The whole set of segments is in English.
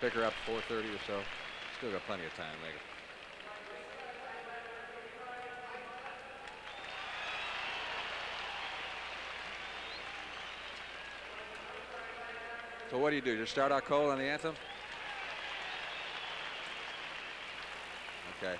pick her up 4:30 or so. Still got plenty of time, maybe. So what do you do? Just start out cold on the anthem? Okay.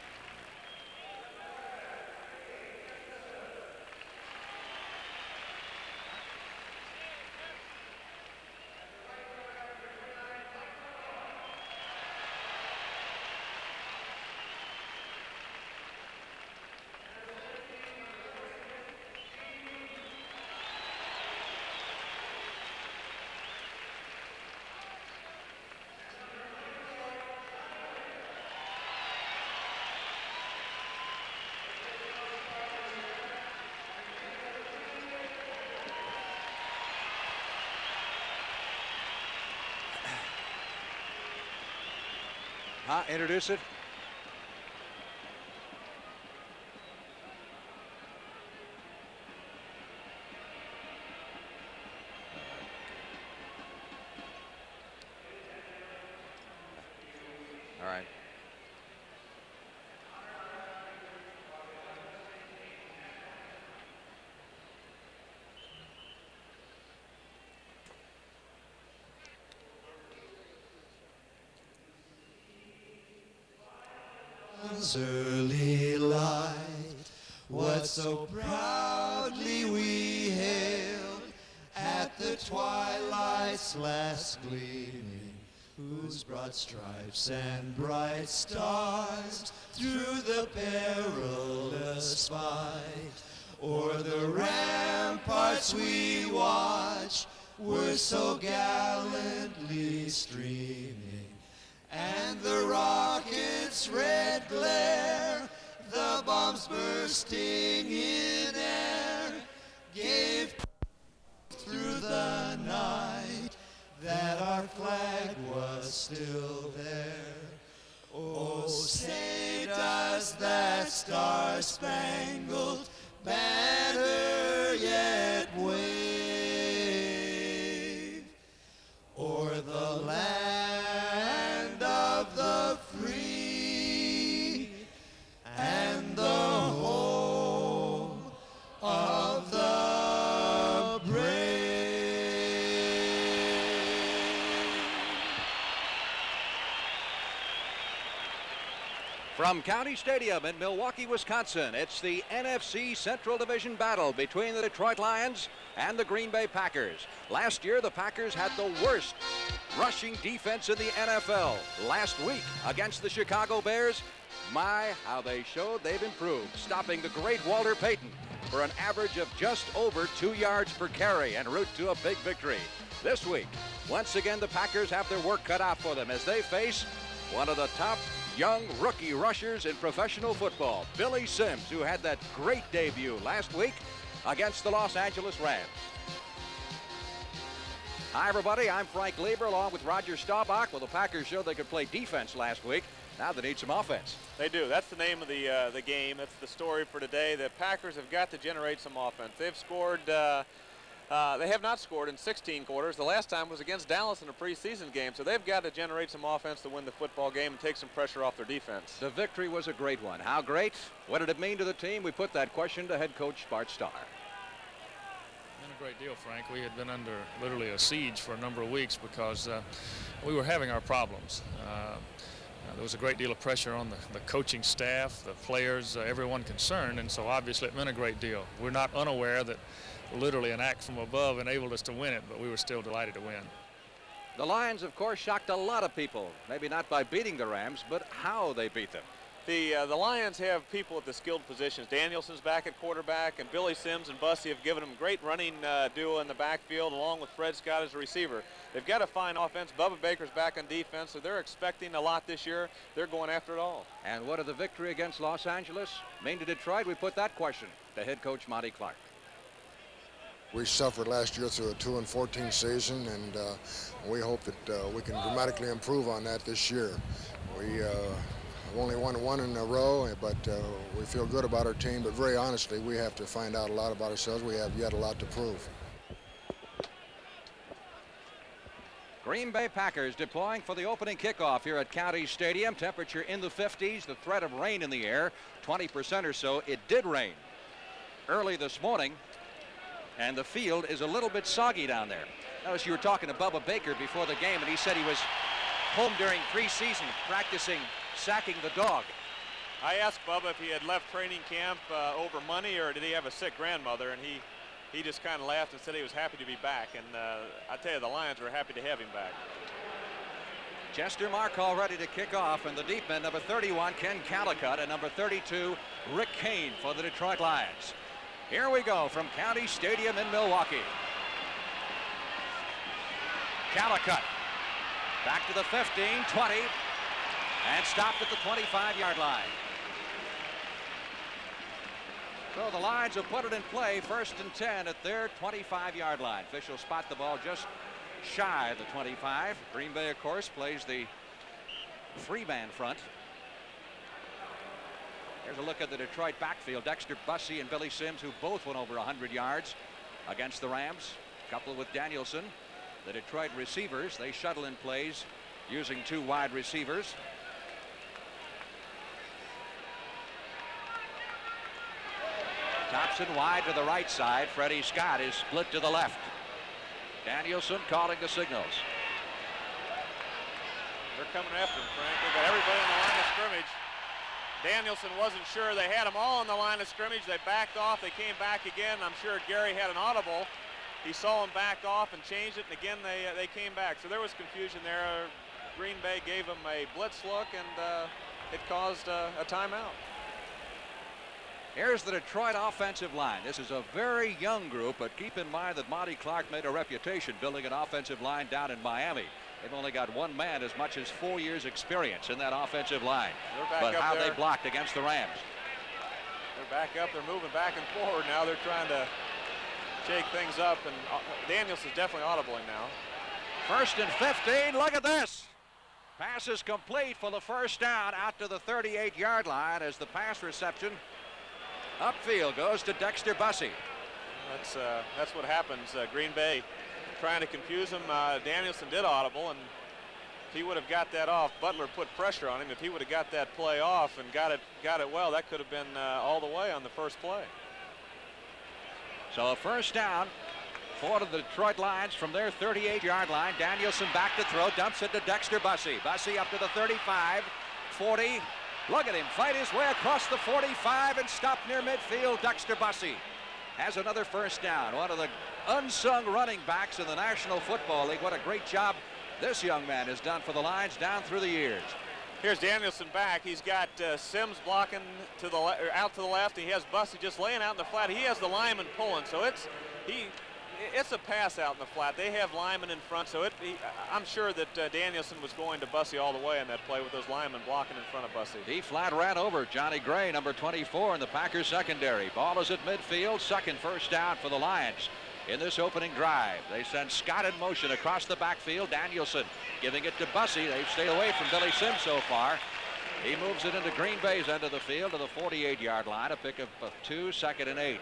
Introduce it. All right. Early light, what so proudly we hailed at the twilight's last gleaming, whose broad stripes and bright stars through the perilous fight o'er the ramparts we watch were so gallantly streaming. And the rocket's red glare, the bombs bursting in air, gave through the night that our flag was still there. Oh, say does that star-spangled banner yet wave o'er the land of the free and the home of the brave. From County Stadium in Milwaukee, Wisconsin, it's the NFC Central Division battle between the Detroit Lions and the Green Bay Packers. Last year, the Packers had the worst rushing defense in the NFL. Last week, against the Chicago Bears, my, how they showed they've improved, stopping the great Walter Payton for an average of just over 2 yards per carry en route to a big victory. This week, once again, the Packers have their work cut out for them as they face one of the top young rookie rushers in professional football, Billy Sims, who had that great debut last week against the Los Angeles Rams. Hi, everybody. I'm Frank Lieber along with Roger Staubach. Well, the Packers showed they could play defense last week. Now they need some offense. They do. That's the name of the game. That's the story for today. The Packers have got to generate some offense. They've scored. They have not scored in 16 quarters. The last time was against Dallas in a preseason game. So they've got to generate some offense to win the football game and take some pressure off their defense. The victory was a great one. How great? What did it mean to the team? We put that question to head coach Bart Starr. A great deal, Frank. We had been under literally a siege for a number of weeks because we were having our problems. There was a great deal of pressure on the coaching staff, the players, everyone concerned, and so obviously it meant a great deal. We're not unaware that literally an act from above enabled us to win it, but we were still delighted to win. The Lions, of course, shocked a lot of people, maybe not by beating the Rams, but how they beat them. The Lions have people at the skilled positions. Danielson's back at quarterback, and Billy Sims and Bussey have given them great running duo in the backfield, along with Fred Scott as a receiver. They've got to find offense. Bubba Baker's back on defense, so they're expecting a lot this year. They're going after it all. And what did the victory against Los Angeles mean to Detroit? We put that question to head coach Monty Clark. We suffered last year through a 2-14 season, and we hope that we can dramatically improve on that this year. We only won one in a row, but we feel good about our team. But very honestly, we have to find out a lot about ourselves. We have yet a lot to prove. Green Bay Packers deploying for the opening kickoff here at County Stadium. Temperature in the 50s, the threat of rain in the air, 20% or so. It did rain early this morning, and the field is a little bit soggy down there. Notice you were talking to Bubba Baker before the game, and he said he was home during preseason practicing sacking the dog. I asked Bubba if he had left training camp over money or did he have a sick grandmother, and he just kind of laughed and said he was happy to be back, and I tell you, the Lions were happy to have him back. Chester Markall ready to kick off, and the deep end, number 31, Ken Calicut, and number 32, Rick Kane for the Detroit Lions. Here we go from County Stadium in Milwaukee. Calicut back to the 15, 20, and stopped at the 25-yard line. So the Lions have put it in play, 1st and 10 at their 25-yard line. Officials spot the ball just shy of the 25. Green Bay, of course, plays the 3-man front. Here's a look at the Detroit backfield. Dexter Bussey and Billy Sims, who both went over 100 yards against the Rams, coupled with Danielson. The Detroit receivers, they shuttle in plays using 2 wide receivers. Thompson wide to the right side. Freddie Scott is split to the left. Danielson calling the signals. They're coming after him, Frank. They got everybody on the line of scrimmage. Danielson wasn't sure. They had them all on the line of scrimmage. They backed off. They came back again. I'm sure Gary had an audible. He saw them back off and changed it, and again they came back. So there was confusion there. Green Bay gave them a blitz look, and it caused a timeout. Here's the Detroit offensive line. This is a very young group, but keep in mind that Monty Clark made a reputation building an offensive line down in Miami. They've only got one man as much as 4 years experience in that offensive line. But how they blocked against the Rams. They're back up. They're moving back and forward now. They're trying to shake things up, and Danielson's definitely audibling now. 1st and 15. Look at this. Pass is complete for the first down out to the 38-yard line as the pass reception upfield goes to Dexter Bussey. That's what happens. Green Bay trying to confuse him. Danielson did audible, and if he would have got that off, Butler put pressure on him. If he would have got that play off and got it well, that could have been all the way on the first play. So a first down for the Detroit Lions from their 38-yard line. Danielson back to throw, dumps it to Dexter Bussey. Bussey up to the 35, 40. Look at him fight his way across the 45 and stop near midfield. Dexter Bussey has another first down. One of the unsung running backs in the National Football League. What a great job this young man has done for the Lions down through the years. Here's Danielson back. He's got Sims blocking to the out to the left. He has Bussey just laying out in the flat. He has the lineman pulling, so it's a pass out in the flat. They have linemen in front, so I'm sure that Danielson was going to Bussey all the way on that play with those linemen blocking in front of Bussey. He flat ran over Johnny Gray, number 24 in the Packers secondary. Ball is at midfield. Second first down for the Lions in this opening drive. They send Scott in motion across the backfield. Danielson giving it to Bussey. They've stayed away from Billy Sims so far. He moves it into Green Bay's end of the field to the 48-yard line. A pick of 2, 2nd and 8.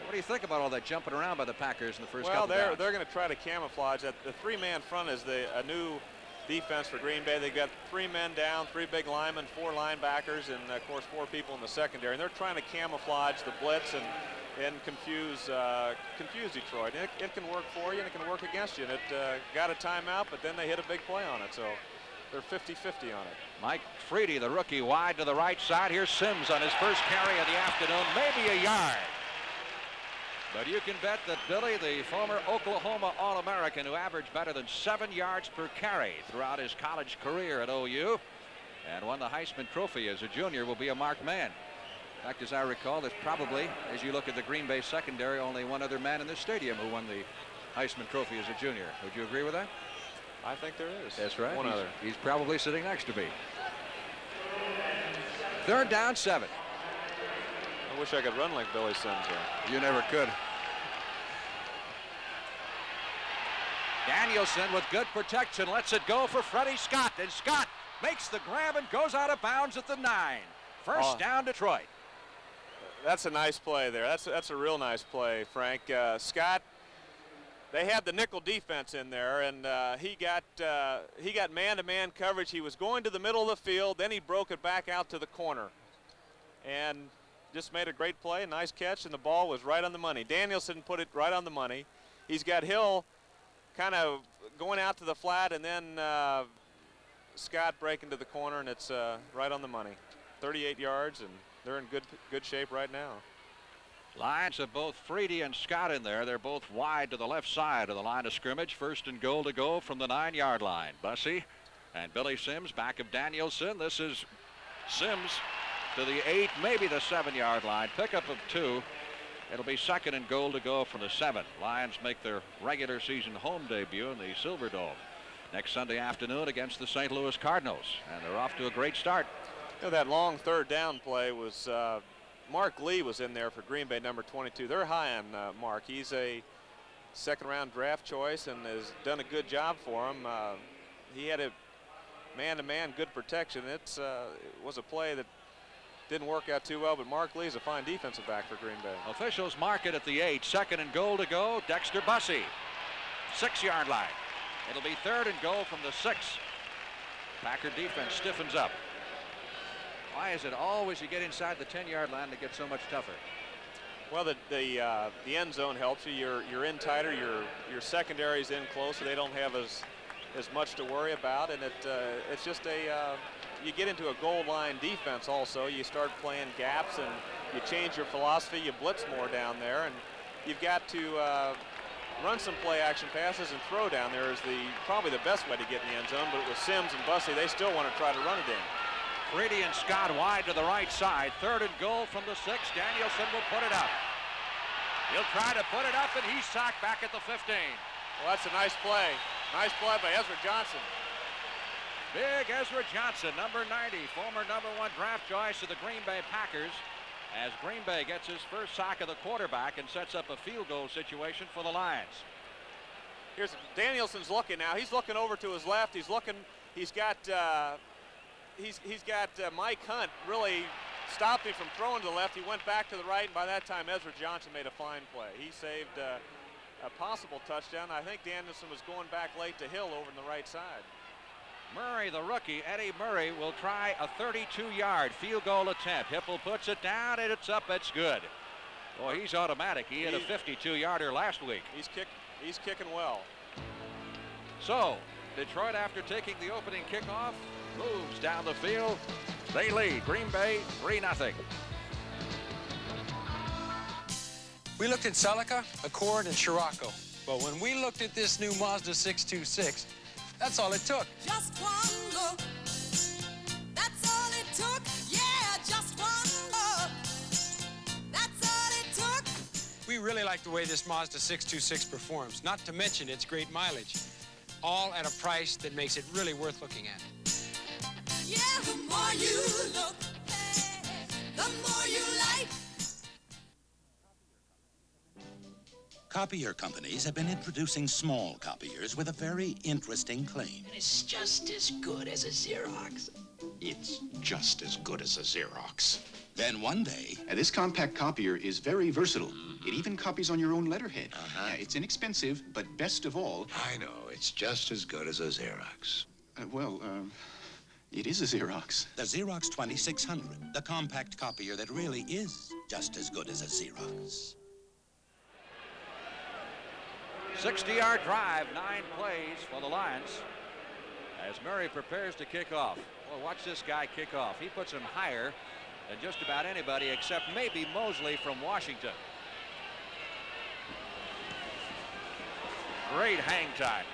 What do you think about all that jumping around by the Packers in the first couple downs? Well, they're going to try to camouflage that. The 3-man front is a new defense for Green Bay. They've got 3 men down, 3 big linemen, 4 linebackers, and of course 4 people in the secondary. And they're trying to camouflage the blitz and confuse Detroit. And it can work for you and it can work against you. And it got a timeout, but then they hit a big play on it. So they're 50-50 on it. Mike Freedy, the rookie, wide to the right side. Here's Sims on his first carry of the afternoon, maybe a yard. But you can bet that Billy, the former Oklahoma All-American who averaged better than 7 yards per carry throughout his college career at OU and won the Heisman Trophy as a junior, will be a marked man. In fact, as I recall, there's probably, as you look at the Green Bay secondary, only one other man in this stadium who won the Heisman Trophy as a junior. Would you agree with that? I think there is. That's right. One other. He's probably sitting next to me. 3rd down, 7. I wish I could run like Billy Sims here. You never could. Danielson with good protection lets it go for Freddie Scott, and Scott makes the grab and goes out of bounds at the 9. First down, Detroit. That's a nice play there. That's a real nice play, Frank. Scott they had the nickel defense in there, and he got man-to-man coverage. He was going to the middle of the field, then he broke it back out to the corner, and just made a great play, nice catch, and the ball was right on the money. Danielson put it right on the money. He's got Hill kind of going out to the flat, and then Scott breaking to the corner, and it's right on the money. 38 yards, and they're in good shape right now. Lions have both Freedy and Scott in there. They're both wide to the left side of the line of scrimmage. First and goal to go from the 9-yard line. Bussey and Billy Sims back of Danielson. This is Sims to the 8, maybe the 7-yard line. Pickup of 2. It'll be second and goal to go from the 7. Lions make their regular season home debut in the Silverdome next Sunday afternoon against the St. Louis Cardinals, and they're off to a great start. You know, that long third down play was Mark Lee was in there for Green Bay, number 22. They're high on Mark. He's a second-round draft choice and has done a good job for him. He had a man-to-man good protection. It was a play that didn't work out too well, but Mark Lee is a fine defensive back for Green Bay. Officials mark it at the 8. Second and goal to go. Dexter Bussey, 6-yard line. It'll be third and goal from the 6. Packer defense stiffens up. Why is it always you get inside the 10-yard line to get so much tougher? Well, the end zone helps you. You're in tighter. Your secondary's in closer. They don't have as much to worry about, and it's just you get into a goal line defense also. You start playing gaps, and you change your philosophy. You blitz more down there, and you've got to run some play action passes and throw down there is probably the best way to get in the end zone. But with Sims and Bussey, they still want to try to run it in. Freedy and Scott wide to the right side. Third and goal from the 6. Danielson will put it up. He'll try to put it up, and he's sacked back at the 15. Well, that's a nice play. Nice play by Ezra Johnson. Big Ezra Johnson, number 90, former number 1 draft choice of the Green Bay Packers, as Green Bay gets his first sack of the quarterback and sets up a field goal situation for the Lions. Here's Danielson's looking now. He's looking over to his left. He's looking. He's got Mike Hunt really stopped him from throwing to the left. He went back to the right, and by that time Ezra Johnson made a fine play. He saved a possible touchdown. I think Danielson was going back late to Hill over on the right side. Murray, the rookie, Eddie Murray, will try a 32-yard field goal attempt. Hipple puts it down, and it's up. It's good. Boy, he's automatic. He hit a 52-yarder last week. He's kicking well. So, Detroit, after taking the opening kickoff, moves down the field. They lead Green Bay 3-0. We looked at Celica, Accord, and Scirocco. But when we looked at this new Mazda 626, that's all it took. Just one look, that's all it took. Yeah, just one look, that's all it took. We really like the way this Mazda 626 performs, not to mention its great mileage, all at a price that makes it really worth looking at. Yeah, the more you look, the more you like. Copier companies have been introducing small copiers with a very interesting claim. It's just as good as a Xerox. It's just as good as a Xerox. Then one day... This compact copier is very versatile. It even copies on your own letterhead. It's inexpensive, but best of all... I know, it's just as good as a Xerox. It is a Xerox. The Xerox 2600, the compact copier that really is just as good as a Xerox. 60-yard drive, 9 plays for the Lions as Murray prepares to kick off. Well, watch this guy kick off. He puts him higher than just about anybody except maybe Mosley from Washington. Great hang time.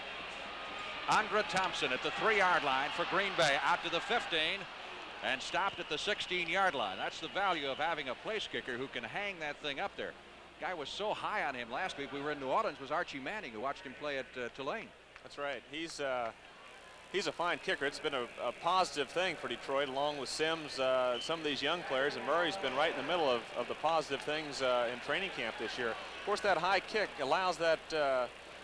Andra Thompson at the 3-yard line for Green Bay, out to the 15 and stopped at the 16-yard line. That's the value of having a place kicker who can hang that thing up there. Guy was so high on him last week. We were in New Orleans. Was Archie Manning, who watched him play at Tulane. That's right. He's a fine kicker. It's been a positive thing for Detroit, along with Sims, some of these young players, and Murray's been right in the middle of the positive things in training camp this year. Of course, that high kick allows that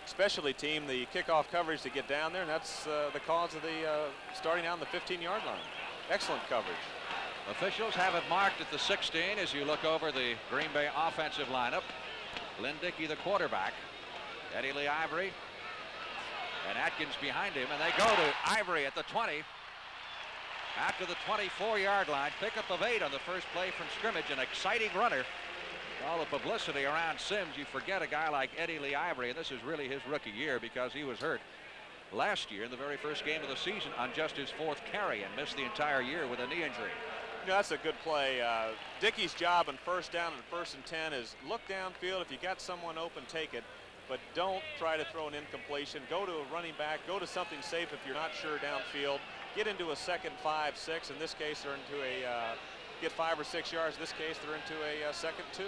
specialty team, the kickoff coverage, to get down there, and that's the cause of the starting out on the 15-yard line. Excellent coverage. Officials have it marked at the 16 as you look over the Green Bay offensive lineup. Lynn Dickey, the quarterback. Eddie Lee Ivory and Atkins behind him, and they go to Ivory at the 20. After the 24-yard line, pickup of 8 on the first play from scrimmage, an exciting runner. All the publicity around Sims, you forget a guy like Eddie Lee Ivory, and this is really his rookie year because he was hurt last year in the very first game of the season on just his 4th carry and missed the entire year with a knee injury. Yeah, that's a good play. Dickey's job on first down and 1st and 10 is look downfield. If you got someone open, take it. But don't try to throw an incompletion. Go to a running back. Go to something safe if you're not sure downfield. Get into a 2nd 5, 6. In this case, they're into a get 5 or 6 yards. In this case, they're into a 2nd 2.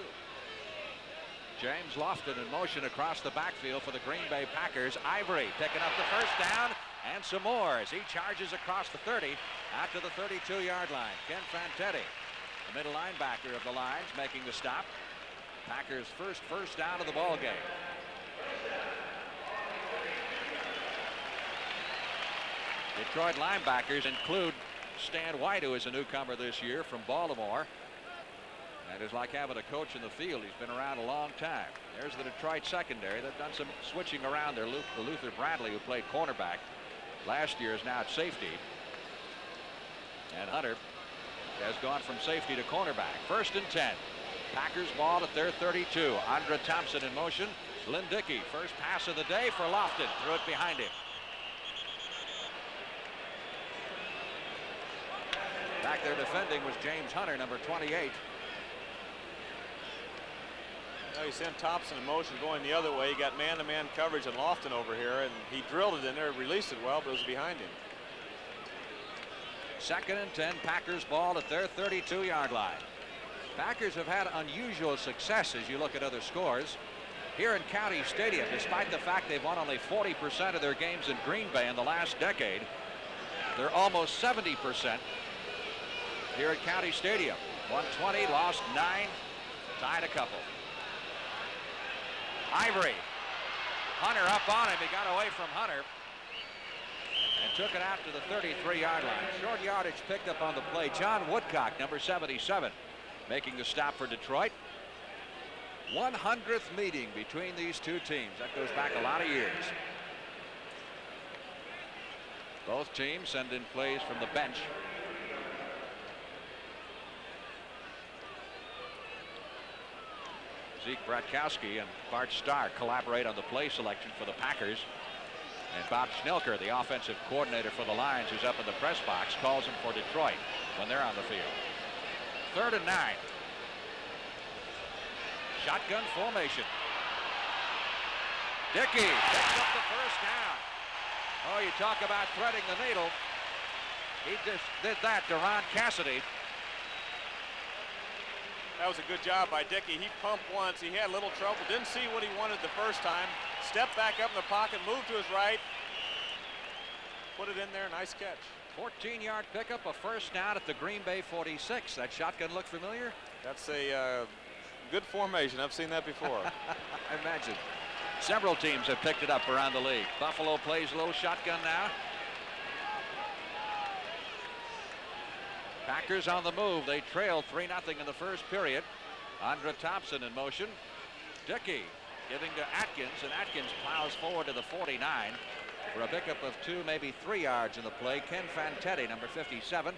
James Lofton in motion across the backfield for the Green Bay Packers. Ivory picking up the first down and some more as he charges across the 30 out to the 32-yard line. Ken Fantetti, the middle linebacker of the Lions, making the stop. Packers' first down of the ball game. Detroit linebackers include Stan White, who is a newcomer this year from Baltimore. That is like having a coach in the field. He's been around a long time. There's the Detroit secondary. They've done some switching around there. Luther Bradley, who played cornerback last year, is now at safety. And Hunter has gone from safety to cornerback. 1st and 10. Packers ball at their 32. Andre Thompson in motion. Lynn Dickey, first pass of the day for Lofton. Threw it behind him. Back there defending was James Hunter, number 28. Now you sent Thompson in motion going the other way. He got man-to-man coverage and Lofton over here, and he drilled it in there, released it well, but it was behind him. 2nd and 10. Packers ball at their 32-yard line. Packers have had unusual success as you look at other scores. Here in County Stadium, despite the fact they've won only 40% of their games in Green Bay in the last decade, they're almost 70% here at County Stadium. 120, lost 9, tied a couple. Ivory. Hunter up on him. He got away from Hunter and took it out to the 33-yard line. Short yardage picked up on the play. John Woodcock, number 77, making the stop for Detroit. 100th meeting between these two teams. That goes back a lot of years. Both teams send in plays from the bench. Zeke Bratkowski and Bart Starr collaborate on the play selection for the Packers. And Bob Schnelker, the offensive coordinator for the Lions, who's up in the press box, calls them for Detroit when they're on the field. 3rd and 9. Shotgun formation. Dickey picks up the first down. Oh, you talk about threading the needle. He just did that to Ron Cassidy. That was a good job by Dickey. He pumped once. He had a little trouble. Didn't see what he wanted the first time. Stepped back up in the pocket, moved to his right. Put it in there. Nice catch. 14-yard pickup, a first down at the Green Bay 46. That shotgun look familiar? That's a good formation. I've seen that before. I imagine. Several teams have picked it up around the league. Buffalo plays a little shotgun now. Packers on the move. They trail 3-0 in the first period. Andre Thompson in motion. Dickey giving to Atkins, and Atkins plows forward to the 49 for a pickup of 2, maybe 3 yards in the play. Ken Fantetti, number 57,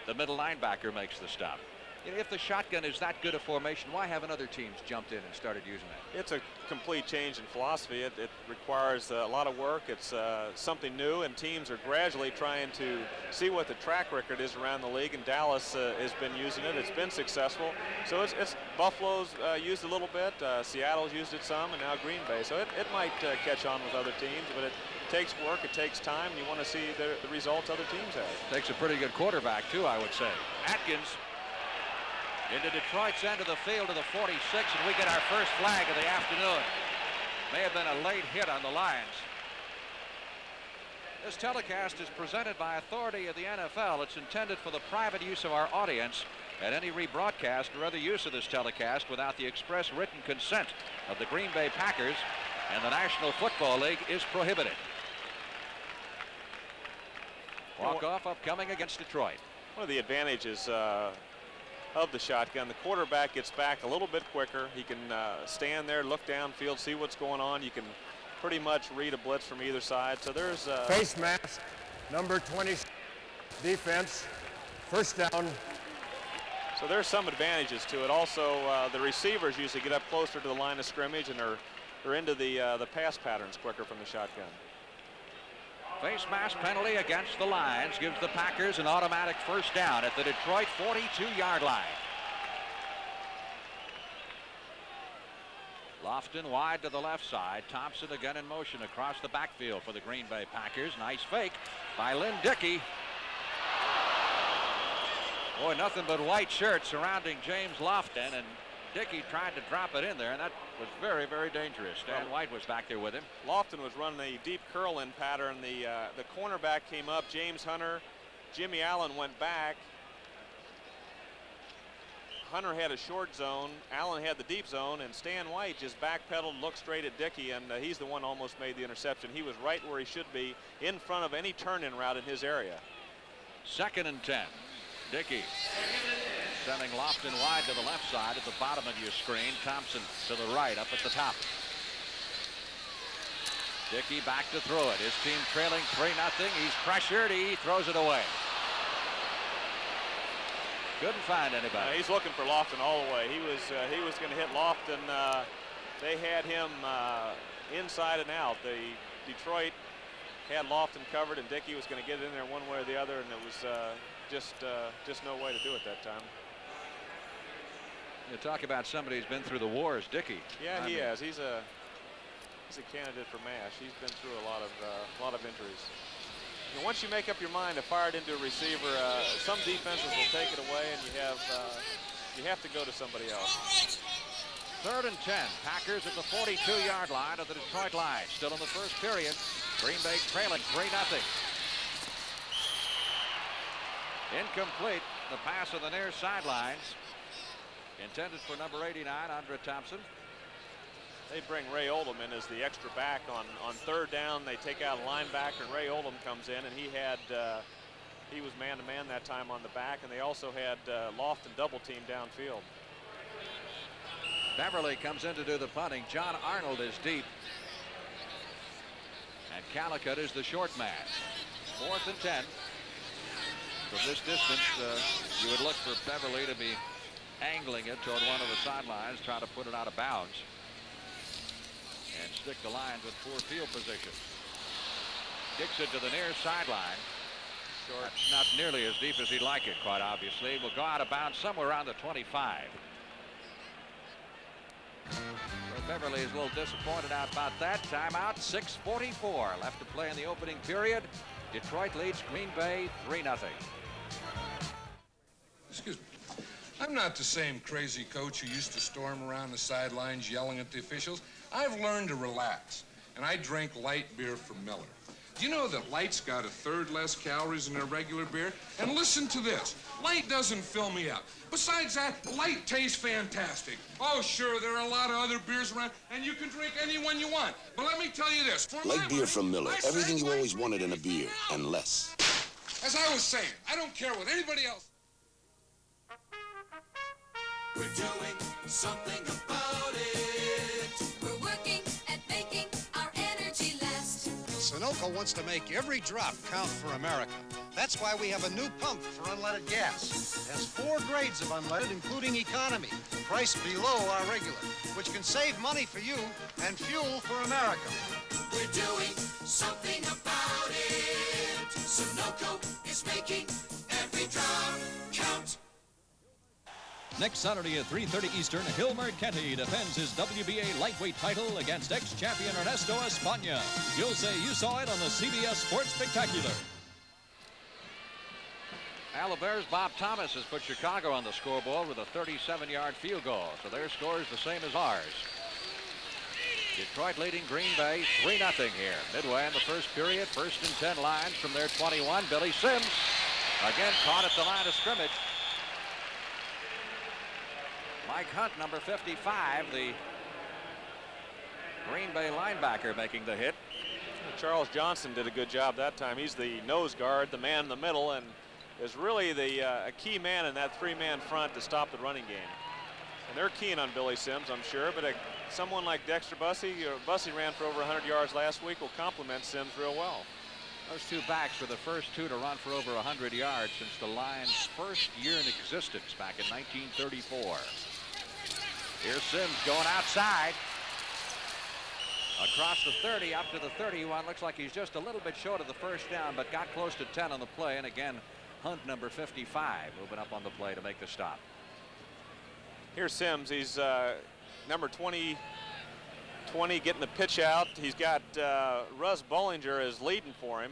the middle linebacker, makes the stop. If the shotgun is that good a formation, why haven't other teams jumped in and started using it? It's a complete change in philosophy. It requires a lot of work. It's something new, and teams are gradually trying to see what the track record is around the league, and Dallas has been using it. It's been successful. So it's Buffalo's used a little bit, Seattle's used it some, and now Green Bay. So it might catch on with other teams, but it takes work, it takes time, and you want to see the results other teams have. Takes a pretty good quarterback, too, I would say. Atkins into Detroit's end of the field to the 46, and we get our first flag of the afternoon. May have been a late hit on the Lions. This telecast is presented by authority of the NFL. It's intended for the private use of our audience, and any rebroadcast or other use of this telecast without the express written consent of the Green Bay Packers and the National Football League is prohibited. Walk-off upcoming against Detroit. One of the advantages of the shotgun, the quarterback gets back a little bit quicker. He can stand there, look downfield, see what's going on. You can pretty much read a blitz from either side. So there's face mask, number 20, defense, first down. So there's some advantages to it. Also, the receivers usually get up closer to the line of scrimmage and are into the pass patterns quicker from the shotgun. Face mask penalty against the Lions gives the Packers an automatic first down at the Detroit 42-yard line. Lofton wide to the left side. Thompson again in motion across the backfield for the Green Bay Packers. Nice fake by Lynn Dickey. Boy, nothing but white shirts surrounding James Lofton, and Dickey tried to drop it in there, and that was very, very dangerous. Stan White was back there with him. Lofton was running a deep curl-in pattern. The cornerback came up. James Hunter, Jimmy Allen went back. Hunter had a short zone, Allen had the deep zone, and Stan White just backpedaled, looked straight at Dickey, and he's the one almost made the interception. He was right where he should be, in front of any turn-in route in his area. 2nd and 10. Dickey sending Lofton wide to the left side at the bottom of your screen. Thompson to the right up at the top. Dickey back to throw it. His team trailing 3-0. He's pressured. He throws it away. Couldn't find anybody. He's looking for Lofton all the way. He was going to hit Lofton. They had him inside and out. The Detroit had Lofton covered, and Dickey was going to get it in there one way or the other, and it was just no way to do it that time. You talk about somebody who's been through the wars, Dickey. Yeah, he has. He's a candidate for MASH. He's been through a lot of injuries. And once you make up your mind to fire it into a receiver, some defenses will take it away, and you have to go to somebody else. 3rd and 10. Packers at the 42-yard line of the Detroit Lions. Still in the first period. Green Bay trailing 3-0. Incomplete. The pass of the near sidelines. Intended for number 89, Andre Thompson. They bring Ray Oldham in as the extra back on 3rd down. They take out a linebacker, and Ray Oldham comes in, and he was man-to-man that time on the back, and they also had Lofton double-team downfield. Beverly comes in to do the punting. John Arnold is deep. And Calicut is the short man. 4th and 10. From this distance, you would look for Beverly to be angling it toward one of the sidelines, trying to put it out of bounds and stick the Lions with poor field position. Kicks it to the near sideline. Short. That's not nearly as deep as he'd like it, quite obviously. Will go out of bounds somewhere around the 25. So Beverly is a little disappointed about that. Timeout, 6:44 left to play in the opening period. Detroit leads Green Bay 3-0. Excuse me. I'm not the same crazy coach who used to storm around the sidelines yelling at the officials. I've learned to relax, and I drink light beer from Miller. Do you know that light's got 1/3 less calories than a regular beer? And listen to this. Light doesn't fill me up. Besides that, light tastes fantastic. Oh, sure, there are a lot of other beers around, and you can drink any one you want. But let me tell you this. Light beer from Miller. Everything you always wanted in a beer, and less. As I was saying, I don't care what anybody else... We're doing something about it. We're working at making our energy last. Sunoco wants to make every drop count for America. That's why we have a new pump for unleaded gas. It has 4 grades of unleaded, including economy, priced below our regular, which can save money for you and fuel for America. We're doing something about it. Sunoco is making every drop count. Next Saturday at 3:30 Eastern, Hilmer Kenty defends his WBA lightweight title against ex-champion Ernesto España. You'll say you saw it on the CBS Sports Spectacular. Al, the Bears' Bob Thomas has put Chicago on the scoreboard with a 37-yard field goal, so their score is the same as ours. Detroit leading Green Bay 3-0 here. Midway in the first period, 1st and 10 Lions from their 21. Billy Sims again caught at the line of scrimmage. Mike Hunt, number 55, the Green Bay linebacker, making the hit. Charles Johnson did a good job that time. He's the nose guard, the man in the middle, and is really a key man in that 3-man front to stop the running game. And they're keen on Billy Sims, I'm sure, but someone like Dexter Bussey, Bussey ran for over 100 yards last week, will complement Sims real well. Those two backs were the first two to run for over 100 yards since the Lions' first year in existence back in 1934. Here's Sims going outside. Across the 30, up to the 31. Looks like he's just a little bit short of the first down, but got close to 10 on the play. And again, Hunt, number 55, moving up on the play to make the stop. Here's Sims. He's number 20, getting the pitch out. He's got Russ Bollinger is leading for him.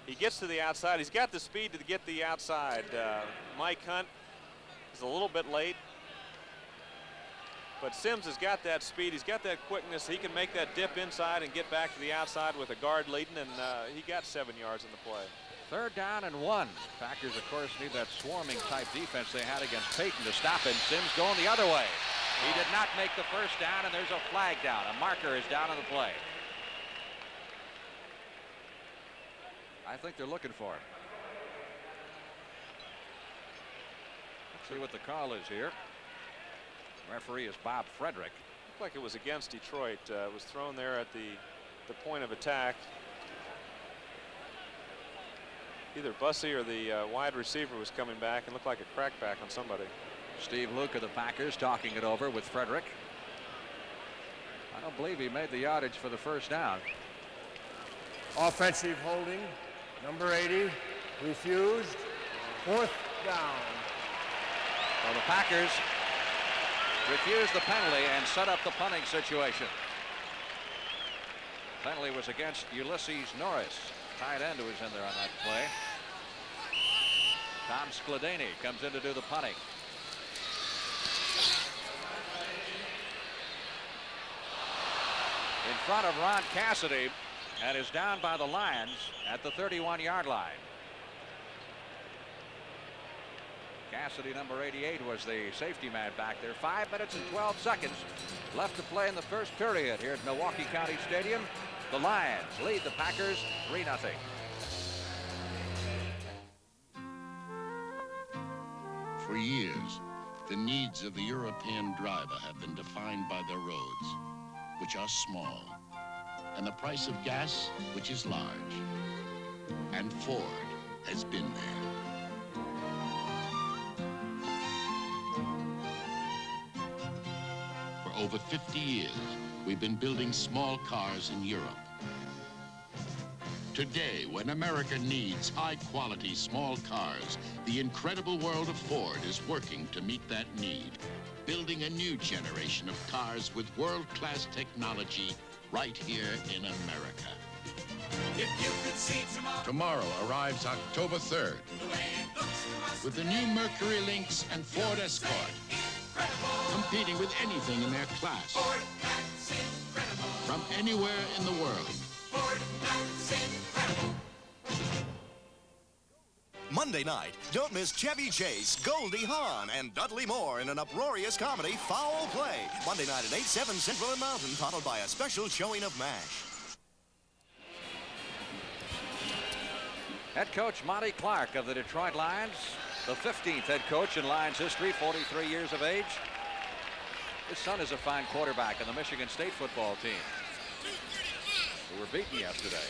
He gets to the outside. He's got the speed to get the outside. Mike Hunt is a little bit late. But Sims has got that speed. He's got that quickness. He can make that dip inside and get back to the outside with a guard leading, and he got 7 yards in the play. 3rd down and 1. Packers, of course, need that swarming type defense they had against Peyton to stop him. Sims going the other way. He did not make the first down, and there's a flag down. A marker is down on the play. I think they're looking for him. Let's see what the call is here. Referee is Bob Frederick. Looked like it was against Detroit. It was thrown there at the point of attack. Either Bussey or the wide receiver was coming back and looked like a crackback on somebody. Steve Luke of the Packers talking it over with Frederick. I don't believe he made the yardage for the first down. Offensive holding, number 80, refused. 4th down. So the Packers refused the penalty and set up the punting situation. Penalty was against Ulysses Norris, tight end, who was in there on that play. Tom Skladany comes in to do the punting. In front of Ron Cassidy, and is down by the Lions at the 31-yard line. Cassidy, number 88, was the safety man back there. 5 minutes and 12 seconds left to play in the first period here at Milwaukee County Stadium. The Lions lead the Packers 3-0. For years, the needs of the European driver have been defined by their roads, which are small, and the price of gas, which is large. And Ford has been there. For over 50 years, we've been building small cars in Europe. Today, when America needs high-quality small cars, the incredible world of Ford is working to meet that need, building a new generation of cars with world-class technology right here in America. If you could see Tomorrow arrives October 3rd with the new Mercury Lynx and Ford Escort, competing with anything in their class from anywhere in the world. Monday night, don't miss Chevy Chase, Goldie Hawn, and Dudley Moore in an uproarious comedy, Foul Play. Monday night at 8, 7 Central and Mountain, followed by a special showing of MASH. Head coach Monty Clark of the Detroit Lions, the 15th head coach in Lions history, 43 years of age. His son is a fine quarterback on the Michigan State football team, who were beaten yesterday.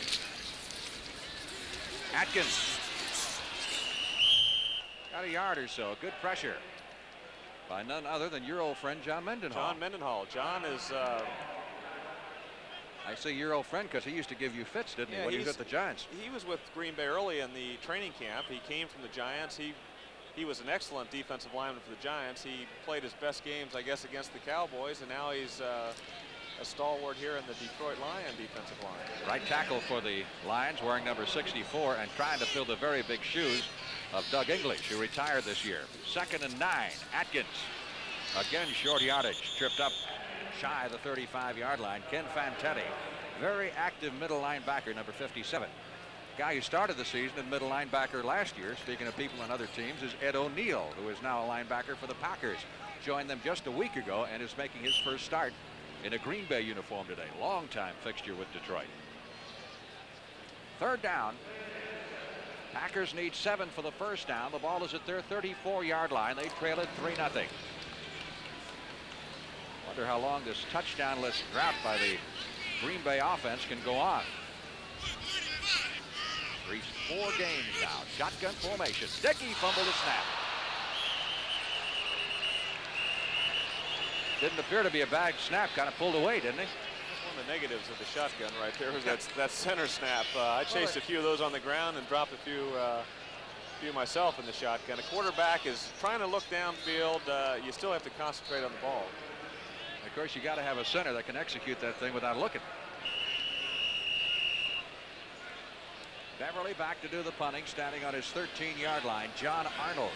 Atkins got a yard or so. Good pressure by none other than your old friend John Mendenhall. John Mendenhall. John is I say your old friend because he used to give you fits, didn't he, when he was at the Giants? He was with Green Bay early in the training camp. He came from the Giants. He was an excellent defensive lineman for the Giants. He played his best games, I guess, against the Cowboys, and now he's a stalwart here in the Detroit Lion defensive line. Right tackle for the Lions, wearing number 64 and trying to fill the very big shoes of Doug English, who retired this year. 2nd and 9. Atkins, again short yardage, tripped up shy of the 35-yard line. Ken Fantetti, very active middle linebacker, number 57. Guy who started the season in middle linebacker last year, speaking of people on other teams, is Ed O'Neill, who is now a linebacker for the Packers. Joined them just a week ago and is making his first start in a Green Bay uniform today. Long-time fixture with Detroit. 3rd down. Packers need 7 for the first down. The ball is at their 34-yard line. They trail it 3-0. Wonder how long this touchdownless drought by the Green Bay offense can go on. 4 games now. Shotgun formation. Dickey fumbled the snap. Didn't appear to be a bad snap. Kind of pulled away, didn't he? That's one of the negatives of the shotgun right there was that center snap. I chased a few of those on the ground and dropped a few myself in the shotgun. A quarterback is trying to look downfield. You still have to concentrate on the ball. Of course, you got to have a center that can execute that thing without looking. Beverly back to do the punting, standing on his 13-yard line. John Arnold.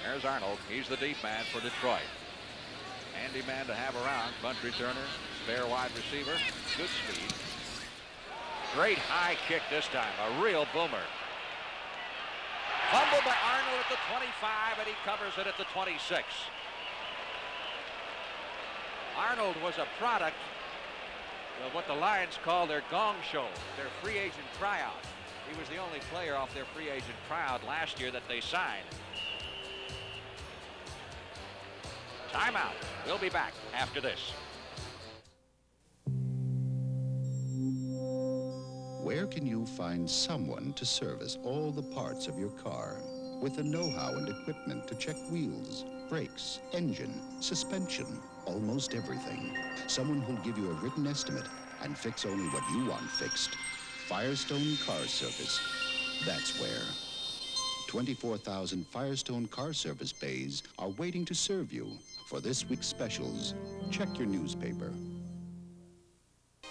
There's Arnold. He's the deep man for Detroit. Handy man to have around. Punt returner, spare wide receiver, good speed. Great high kick this time, a real boomer. Fumbled by Arnold at the 25, and he covers it at the 26. Arnold was a product of what the Lions call their gong show, their free agent tryout. He was the only player off their free agent tryout last year that they signed. Timeout. We'll be back after this. Where can you find someone to service all the parts of your car with the know-how and equipment to check wheels, brakes, engine, suspension, almost everything? Someone who'll give you a written estimate and fix only what you want fixed. Firestone Car Service. That's where. 24,000 Firestone Car Service bays are waiting to serve you. For this week's specials, check your newspaper.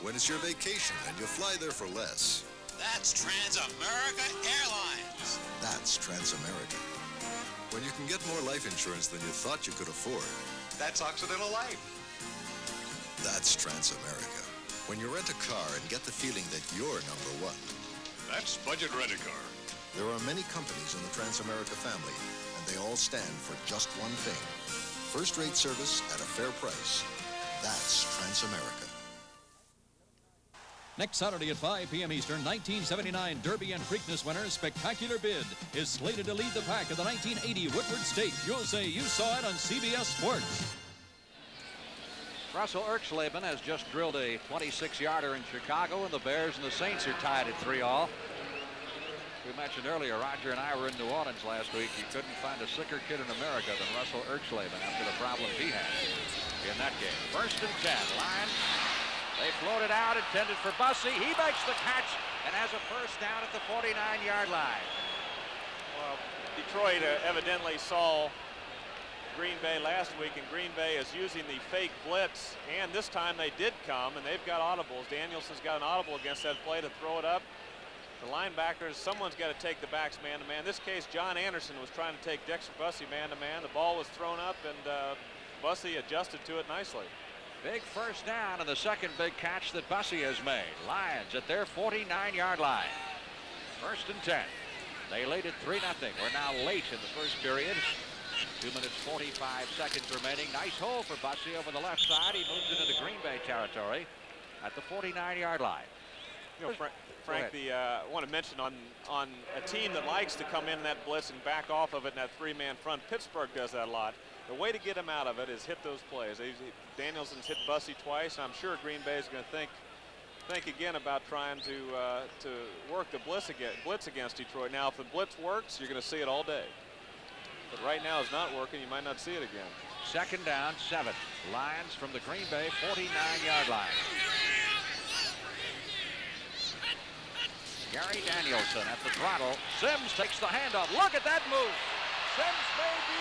When it's your vacation and you fly there for less. That's Transamerica Airlines. That's Transamerica. When you can get more life insurance than you thought you could afford. That's Occidental Life. That's Transamerica. When you rent a car and get the feeling that you're number one. That's Budget Rent-A-Car. There are many companies in the Transamerica family, and they all stand for just one thing. First-rate service at a fair price. That's Transamerica. Next Saturday at 5 p.m. Eastern, 1979 Derby and Preakness winner Spectacular Bid is slated to lead the pack of the 1980 Woodward Stakes. You'll say you saw it on CBS Sports. Russell Erxleben has just drilled a 26-yarder in Chicago, and the Bears and the Saints are tied at 3-all. We mentioned earlier, Roger and I were in New Orleans last week. You couldn't find a sicker kid in America than Russell Erxleben after the problems he had in that game. 1st and 10. Lions. They float it out, intended for Bussey. He makes the catch and has a first down at the 49-yard line. Well, Detroit evidently saw Green Bay last week, and Green Bay is using the fake blitz, and this time they did come, and they've got audibles. Danielson's got an audible against that play to throw it up. The linebackers, someone's got to take the backs man-to-man. In this case, John Anderson was trying to take Dexter Bussey man-to-man. The ball was thrown up, and Bussey adjusted to it nicely. Big first down, and the second big catch that Bussey has made. Lions at their 49-yard line. 1st and 10. They lead it 3-0. We're now late in the first period. 2 minutes 45 seconds remaining. Nice hole for Bussey over the left side. He moves it into Green Bay territory at the 49-yard line. You know, Frank, I want to mention on a team that likes to come in that blitz and back off of it in that 3-man front, Pittsburgh does that a lot. The way to get him out of it is hit those plays. Danielson's hit Bussey twice. I'm sure Green Bay is going to think again about trying to work the blitz against Detroit. Now, if the blitz works, you're going to see it all day. But right now it's not working. You might not see it again. 2nd down, 7. Lions from the Green Bay 49-yard line. Gary Danielson at the throttle. Sims takes the handoff. Look at that move. Sims may be...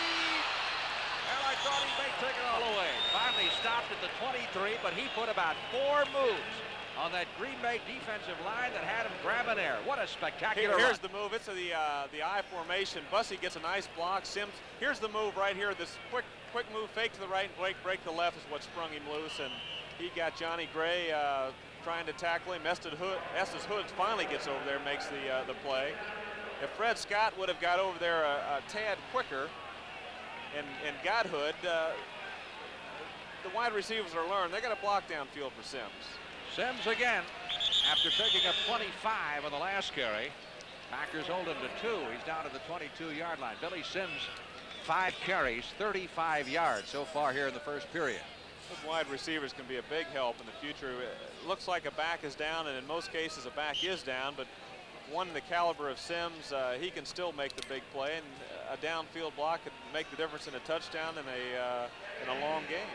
Well, I thought he may take it all the way. Finally stopped at the 23, but he put about 4 moves on that Green Bay defensive line that had him grabbing air. What a spectacular Here's run. the move. It's the I formation. Bussey gets a nice block. Sims, here's the move right here. This quick move, fake to the right and break to the left is what sprung him loose, and he got Johnny Gray trying to tackle him. Estes Hood finally gets over there, makes the play. If Fred Scott would have got over there a tad quicker and got Hood, the wide receivers are learned. They got a block downfield for Sims. Sims again, after picking up 25 on the last carry. Packers hold him to 2. He's down to the 22-yard line. Billy Sims 5 carries, 35 yards so far here in the first period. Those wide receivers can be a big help in the future. It looks like a back is down, and in most cases a back is down, but one in the caliber of Sims, he can still make the big play, and a downfield block could make the difference in a touchdown in a long game.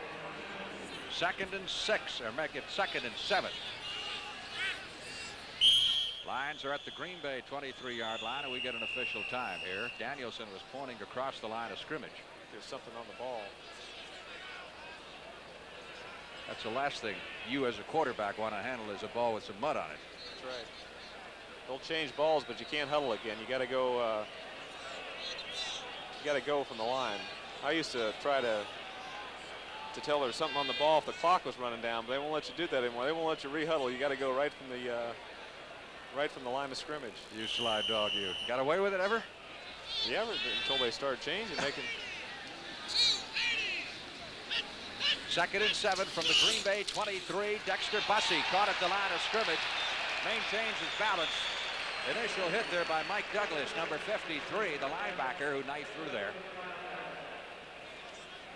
2nd and 6, or make it 2nd and 7. Lions are at the Green Bay 23-yard line, and we get an official time here. Danielson was pointing across the line of scrimmage. There's something on the ball. That's the last thing you as a quarterback want to handle is a ball with some mud on it. That's right. They'll change balls, but you can't huddle again. You got to go. You got to go from the line. I used to try to tell there's something on the ball if the clock was running down, but they won't let you do that anymore. They won't let you rehuddle. You got to go right from the line of scrimmage. You slide dog, you. Got away with it ever? Yeah, until they started changing, making. 2nd and 7 from the Green Bay 23. Dexter Bussey caught at the line of scrimmage, maintains his balance. Initial hit there by Mike Douglas, number 53, the linebacker who knifed through there.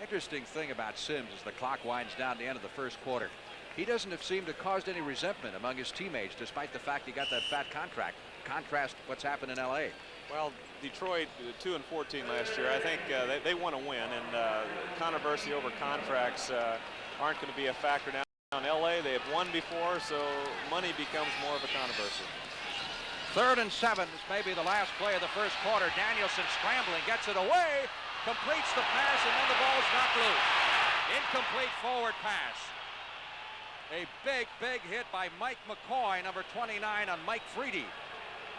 Interesting thing about Sims as the clock winds down the end of the first quarter. He doesn't seem to have caused any resentment among his teammates, despite the fact he got that fat contract. Contrast what's happened in L.A. Well, Detroit 2-14 last year. I think they want to win, and controversy over contracts aren't going to be a factor now. In L.A. they have won before, so money becomes more of a controversy. 3rd and 7 is maybe the last play of the first quarter. Danielson scrambling, gets it away, completes the pass, and then the ball's knocked loose. Incomplete forward pass. A big hit by Mike McCoy, number 29, on Mike Freedy,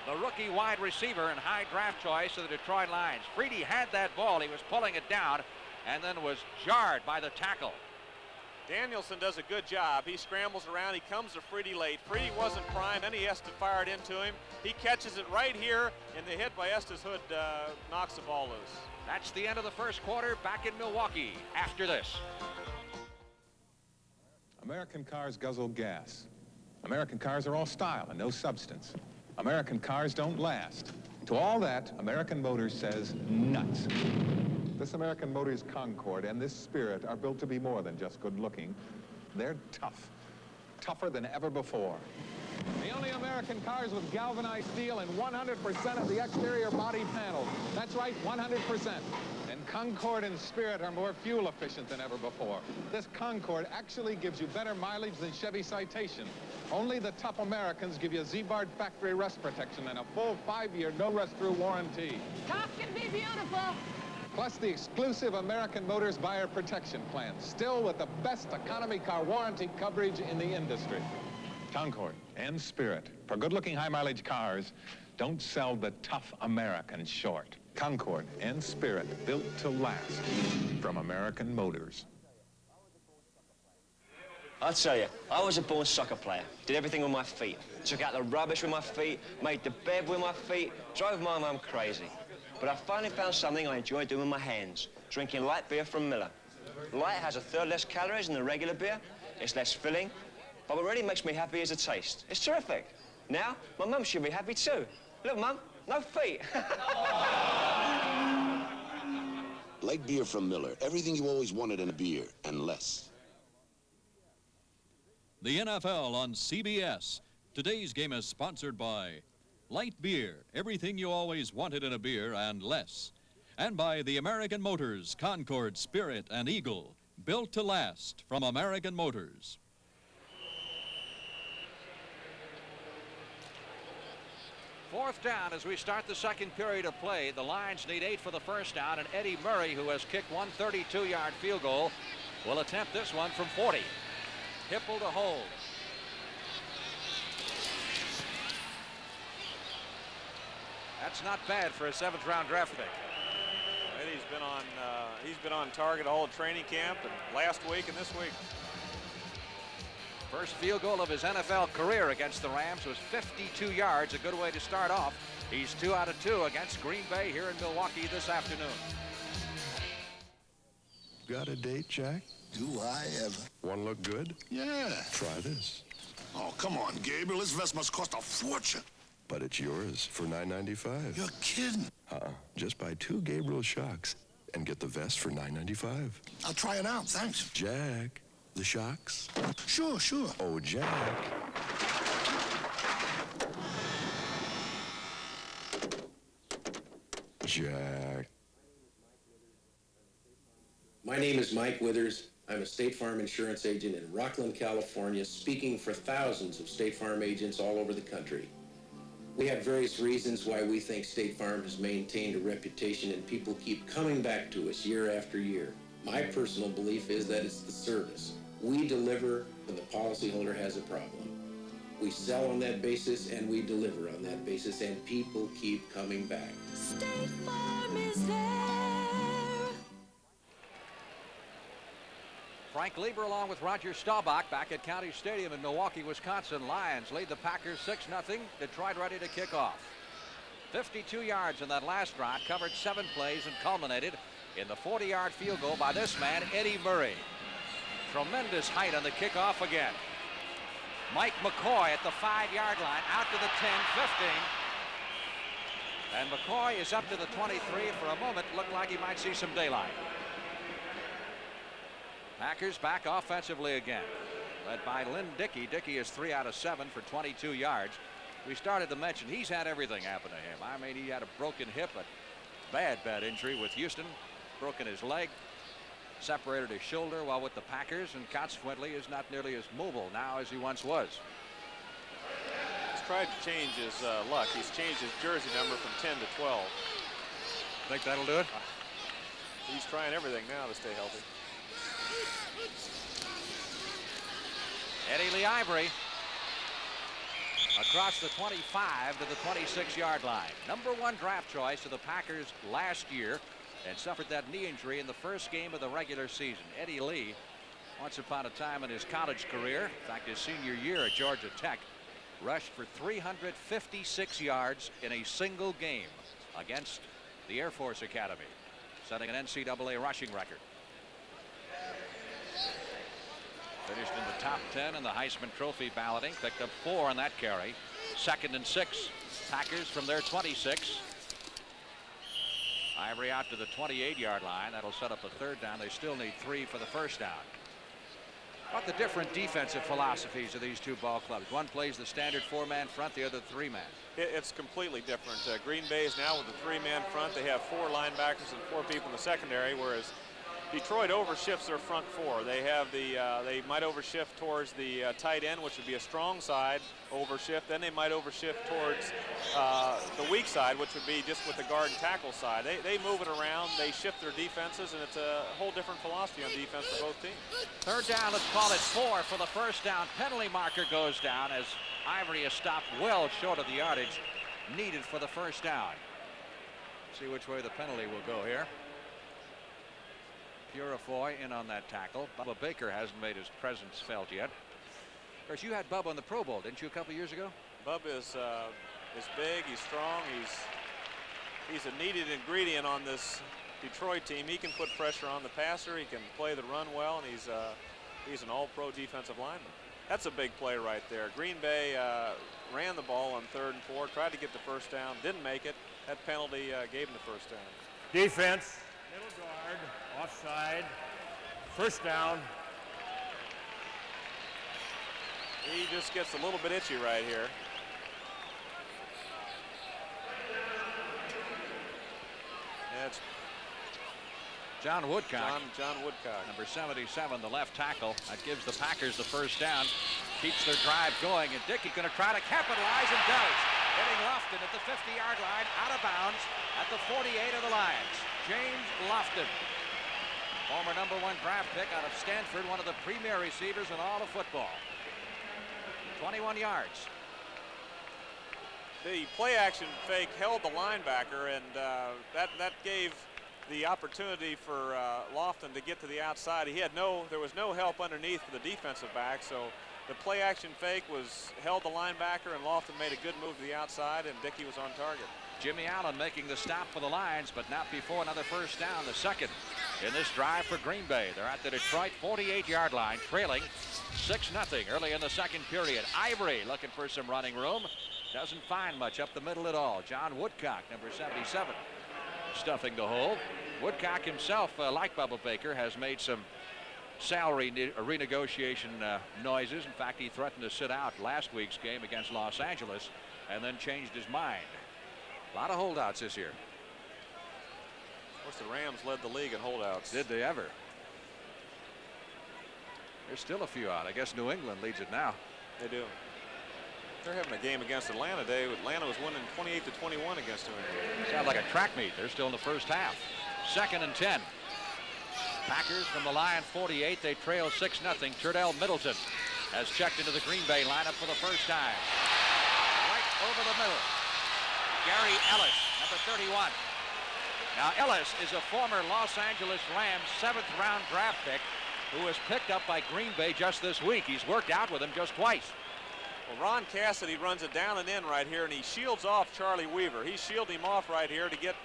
the rookie wide receiver and high draft choice of the Detroit Lions. Freedy had that ball. He was pulling it down and then was jarred by the tackle. Danielson does a good job. He scrambles around. He comes to Freedy late. Freedy wasn't primed, and he has to fire it into him. He catches it right here, and the hit by Estes Hood knocks the ball loose. That's the end of the first quarter. Back in Milwaukee after this. American cars guzzle gas. American cars are all style and no substance. American cars don't last. To all that, American Motors says nuts. This American Motors Concorde and this Spirit are built to be more than just good looking. They're tough. Tougher than ever before. The only American cars with galvanized steel and 100% of the exterior body panels. That's right, 100%. And Concorde and Spirit are more fuel efficient than ever before. This Concorde actually gives you better mileage than Chevy Citation. Only the tough Americans give you Z-Bard factory rust protection and a full 5-year no rust through warranty. Tough can be beautiful. Plus the exclusive American Motors Buyer Protection Plan, still with the best economy car warranty coverage in the industry. Concorde and Spirit, for good-looking high-mileage cars, don't sell the tough Americans short. Concorde and Spirit, built to last, from American Motors. I'll tell you, I was a born soccer player. Did everything with my feet. Took out the rubbish with my feet, made the bed with my feet, drove my mum crazy. But I finally found something I enjoy doing with my hands, drinking light beer from Miller. Light has 1/3 less calories than the regular beer. It's less filling, but what really makes me happy is the taste. It's terrific. Now, my mum should be happy too. Look, Mum, no feet. Light beer from Miller. Everything you always wanted in a beer, and less. The NFL on CBS. Today's game is sponsored by Light Beer, everything you always wanted in a beer and less. And by the American Motors, Concorde, Spirit, and Eagle, built to last from American Motors. Fourth down as we start the second period of play. The Lions need 8 for the first down, and Eddie Murray, who has kicked one 32-yard field goal, will attempt this one from 40. Hipple to hold. That's not bad for a 7th-round draft pick. Eddie's been on target all of training camp and last week and this week. First field goal of his NFL career against the Rams was 52 yards, a good way to start off. He's 2 out of 2 against Green Bay here in Milwaukee this afternoon. Got a date, Jack? Do I ever? One look good? Yeah. Try this. Oh, come on, Gabriel. This vest must cost a fortune. But it's yours for $9.95. You're kidding. Just buy 2 Gabriel shocks and get the vest for $9.95. I'll try it out, thanks. Jack, the shocks? Sure, sure. Oh, Jack. Jack. My name is Mike Withers. I'm a State Farm insurance agent in Rockland, California, speaking for thousands of State Farm agents all over the country. We have various reasons why we think State Farm has maintained a reputation and people keep coming back to us year after year. My personal belief is that it's the service. We deliver when the policyholder has a problem. We sell on that basis and we deliver on that basis, and people keep coming back. State Farm is there. Frank Lieber along with Roger Staubach back at County Stadium in Milwaukee, Wisconsin. Lions lead the Packers 6-0. Detroit ready to kick off. 52 yards in that last drive, covered 7 plays and culminated in the 40-yard field goal by this man, Eddie Murray. Tremendous height on the kickoff again. Mike McCoy at the 5-yard line, out to the 10, 15. And McCoy is up to the 23. For a moment, looked like he might see some daylight. Packers back offensively again, led by Lynn Dickey. Dickey is 3 out of 7 for 22 yards. We started to mention he's had everything happen to him. I mean, he had a broken hip, a bad injury with Houston, broken his leg, separated his shoulder while with the Packers, and consequently is not nearly as mobile now as he once was. He's tried to change his luck. He's changed his jersey number from 10 to 12. Think that'll do it? He's trying everything now to stay healthy. Eddie Lee Ivory across the 25 to the 26-yard line. #1 draft choice of the Packers last year, and suffered that knee injury in the first game of the regular season. Eddie Lee, once upon a time in his college career, in fact his senior year at Georgia Tech, rushed for 356 yards in a single game against the Air Force Academy, setting an NCAA rushing record. Finished in the top 10 in the Heisman Trophy balloting. Picked up 4 on that carry. 2nd and 6. Packers from their 26. Ivory out to the 28-yard line. That'll set up a 3rd down. They still need 3 for the 1st down. What the different defensive philosophies of these two ball clubs? One plays the standard 4-man front, the other 3-man. It's completely different. Green Bay is now with the 3-man front. They have 4 linebackers and 4 people in the secondary, whereas Detroit overshifts their front 4. They have they might overshift towards the tight end, which would be a strong side overshift. Then they might overshift towards the weak side, which would be just with the guard and tackle side. They move it around. They shift their defenses, and it's a whole different philosophy on defense for both teams. 3rd down, let's call it 4 for the 1st down. Penalty marker goes down as Ivory is stopped well short of the yardage needed for the 1st down. See which way the penalty will go here. Purifoy in on that tackle. Bubba Baker hasn't made his presence felt yet. Of course, you had Bubba in the Pro Bowl, didn't you, a couple years ago? Bubba is big, he's strong, he's a needed ingredient on this Detroit team. He can put pressure on the passer, he can play the run well, and he's an all-pro defensive lineman. That's a big play right there. Green Bay ran the ball on 3rd and 4, tried to get the 1st down, didn't make it. That penalty gave him the 1st down. Defense, middle guard, offside, 1st down. He just gets a little bit itchy right here. That's John Woodcock. John Woodcock. Number 77, the left tackle. That gives the Packers the 1st down. Keeps their drive going, and Dickey going to try to capitalize, and does. Hitting Lofton at the 50-yard line, out of bounds at the 48 of the Lions. James Lofton, former #1 draft pick out of Stanford, one of the premier receivers in all of football. 21 yards. The play action fake held the linebacker, and that gave the opportunity for Lofton to get to the outside. There was no help underneath for the defensive back, so the play action fake held the linebacker, and Lofton made a good move to the outside, and Dickey was on target. Jimmy Allen making the stop for the Lions, but not before another 1st down, the 2nd in this drive for Green Bay. They're at the Detroit 48-yard line, trailing 6-0 early in the 2nd period. Ivory looking for some running room. Doesn't find much up the middle at all. John Woodcock, number 77, stuffing the hole. Woodcock himself, like Bubba Baker, has made some salary renegotiation noises. In fact, he threatened to sit out last week's game against Los Angeles and then changed his mind. A lot of holdouts this year. Of course, the Rams led the league in holdouts. Did they ever? There's still a few out. I guess New England leads it now. They do. They're having a game against Atlanta today. Atlanta was winning 28-21 against New England. Sounds like a track meet. They're still in the first half. 2nd and 10. Packers from the Lion 48. They trail 6-0. Turdell Middleton has checked into the Green Bay lineup for the first time. Right over the middle. Gary Ellis, number 31. Now, Ellis is a former Los Angeles Rams 7th-round draft pick who was picked up by Green Bay just this week. He's worked out with him just twice. Well, Ron Cassidy runs it down and in right here, and he shields off Charlie Weaver. He shielded him off right here to get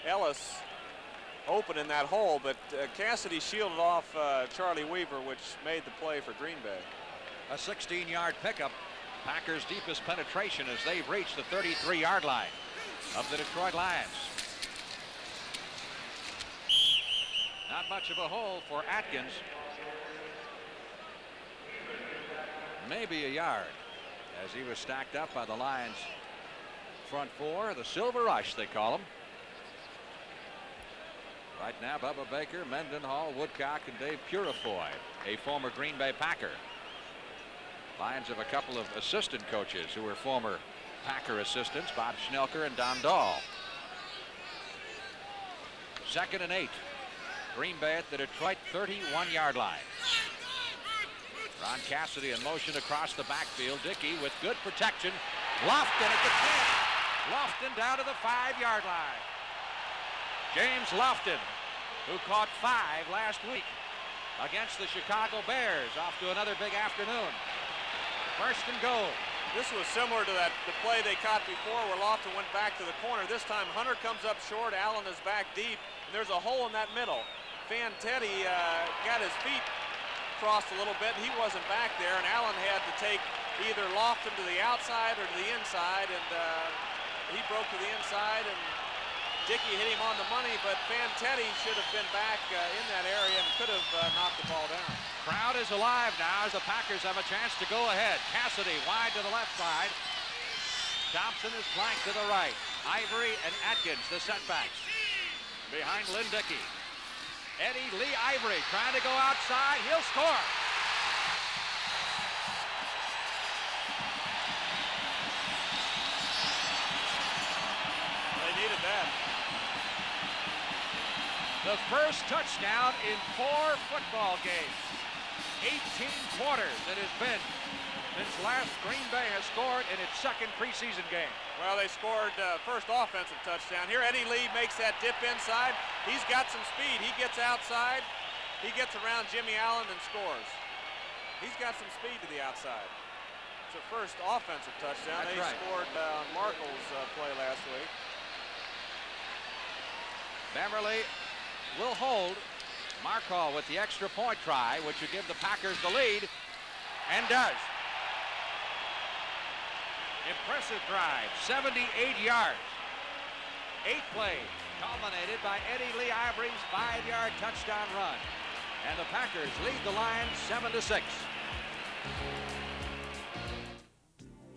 Ellis open in that hole, but Cassidy shielded off Charlie Weaver, which made the play for Green Bay. A 16-yard pickup. Packers' deepest penetration as they've reached the 33-yard line of the Detroit Lions. Not much of a hole for Atkins. Maybe a yard as he was stacked up by the Lions' front four, the Silver Rush they call them. Right now, Bubba Baker, Mendenhall, Woodcock, and Dave Purifoy, a former Green Bay Packer. Lions have a couple of assistant coaches who were former Packer assistants, Bob Schnelker and Don Dahl. 2nd and 8. Green Bay at the Detroit 31-yard line. Ron Cassidy in motion across the backfield. Dickey with good protection. Lofton at the 10. Lofton down to the 5-yard line. James Lofton, who caught 5 last week against the Chicago Bears. Off to another big afternoon. 1st and goal. This was similar to the play they caught before where Lofton went back to the corner. This time Hunter comes up short. Allen is back deep. And there's a hole in that middle. Fantetti got his feet crossed a little bit. He wasn't back there, and Allen had to take either Lofton to the outside or to the inside, and he broke to the inside, and Dickey hit him on the money, but Fantetti should have been back in that area and could have knocked the ball down. Crowd is alive now as the Packers have a chance to go ahead. Cassidy wide to the left side. Thompson is flanked to the right. Ivory and Atkins, the setbacks. Behind Lynn Dickey. Eddie Lee Ivory trying to go outside. He'll score. They needed that. The first touchdown in 4 football games. 18 quarters it has been since last Green Bay has scored in its 2nd preseason game. Well, they scored first offensive touchdown. Here Eddie Lee makes that dip inside. He's got some speed. He gets outside. He gets around Jimmy Allen and scores. He's got some speed to the outside. It's a first offensive touchdown. They scored on Markle's play last week. Beverly will hold. Markle with the extra point try, which would give the Packers the lead, and does. Impressive drive, 78 yards. 8 plays, culminated by Eddie Lee Ivory's 5-yard touchdown run. And the Packers lead the Lions 7-6.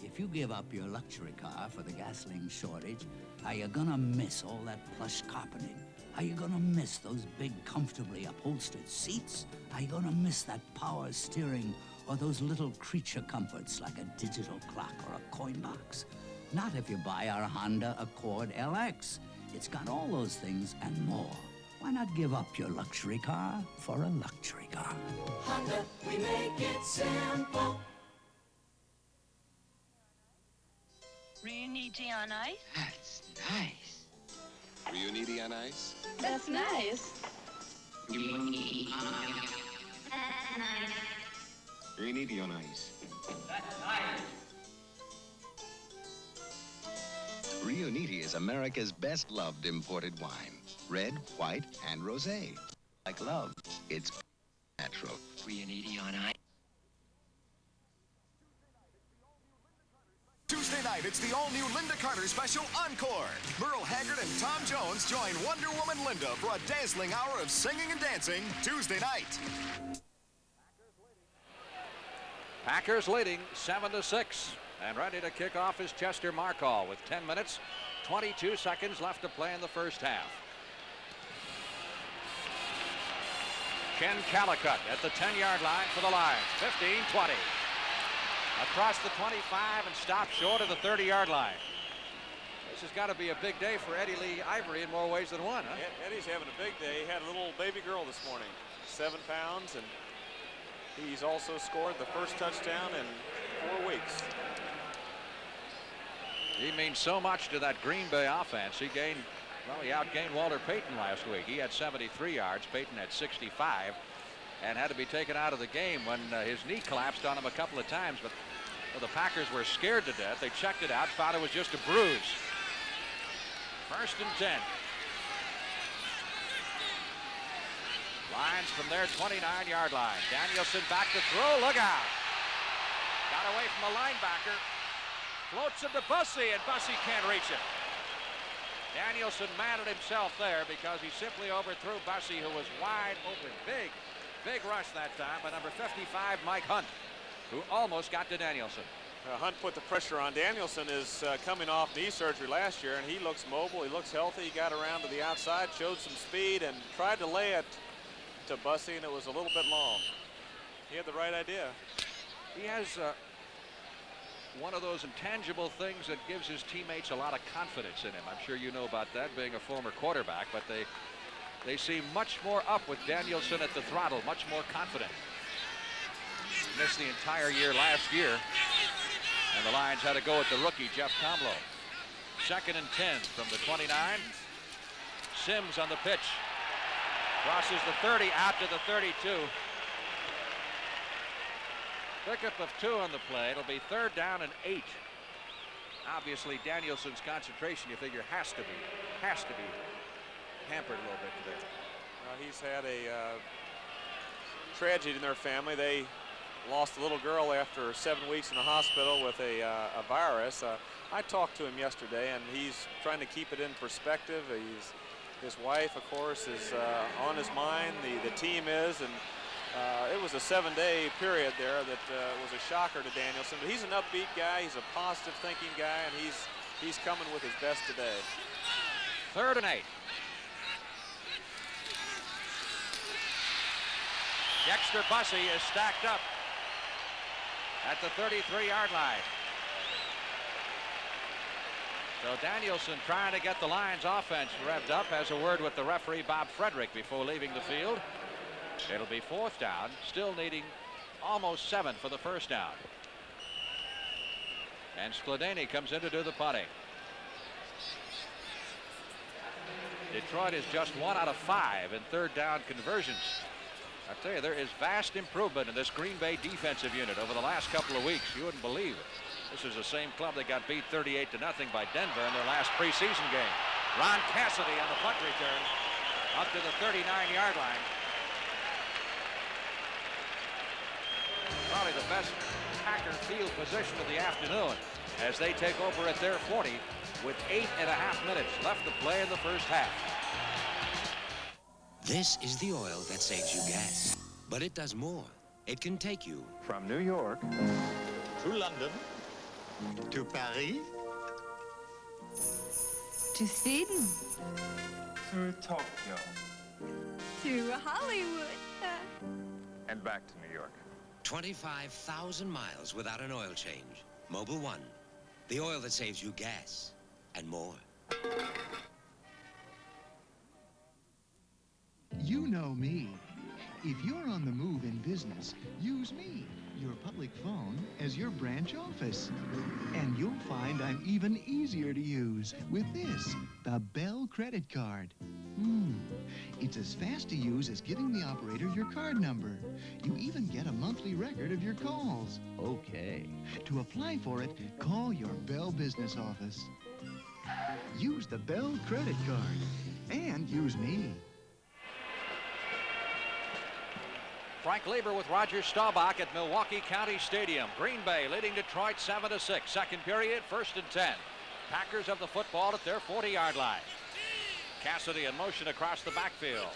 If you give up your luxury car for the gasoline shortage, are you gonna miss all that plush carpeting? Are you gonna miss those big, comfortably upholstered seats? Are you gonna miss that power steering or those little creature comforts like a digital clock or a coin box? Not if you buy our Honda Accord LX. It's got all those things and more. Why not give up your luxury car for a luxury car? Honda, we make it simple. Reuniti on ice? That's nice. Reuniti on ice? That's nice. Reuniti on ice. That's nice. Reuniti is America's best-loved imported wine. Red, white, and rosé. Like love, it's natural. Reuniti on ice. Tuesday night, it's the all-new Linda Carter special Encore. Merle Haggard and Tom Jones join Wonder Woman Linda for a dazzling hour of singing and dancing Tuesday night. Packers leading 7-6. And ready to kick off is Chester Markall with 10 minutes, 22 seconds left to play in the first half. Ken Callicut at the 10-yard line for the Lions. 15-20. Across the 25 and stopped short of the 30-yard line. This has got to be a big day for Eddie Lee Ivory in more ways than one, huh? Eddie's having a big day. He had a little baby girl this morning, 7 pounds, and he's also scored the first touchdown in 4 weeks. He means so much to that Green Bay offense. He outgained Walter Payton last week. He had 73 yards. Payton had 65 and had to be taken out of the game when his knee collapsed on him a couple of times. But the Packers were scared to death. They checked it out, found it was just a bruise. 1st and 10. Lions from their 29-yard line. Danielson back to throw. Look out. Got away from a linebacker. Floats him to Bussey, and Bussey can't reach him. Danielson mad at himself there because he simply overthrew Bussey, who was wide open. Big rush that time by number 55, Mike Hunt, who almost got to Danielson. Hunt put the pressure on. Danielson is coming off knee surgery last year, and he looks mobile. He looks healthy. He got around to the outside, showed some speed, and tried to lay it to Bussey, and it was a little bit long. He had the right idea. He has one of those intangible things that gives his teammates a lot of confidence in him. I'm sure you know about that, being a former quarterback, but they seem much more up with Danielson at the throttle, much more confident. Missed the entire year last year, and the Lions had to go with the rookie, Jeff Tomlow. 2nd and 10 from the 29. Sims on the pitch. Crosses the 30 out to the 32. Pickup of 2 on the play. It'll be 3rd down and 8. Obviously, Danielson's concentration, you figure, has to be hampered a little bit today. He's had a tragedy in their family. They lost a little girl after 7 weeks in the hospital with a virus. I talked to him yesterday, and he's trying to keep it in perspective. His wife, of course, is on his mind. The team is, and it was a 7-day period there that was a shocker to Danielson. But he's an upbeat guy. He's a positive thinking guy, and he's coming with his best today. 3rd and 8. Dexter Bussey is stacked up at the 33-yard line. So Danielson trying to get the Lions offense revved up, has a word with the referee Bob Frederick before leaving the field. It'll be 4th down, still needing almost 7 for the 1st down. And Skladany comes in to do the punting. Detroit is just 1 out of 5 in 3rd down conversions. I tell you, there is vast improvement in this Green Bay defensive unit over the last couple of weeks. You wouldn't believe it. This is the same club that got beat 38-0 by Denver in their last preseason game. Ron Cassidy on the punt return up to the 39-yard line. Probably the best Packer field position of the afternoon as they take over at their 40 with 8.5 minutes left to play in the first half. This is the oil that saves you gas, but it does more. It can take you from New York to London, to Paris, to Sweden, to Tokyo, to Hollywood, and back to New York. 25,000 miles without an oil change. Mobil 1, the oil that saves you gas and more. You know me. If you're on the move in business, use me, your public phone, as your branch office. And you'll find I'm even easier to use with this, the Bell credit card. It's as fast to use as giving the operator your card number. You even get a monthly record of your calls. Okay. To apply for it, call your Bell business office. Use the Bell credit card. And use me. Frank Lieber with Roger Staubach at Milwaukee County Stadium. Green Bay leading Detroit 7-6. Second period, 1st and 10. Packers have the football at their 40-yard line. Cassidy in motion across the backfield.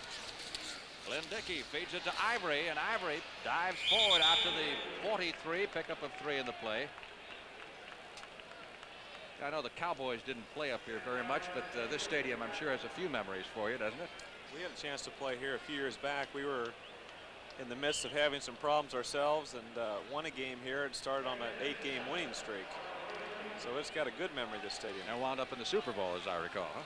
Glenn Dickey feeds it to Ivory, and Ivory dives forward out to the 43, pickup of 3 in the play. I know the Cowboys didn't play up here very much, but this stadium I'm sure has a few memories for you, doesn't it? We had a chance to play here a few years back. We were in the midst of having some problems ourselves and won a game here. It started on an 8-game winning streak. So it's got a good memory, this stadium. And wound up in the Super Bowl, as I recall, huh?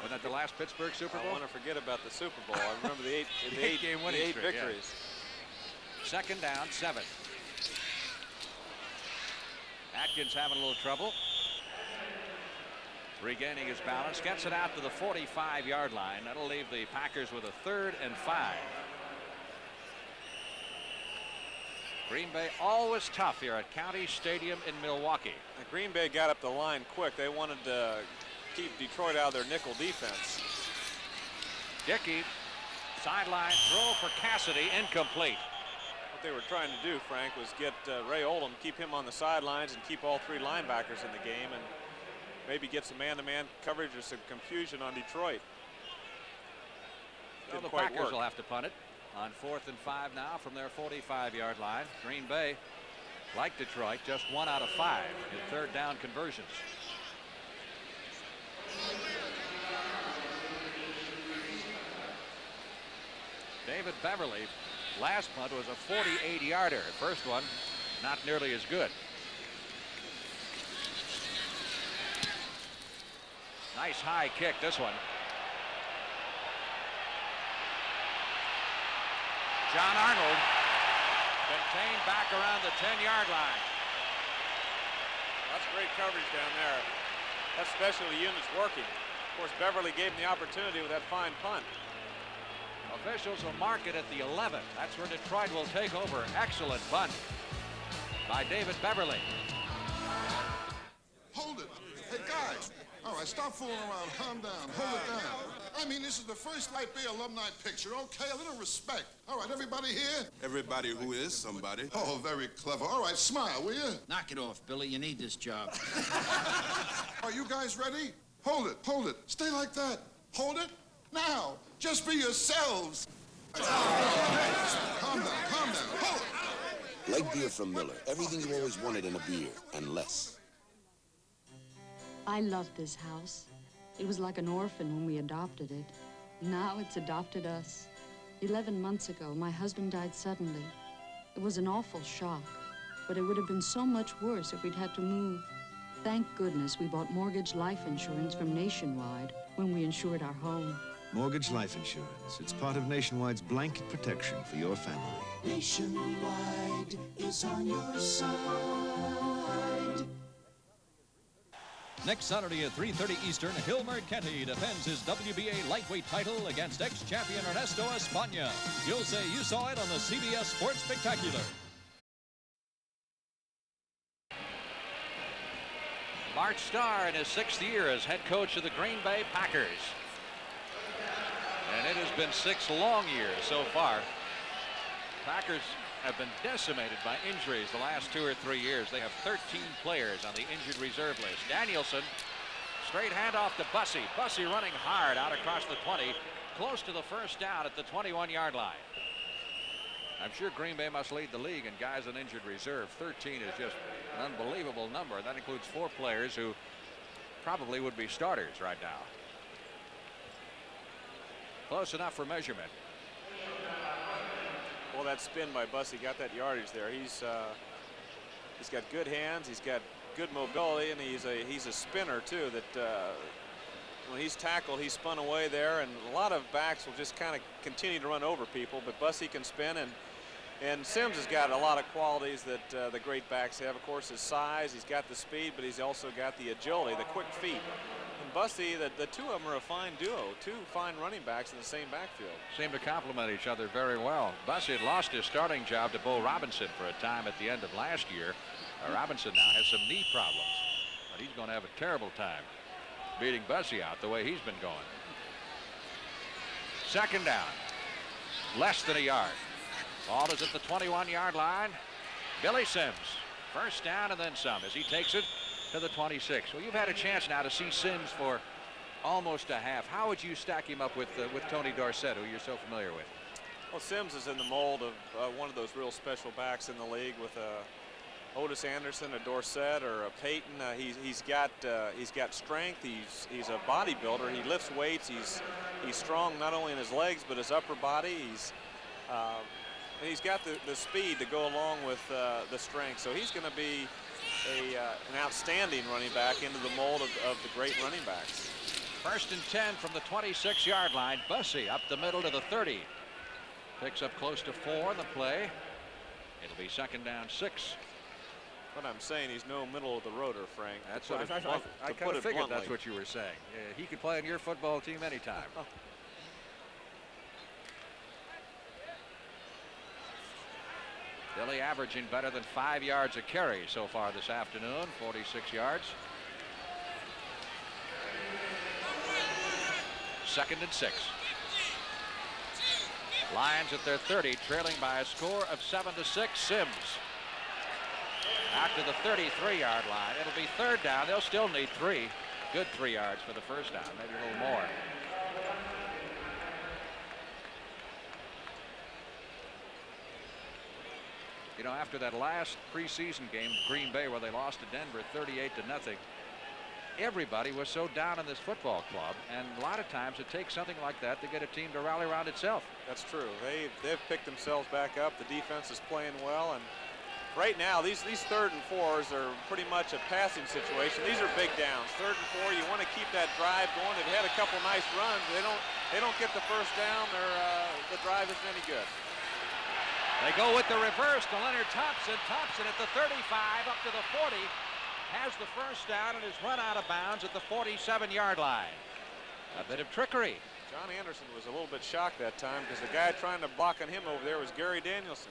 Wasn't that the last Pittsburgh Super Bowl? I want to forget about the Super Bowl. I remember the eight game winning eight streak, victories. Yeah. 2nd down, 7. Atkins having a little trouble. Regaining his balance, gets it out to the 45-yard line. That'll leave the Packers with a 3rd and 5. Green Bay always tough here at County Stadium in Milwaukee. Green Bay got up the line quick. They wanted to keep Detroit out of their nickel defense. Dickey, sideline throw for Cassidy, incomplete. What they were trying to do, Frank, was get Ray Oldham, keep him on the sidelines and keep all 3 linebackers in the game, and maybe get some man-to-man coverage or some confusion on Detroit. Well, the Packers will have to punt it on 4th and 5 now from their 45-yard line. Green Bay, like Detroit, just 1 out of 5 in 3rd down conversions. David Beverly, last punt was a 48-yarder. First one, not nearly as good. Nice high kick, this one. John Arnold contained back around the 10-yard line. That's great coverage down there. That specialty unit's working. Of course, Beverly gave him the opportunity with that fine punt. Officials will mark it at the 11. That's where Detroit will take over. Excellent punt by David Beverly. Hold it. Hey, guys. All right, stop fooling around. Calm down. Hold it down. I mean, this is the first Light Beer alumni picture. Okay, a little respect. All right, everybody here? Everybody who is somebody. Oh, very clever. All right, smile, will you? Knock it off, Billy. You need this job. Are you guys ready? Hold it. Hold it. Stay like that. Hold it. Now. Just be yourselves. Calm down. Calm down. Hold it. Light beer from Miller. Everything you always wanted in a beer, and less. I love this house. It was like an orphan when we adopted it. Now it's adopted us. 11 months ago, my husband died suddenly. It was an awful shock, but it would have been so much worse if we'd had to move. Thank goodness we bought mortgage life insurance from Nationwide when we insured our home. Mortgage life insurance. It's part of Nationwide's blanket protection for your family. Nationwide is on your side. Next Saturday at 3:30 Eastern, Hilmer Kenty defends his WBA lightweight title against ex-champion Ernesto España. You'll say you saw it on the CBS Sports Spectacular. Bart Starr in his 6th year as head coach of the Green Bay Packers. And it has been 6 long years so far. Packers have been decimated by injuries the last 2 or 3 years. They have 13 players on the injured reserve list. Danielson, straight handoff to Bussey. Bussey running hard out across the 20, close to the first down at the 21-yard line. I'm sure Green Bay must lead the league in guys on injured reserve. 13 is just an unbelievable number. That includes 4 players who probably would be starters right now. Close enough for measurement. Well, that spin by Bussey got that yardage there. He's got good hands. He's got good mobility, and he's a spinner too. That when he's tackled, he's spun away there, and a lot of backs will just kind of continue to run over people. But Bussey can spin, and Sims has got a lot of qualities that the great backs have. Of course, his size. He's got the speed, but he's also got the agility, the quick feet. And Bussey, the two of them are a fine duo, 2 fine running backs in the same backfield. Seem to complement each other very well. Bussey had lost his starting job to Bo Robinson for a time at the end of last year. Robinson now has some knee problems, but he's going to have a terrible time beating Bussey out the way he's been going. 2nd down, less than a yard. Ball is at the 21-yard line. Billy Sims, first down and then some as he takes it to the 26. Well, you've had a chance now to see Sims for almost a half. How would you stack him up with Tony Dorsett, who you're so familiar with? Well, Sims is in the mold of one of those real special backs in the league with Otis Anderson, a Dorsett, or a Peyton. He's got strength. He's a bodybuilder. He lifts weights. He's strong not only in his legs but his upper body. He's got the speed to go along with the strength. So he's going to be an outstanding running back into the mold of the great running backs. First and 10 from the 26-yard line. Bussey up the middle to the 30. Picks up close to 4 in the play. It'll be second down 6. What I'm saying, he's no middle of the roader, Frank. That's what I kind of figured that's what you were saying. He could play on your football team anytime. Billy averaging better than 5 yards a carry so far this afternoon, 46 yards. Second and 6. Lions at their 30, trailing by a score of 7-6. Sims out to the 33-yard line. It'll be third down. They'll still need 3. Good 3 yards for the first down, maybe a little more. You know, after that last preseason game, Green Bay, where they lost to Denver 38-0, everybody was so down in this football club, and a lot of times it takes something like that to get a team to rally around itself. That's true. They've picked themselves back up. The defense is playing well, and right now these third and 4s are pretty much a passing situation. These are big downs. Third and 4, you want to keep that drive going. They've had a couple nice runs. They don't get the first down. The drive isn't any good. They go with the reverse to Leonard Thompson. Thompson at the 35 up to the 40. Has the first down and is run out of bounds at the 47-yard line. A bit of trickery. John Anderson was a little bit shocked that time because the guy trying to block on him over there was Gary Danielson.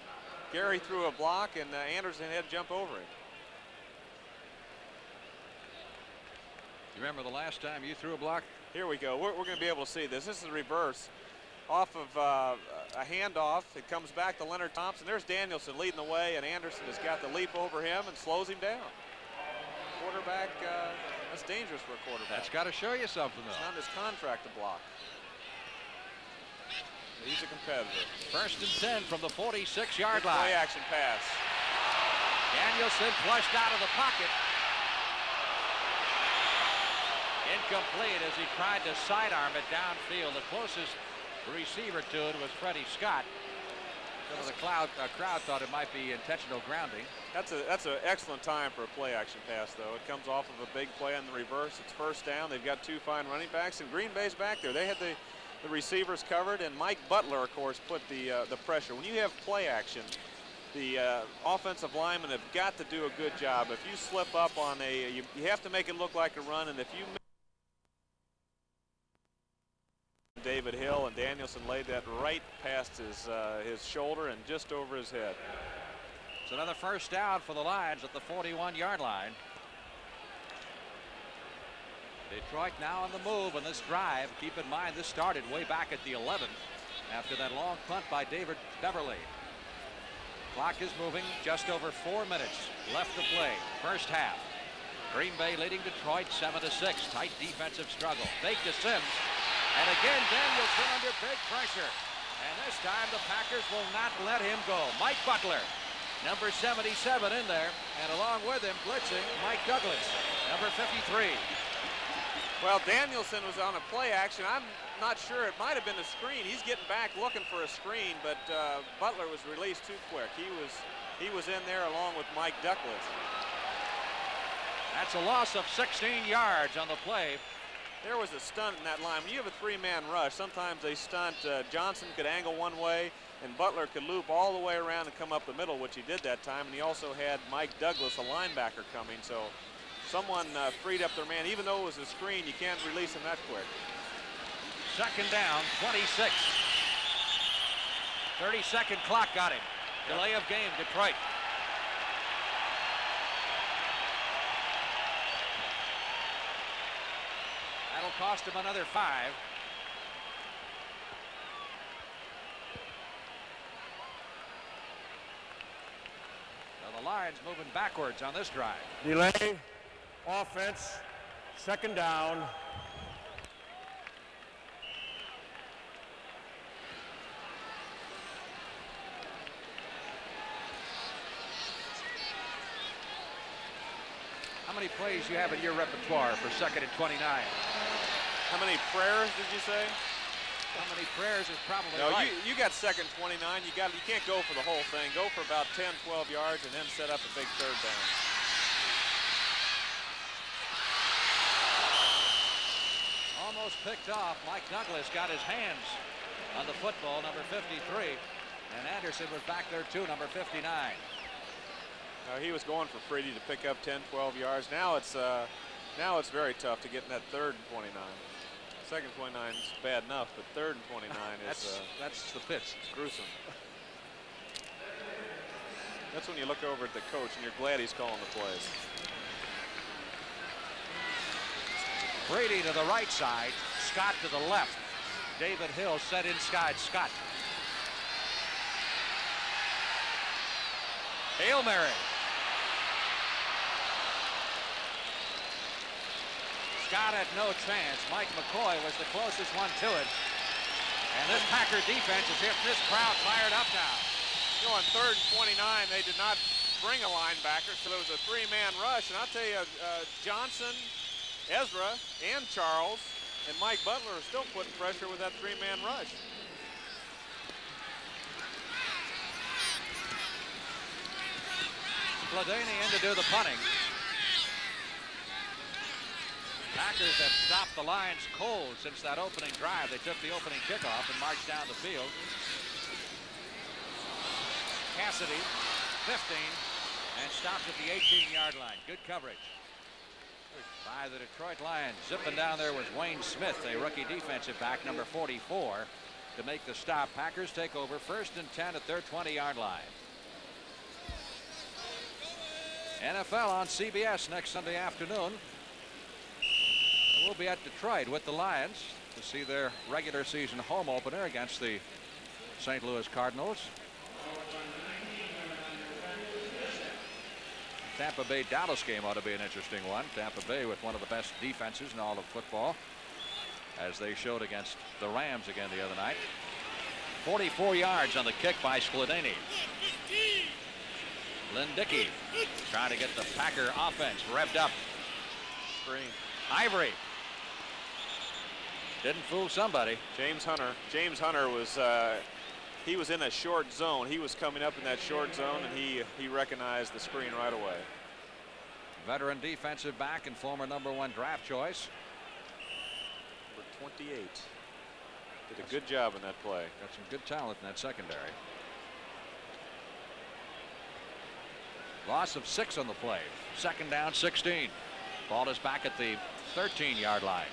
Gary threw a block and Anderson had to jump over it. You remember the last time you threw a block? Here we go. We're going to be able to see this. This is the reverse. Off of a handoff. It comes back to Leonard Thompson. There's Danielson leading the way, and Anderson has got the leap over him and slows him down. Quarterback, that's dangerous for a quarterback. That's got to show you something, though. It's not his contract to block. He's a competitor. First and 10 from the 46-yard line. Play action pass. Danielson flushed out of the pocket. Incomplete as he tried to sidearm it downfield. The closest receiver to it was Freddie Scott. Some of the crowd thought it might be intentional grounding. That's an excellent time for a play action pass, though. It comes off of a big play on the reverse. It's first down. They've got 2 fine running backs, and Green Bay's back there. They had the receivers covered, and Mike Butler, of course, put the pressure. When you have play action, the offensive linemen have got to do a good job. If you slip up on you have to make it look like a run, and if you David Hill, and Danielson laid that right past his shoulder and just over his head. It's another first down for the Lions at the 41-yard line. Detroit now on the move on this drive. Keep in mind this started way back at the 11 after that long punt by David Beverly. Clock is moving, just over 4 minutes left to play. First half. Green Bay leading Detroit 7-6. Tight defensive struggle. Fake to Sims. And again, Danielson under big pressure. And this time the Packers will not let him go. Mike Butler, number 77 in there. And along with him, blitzing, Mike Douglas, number 53. Well, Danielson was on a play action. I'm not sure. It might have been a screen. He's getting back looking for a screen, but Butler was released too quick. He was in there along with Mike Douglas. That's a loss of 16 yards on the play. There was a stunt in that line. When you have a 3-man rush, sometimes they stunt. Johnson could angle one way, and Butler could loop all the way around and come up the middle, which he did that time. And he also had Mike Douglas, a linebacker, coming. So someone freed up their man. Even though it was a screen, you can't release him that quick. Second down, 26. 30-second clock got him. Delay of game, Detroit. That'll cost him another 5. Lions moving backwards on this drive. Delay, offense, second down. How many plays you have in your repertoire for 2nd and 29? How many prayers did you say? How many prayers is probably no, right. you got 2nd 29. You can't go for the whole thing. Go for about 10, 12 yards and then set up a big third down. Almost picked off. Mike Douglas got his hands on the football, number 53. And Anderson was back there too, number 59. He was going for Freedy to pick up 10, 12 yards. Now it's very tough to get in that 3rd and 29. 2nd 29 is bad enough, but 3rd and 29 is that's the pitch. It's gruesome. That's when you look over at the coach and you're glad he's calling the plays. Brady to the right side, Scott to the left. David Hill set inside Scott. Hail Mary. Scott had no chance. Mike McCoy was the closest one to it. And this Packer defense is hitting this crowd fired up now. You know, on 3rd and 29, they did not bring a linebacker, so it was a 3-man rush. And I'll tell you, Johnson, Ezra, and Charles, and Mike Butler are still putting pressure with that 3-man rush. Spladany in to do the punting. Packers have stopped the Lions cold since that opening drive. They took the opening kickoff and marched down the field. Cassidy, 15, and stopped at the 18-yard line. Good coverage by the Detroit Lions. Zipping down there was Wayne Smith, a rookie defensive back, number 44, to make the stop. Packers take over 1st and 10 at their 20-yard line. NFL on CBS next Sunday afternoon. We'll be at Detroit with the Lions to see their regular season home opener against the St. Louis Cardinals. Tampa Bay Dallas game ought to be an interesting one. Tampa Bay with one of the best defenses in all of football, as they showed against the Rams again the other night. 44 yards on the kick by Spladany. Lynn Dickey trying to get the Packer offense revved up. Screen. Ivory. Didn't fool somebody. James Hunter was he was in a short zone. He was coming up in that short zone, and he recognized the screen right away. Veteran defensive back and former #1 draft choice. Number 28. Did a good job in that play. Got some good talent in that secondary. Loss of 6 on the play. 2nd down, 16. Ball is back at the 13-yard line.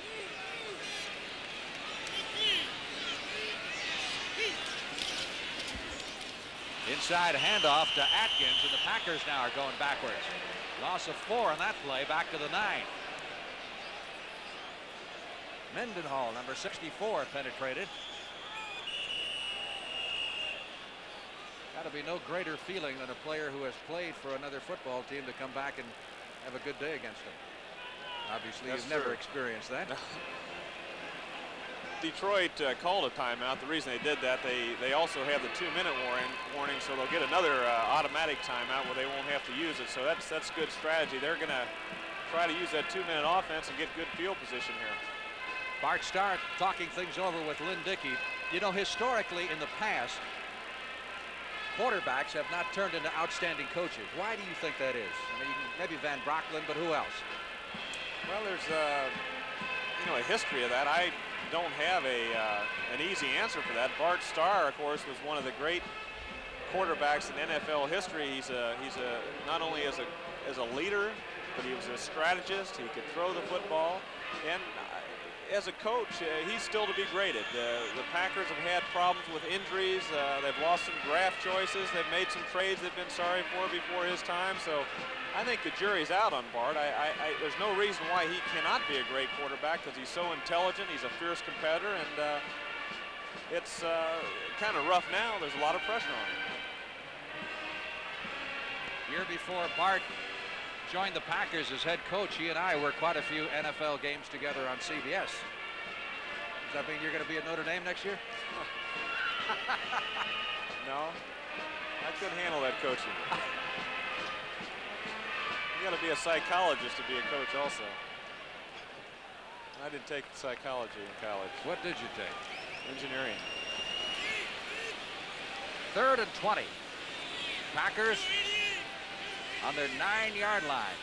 Inside handoff to Atkins, and the Packers now are going backwards. Loss of 4 on that play, back to the 9. Mendenhall, number 64, penetrated. Got to be no greater feeling than a player who has played for another football team to come back and have a good day against them. Obviously, you've never experienced that. Detroit called a timeout. The reason they did that, they also have the 2-minute warning, so they'll get another automatic timeout where they won't have to use it. So that's good strategy. They're going to try to use that 2-minute offense and get good field position here. Bart Starr talking things over with Lynn Dickey. You know, historically in the past, quarterbacks have not turned into outstanding coaches. Why do you think that is? I mean, maybe Van Brocklin, but who else? Well, there's a history of that. I don't have an easy answer for that. Bart Starr, of course, was one of the great quarterbacks in NFL history. He's not only as a leader, but he was a strategist. He could throw the football, and as a coach, he's still to be graded. The Packers have had problems with injuries. They've lost some draft choices. They've made some trades they've been sorry for before his time. So I think the jury's out on Bart. There's no reason why he cannot be a great quarterback, because he's so intelligent. He's a fierce competitor, and it's kind of rough now. There's a lot of pressure on him. Year before Bart joined the Packers as head coach, he and I worked quite a few NFL games together on CBS. Does that mean you're going to be at Notre Dame next year? No, I couldn't handle that coaching. You got to be a psychologist to be a coach also. I didn't take psychology in college. What did you take? Engineering. 3rd and 20. Packers on their 9-yard line.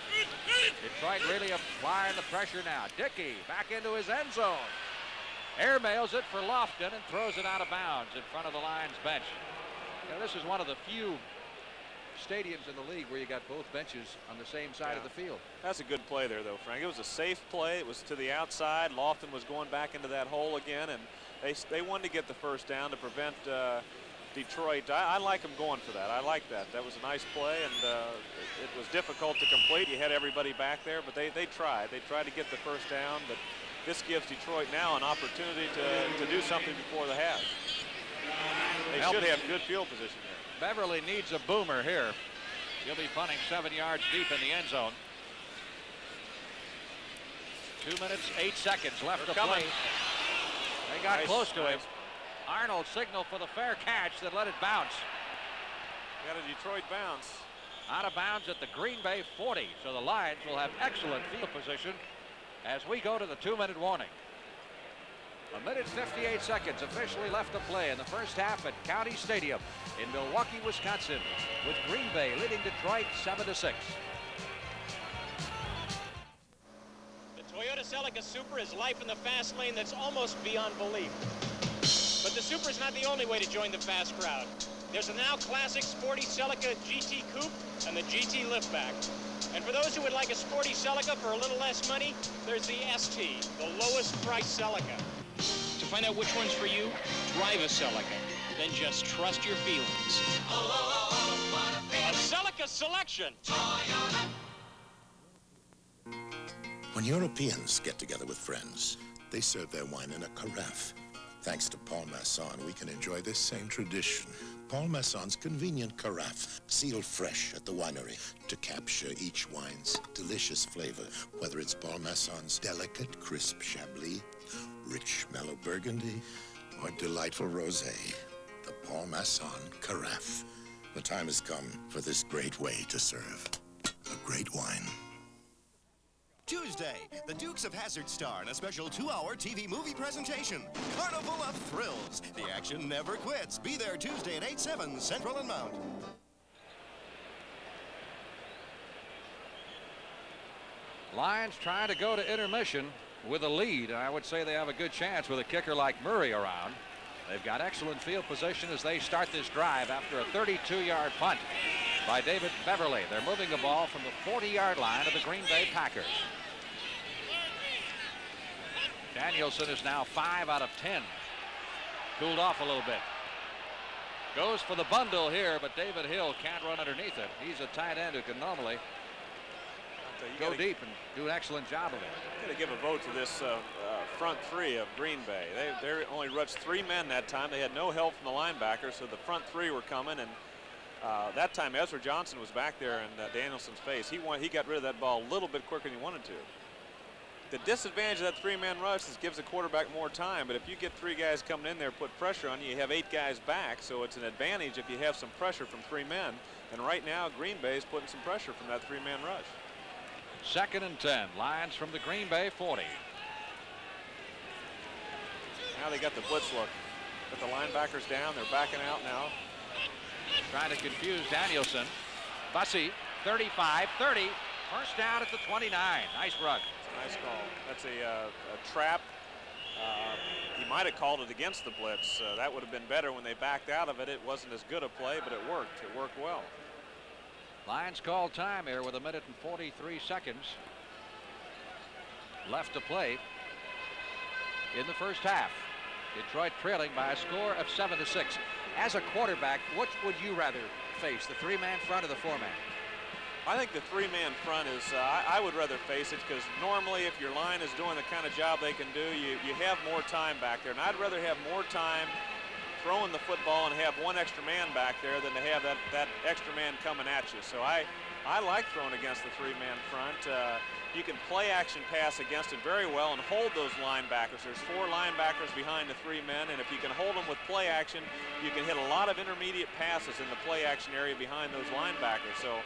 Detroit really applying the pressure now. Dickey back into his end zone. Airmails it for Lofton and throws it out of bounds in front of the Lions bench. Now, this is one of the few stadiums in the league where you got both benches on the same side of the field. That's a good play there, though, Frank. It was a safe play. It was to the outside. Lofton was going back into that hole again, and they wanted to get the first down to prevent Detroit. I like them going for that. I like that. That was a nice play, and it was difficult to complete. You had everybody back there, but they tried. They tried to get the first down, but this gives Detroit now an opportunity to do something before the half. They should have good field position there. Beverly needs a boomer here. He'll be punting 7 yards deep in the end zone. 2 minutes, 8 seconds left to play. They got close to him. Arnold signaled for the fair catch that let it bounce. Got a Detroit bounce. Out of bounds at the Green Bay 40. So the Lions will have excellent field position as we go to the 2-minute warning. 1 minute 58 seconds officially left to play in the first half at County Stadium in Milwaukee, Wisconsin, with Green Bay leading Detroit 7-6. The Toyota Celica Super is life in the fast lane that's almost beyond belief. But the Super is not the only way to join the fast crowd. There's a now classic sporty Celica GT Coupe and the GT Liftback. And for those who would like a sporty Celica for a little less money, there's the ST, the lowest price Celica. To find out which one's for you, drive a Celica. Then just trust your feelings. A Celica selection. When Europeans get together with friends, they serve their wine in a carafe. Thanks to Paul Masson, we can enjoy this same tradition. Paul Masson's convenient carafe, sealed fresh at the winery to capture each wine's delicious flavor, whether it's Paul Masson's delicate, crisp Chablis, rich, mellow Burgundy, or delightful Rosé. The Paul Masson carafe. The time has come for this great way to serve a great wine. Tuesday, the Dukes of Hazzard star in a special 2-hour TV movie presentation. Carnival of Thrills. The action never quits. Be there Tuesday at 8/7 Central and Mount. Lions trying to go to intermission with a lead. I would say they have a good chance with a kicker like Murray around. They've got excellent field position as they start this drive after a 32-yard punt by David Beverly. They're moving the ball from the 40-yard line of the Green Bay Packers. Danielson is now 5 out of 10. Cooled off a little bit. Goes for the bundle here, but David Hill can't run underneath it. He's a tight end who can normally go deep and do an excellent job of it. You got to give a vote to this front three of Green Bay. They only rushed 3 men that time. They had no help from the linebackers, so the front 3 were coming. And that time Ezra Johnson was back there in Danielson's face. He got rid of that ball a little bit quicker than he wanted to. The disadvantage of that 3-man rush is gives the quarterback more time, but if you get 3 guys coming in there, put pressure on you, you have 8 guys back, so it's an advantage if you have some pressure from 3 men. And right now, Green Bay is putting some pressure from that 3-man rush. 2nd and 10. Lions from the Green Bay 40. Now they got the blitz look. Got the linebackers down. They're backing out now. Trying to confuse Danielson. Bussey, 35-30. First down at the 29. Nice run. Nice call. That's a trap. He might have called it against the blitz. That would have been better when they backed out of it. It wasn't as good a play, but it worked. It worked well. Lions call time here with 1 minute and 43 seconds left to play in the first half. Detroit trailing by a score of 7-6. As a quarterback, what would you rather face, the 3-man front or the 4-man? I think the 3-man front is, I would rather face it because normally if your line is doing the kind of job they can do, you have more time back there. And I'd rather have more time throwing the football and have one extra man back there than to have that extra man coming at you. So I like throwing against the three-man front. You can play action pass against it very well and hold those linebackers. There's 4 linebackers behind the 3 men, and if you can hold them with play action, you can hit a lot of intermediate passes in the play action area behind those linebackers. So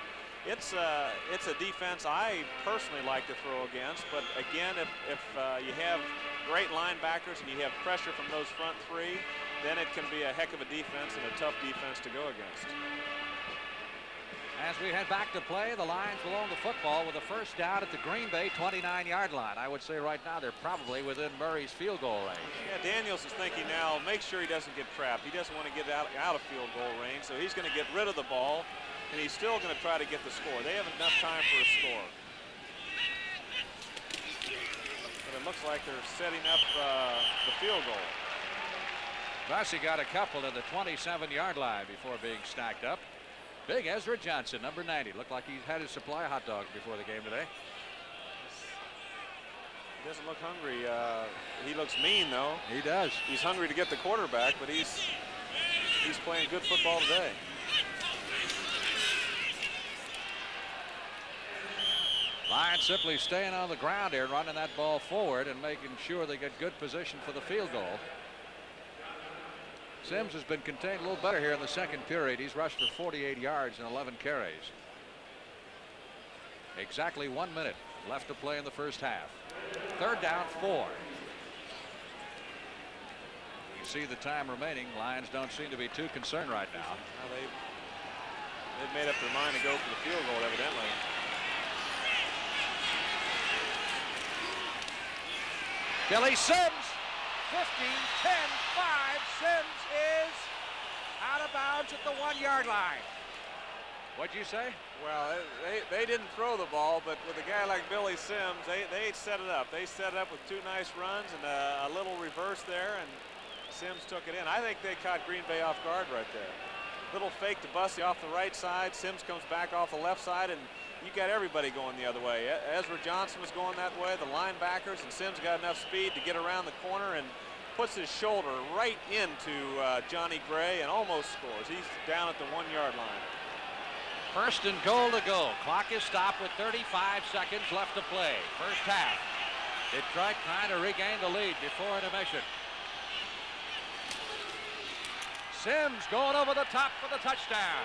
it's a defense I personally like to throw against, but again, if you have great linebackers and you have pressure from those front 3, then it can be a heck of a defense and a tough defense to go against. As we head back to play, the Lions will own the football with a first down at the Green Bay 29-yard line. I would say right now they're probably within Murray's field goal range. Yeah, Daniels is thinking now, make sure he doesn't get trapped. He doesn't want to get out of field goal range, so he's going to get rid of the ball, and he's still going to try to get the score. They have enough time for a score. But it looks like they're setting up the field goal. Bussey got a couple to the 27-yard line before being stacked up. Big Ezra Johnson, number 90. Looked like he's had his supply of hot dogs before the game today. He doesn't look hungry. He looks mean, though. He does. He's hungry to get the quarterback, but he's playing good football today. Lions simply staying on the ground here, running that ball forward and making sure they get good position for the field goal. Sims has been contained a little better here in the second period. He's rushed for 48 yards and 11 carries. Exactly 1 minute left to play in the first half. Third down, 4. You see the time remaining. Lions don't seem to be too concerned right now. Well, they've made up their mind to go for the field goal, evidently. Billy Sims, 15, 10, 5. Sims is out of bounds at the 1-yard line. What'd you say? Well, they didn't throw the ball, but with a guy like Billy Sims, they set it up. They set it up with 2 nice runs and a little reverse there, and Sims took it in. I think they caught Green Bay off guard right there. Little fake to Bussey off the right side. Sims comes back off the left side, and you got everybody going the other way. Ezra Johnson was going that way, the linebackers, and Sims got enough speed to get around the corner and puts his shoulder right into Johnny Gray and almost scores. He's down at the 1-yard line. First and goal to go. Clock is stopped with 35 seconds left to play. First half. Detroit trying to regain the lead before intermission. Sims going over the top for the touchdown.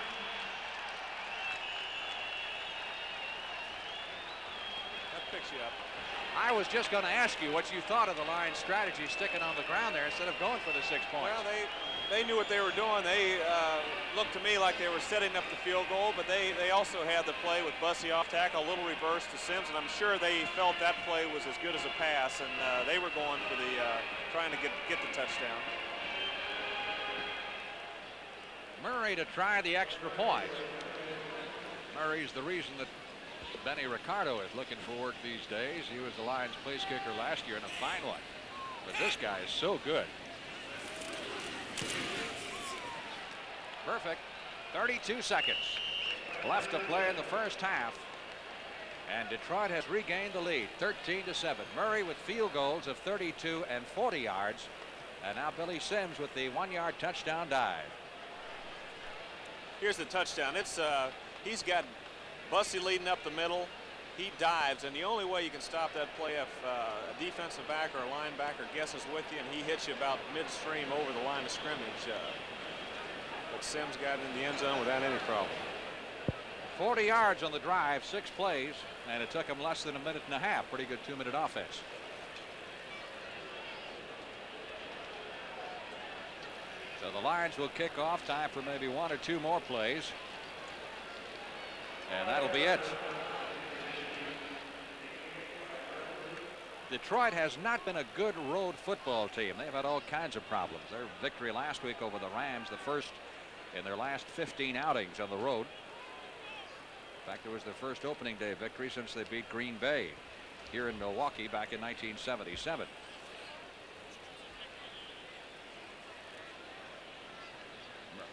That picks you up. I was just going to ask you what you thought of the Lions' strategy sticking on the ground there instead of going for the 6 points. Well, they knew what they were doing. They looked to me like they were setting up the field goal, but they also had the play with Bussey off tackle, a little reverse to Sims, and I'm sure they felt that play was as good as a pass, and they were going for the trying to get the touchdown. Murray to try the extra point. Murray's the reason that Benny Ricardo is looking for work these days. He was the Lions' place kicker last year and a fine one. But this guy is so good. Perfect. 32 seconds left to play in the first half. And Detroit has regained the lead, 13-7. Murray with field goals of 32 and 40 yards. And now Billy Sims with the 1-yard touchdown dive. Here's the touchdown. He's got Bussey leading up the middle. He dives, and the only way you can stop that play if a defensive back or a linebacker guesses with you and he hits you about midstream over the line of scrimmage. But Sims got in the end zone without any problem. 40 yards on the drive, 6 plays, and it took him less than a minute and a half. Pretty good 2-minute offense. So the Lions will kick off. Time for maybe 1 or 2 more plays. And that'll be it. Detroit has not been a good road football team. They've had all kinds of problems. Their victory last week over the Rams, the first in their last 15 outings on the road. In fact, it was their first opening day victory since they beat Green Bay here in Milwaukee back in 1977.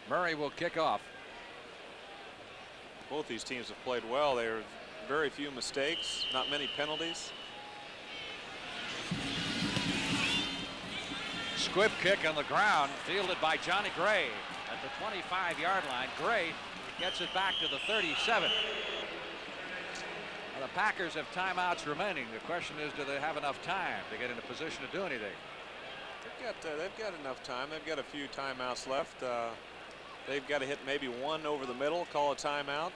Murray will kick off. Both these teams have played well. There are very few mistakes, not many penalties. squib kick on the ground, fielded by Johnny Gray at the 25-yard line. Gray gets it back to the 37. Well, the Packers have timeouts remaining. The question is, do they have enough time to get in a position to do anything? They've got enough time. They've got a few timeouts left. They've got to hit maybe one over the middle, call a timeout,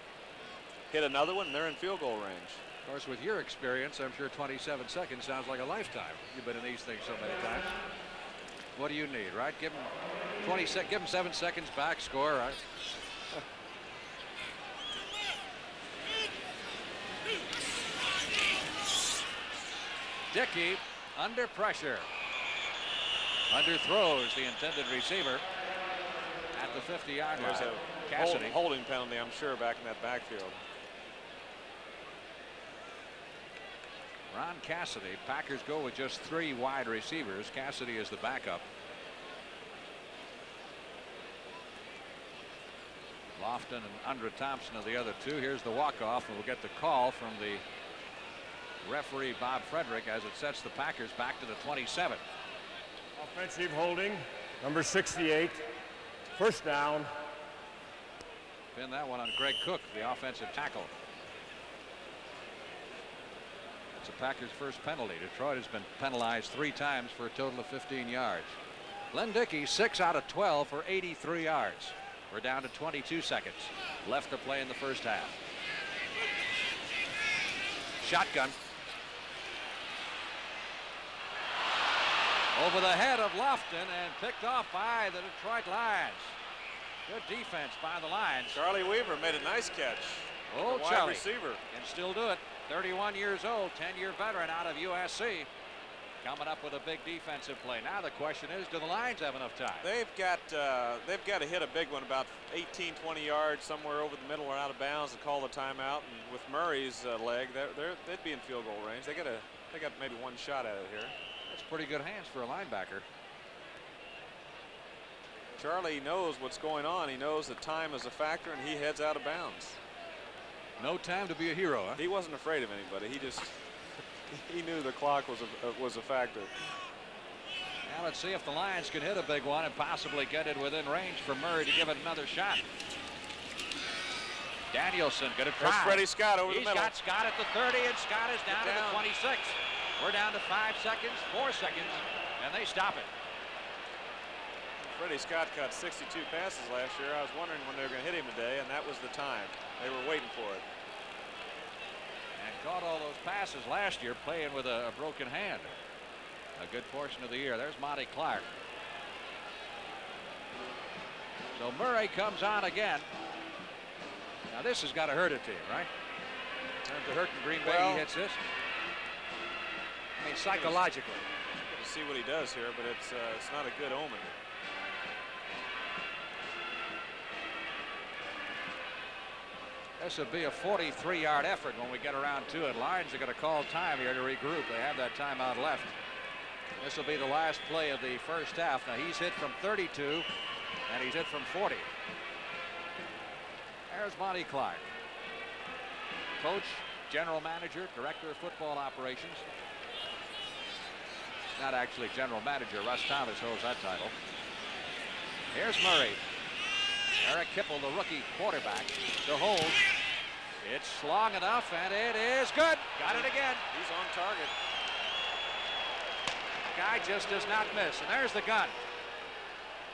hit another one, and they're in field goal range. Of course, with your experience, I'm sure 27 seconds sounds like a lifetime. You've been in these things so many times. What do you need, right? Give them 7 seconds back, score, right? Dickey under pressure. Underthrows the intended receiver at the 50-yard line. There's a holding penalty, I'm sure, back in that backfield. Ron Cassidy. Packers go with just 3 wide receivers. Cassidy is the backup. Lofton and Andra Thompson are the other 2. Here's the walk-off, and we'll get the call from the referee, Bob Frederick, as it sets the Packers back to the 27. Offensive holding, number 68. First down. Pin that one on Greg Cook, the offensive tackle. It's the Packers' first penalty. Detroit has been penalized 3 times for a total of 15 yards. Len Dickey, 6 out of 12 for 83 yards. We're down to 22 seconds left to play in the first half. Shotgun. Over the head of Lofton and picked off by the Detroit Lions. Good defense by the Lions. Charlie Weaver made a nice catch. Oh, wide Charlie receiver. Can still do it. 31 years old, 10-year veteran out of USC. Coming up with a big defensive play. Now the question is, do the Lions have enough time? They've got to hit a big one about 18, 20 yards somewhere over the middle or out of bounds to call the timeout. And with Murray's leg, they'd be in field goal range. They got maybe one shot at it here. That's pretty good hands for a linebacker. Charlie knows what's going on. He knows that time is a factor, and he heads out of bounds. No time to be a hero, huh? He wasn't afraid of anybody. He knew the clock was a factor. Now let's see if the Lions can hit a big one and possibly get it within range for Murray to give it another shot. Danielson going to try. There's Freddie Scott over the middle. He's got Scott at the 30, and Scott is down to the 26. We're down to 5 seconds, 4 seconds, and they stop it. Freddie Scott caught 62 passes last year. I was wondering when they were going to hit him today, and that was the time. They were waiting for it. And caught all those passes last year playing with a broken hand. A good portion of the year. There's Monty Clark. So Murray comes on again. Now this has got to hurt a team, right? In terms of hurting Green Bay, he hits this. I mean, psychologically. Good to see what he does here, but it's not a good omen. This would be a 43-yard effort when we get around to it. Lions are going to call time here to regroup. They have that timeout left. This will be the last play of the first half. Now he's hit from 32, and he's hit from 40. There's Monty Clark. Coach, general manager, director of football operations. Not actually general manager. Russ Thomas holds that title. Here's Murray. Eric Kipple, the rookie quarterback, to hold. It's long enough, and it is good. Got it again. He's on target. Guy just does not miss. And there's the gun.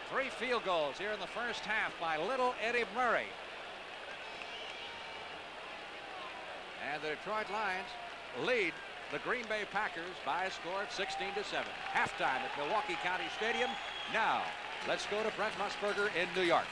3 field goals here in the first half by little Eddie Murray. And the Detroit Lions lead the Green Bay Packers by a score of 16-7. Halftime at Milwaukee County Stadium. Now, let's go to Brent Musburger in New York.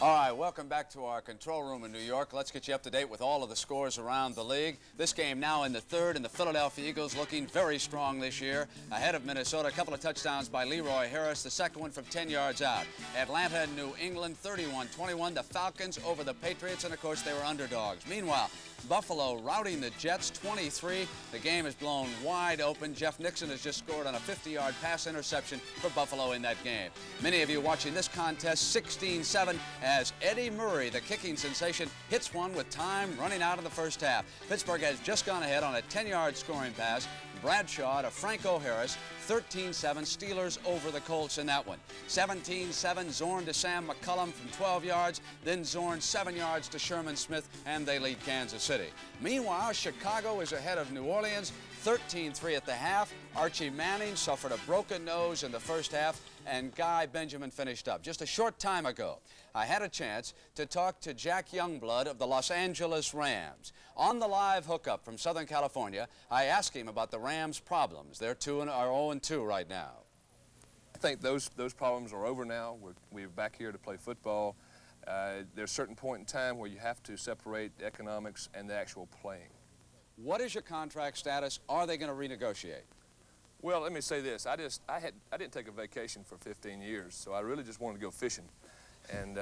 All right, welcome back to our control room in New York. Let's get you up to date with all of the scores around the league. This game now in the 3rd, and the Philadelphia Eagles looking very strong this year. Ahead of Minnesota, a couple of touchdowns by Leroy Harris, the second one from 10 yards out. Atlanta and New England, 31-21. The Falcons over the Patriots, and of course they were underdogs. Meanwhile, Buffalo routing the Jets 23. The game is blown wide open. Jeff Nixon has just scored on a 50-yard pass interception for Buffalo in that game. Many of you watching this contest, 16-7 as Eddie Murray, the kicking sensation, hits one with time running out of the first half. Pittsburgh has just gone ahead on a 10-yard scoring pass. Bradshaw to Franco Harris, 13-7, Steelers over the Colts in that one. 17-7, Zorn to Sam McCullum from 12 yards, then Zorn 7 yards to Sherman Smith, and they lead Kansas City. Meanwhile, Chicago is ahead of New Orleans, 13-3 at the half. Archie Manning suffered a broken nose in the first half, and Guy Benjamin finished up. Just a short time ago, I had a chance to talk to Jack Youngblood of the Los Angeles Rams. On the live hookup from Southern California, I asked him about the Rams' problems. They're 0-2 right now. I think those problems are over now. We're back here to play football. There's a certain point in time where you have to separate the economics and the actual playing. What is your contract status? Are they going to renegotiate? Well, let me say this. I didn't take a vacation for 15 years, so I really just wanted to go fishing. And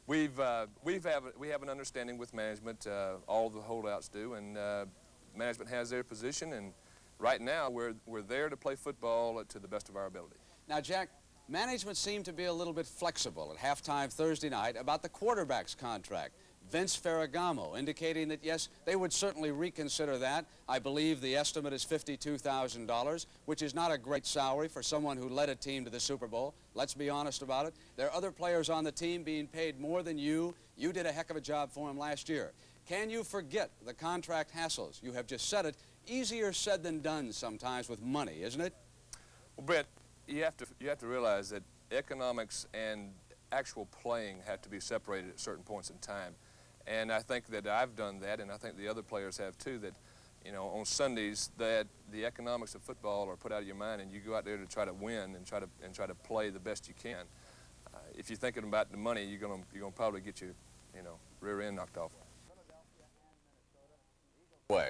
we have an understanding with management, all the holdouts do, and management has their position, and right now we're there to play football to the best of our ability. Now, Jack, management seemed to be a little bit flexible at halftime Thursday night about the quarterback's contract. Vince Ferragamo indicating that, yes, they would certainly reconsider that. I believe the estimate is $52,000, which is not a great salary for someone who led a team to the Super Bowl. Let's be honest about it. There are other players on the team being paid more than you. You did a heck of a job for them last year. Can you forget the contract hassles? You have just said it. Easier said than done sometimes with money, isn't it? Well, Brett, you have to realize that economics and actual playing have to be separated at certain points in time. And I think that I've done that, and I think the other players have too, that, you know, on Sundays that the economics of football are put out of your mind, and you go out there to try to win and try to play the best you can. If you're thinking about the money, you're gonna probably get your, rear end knocked off.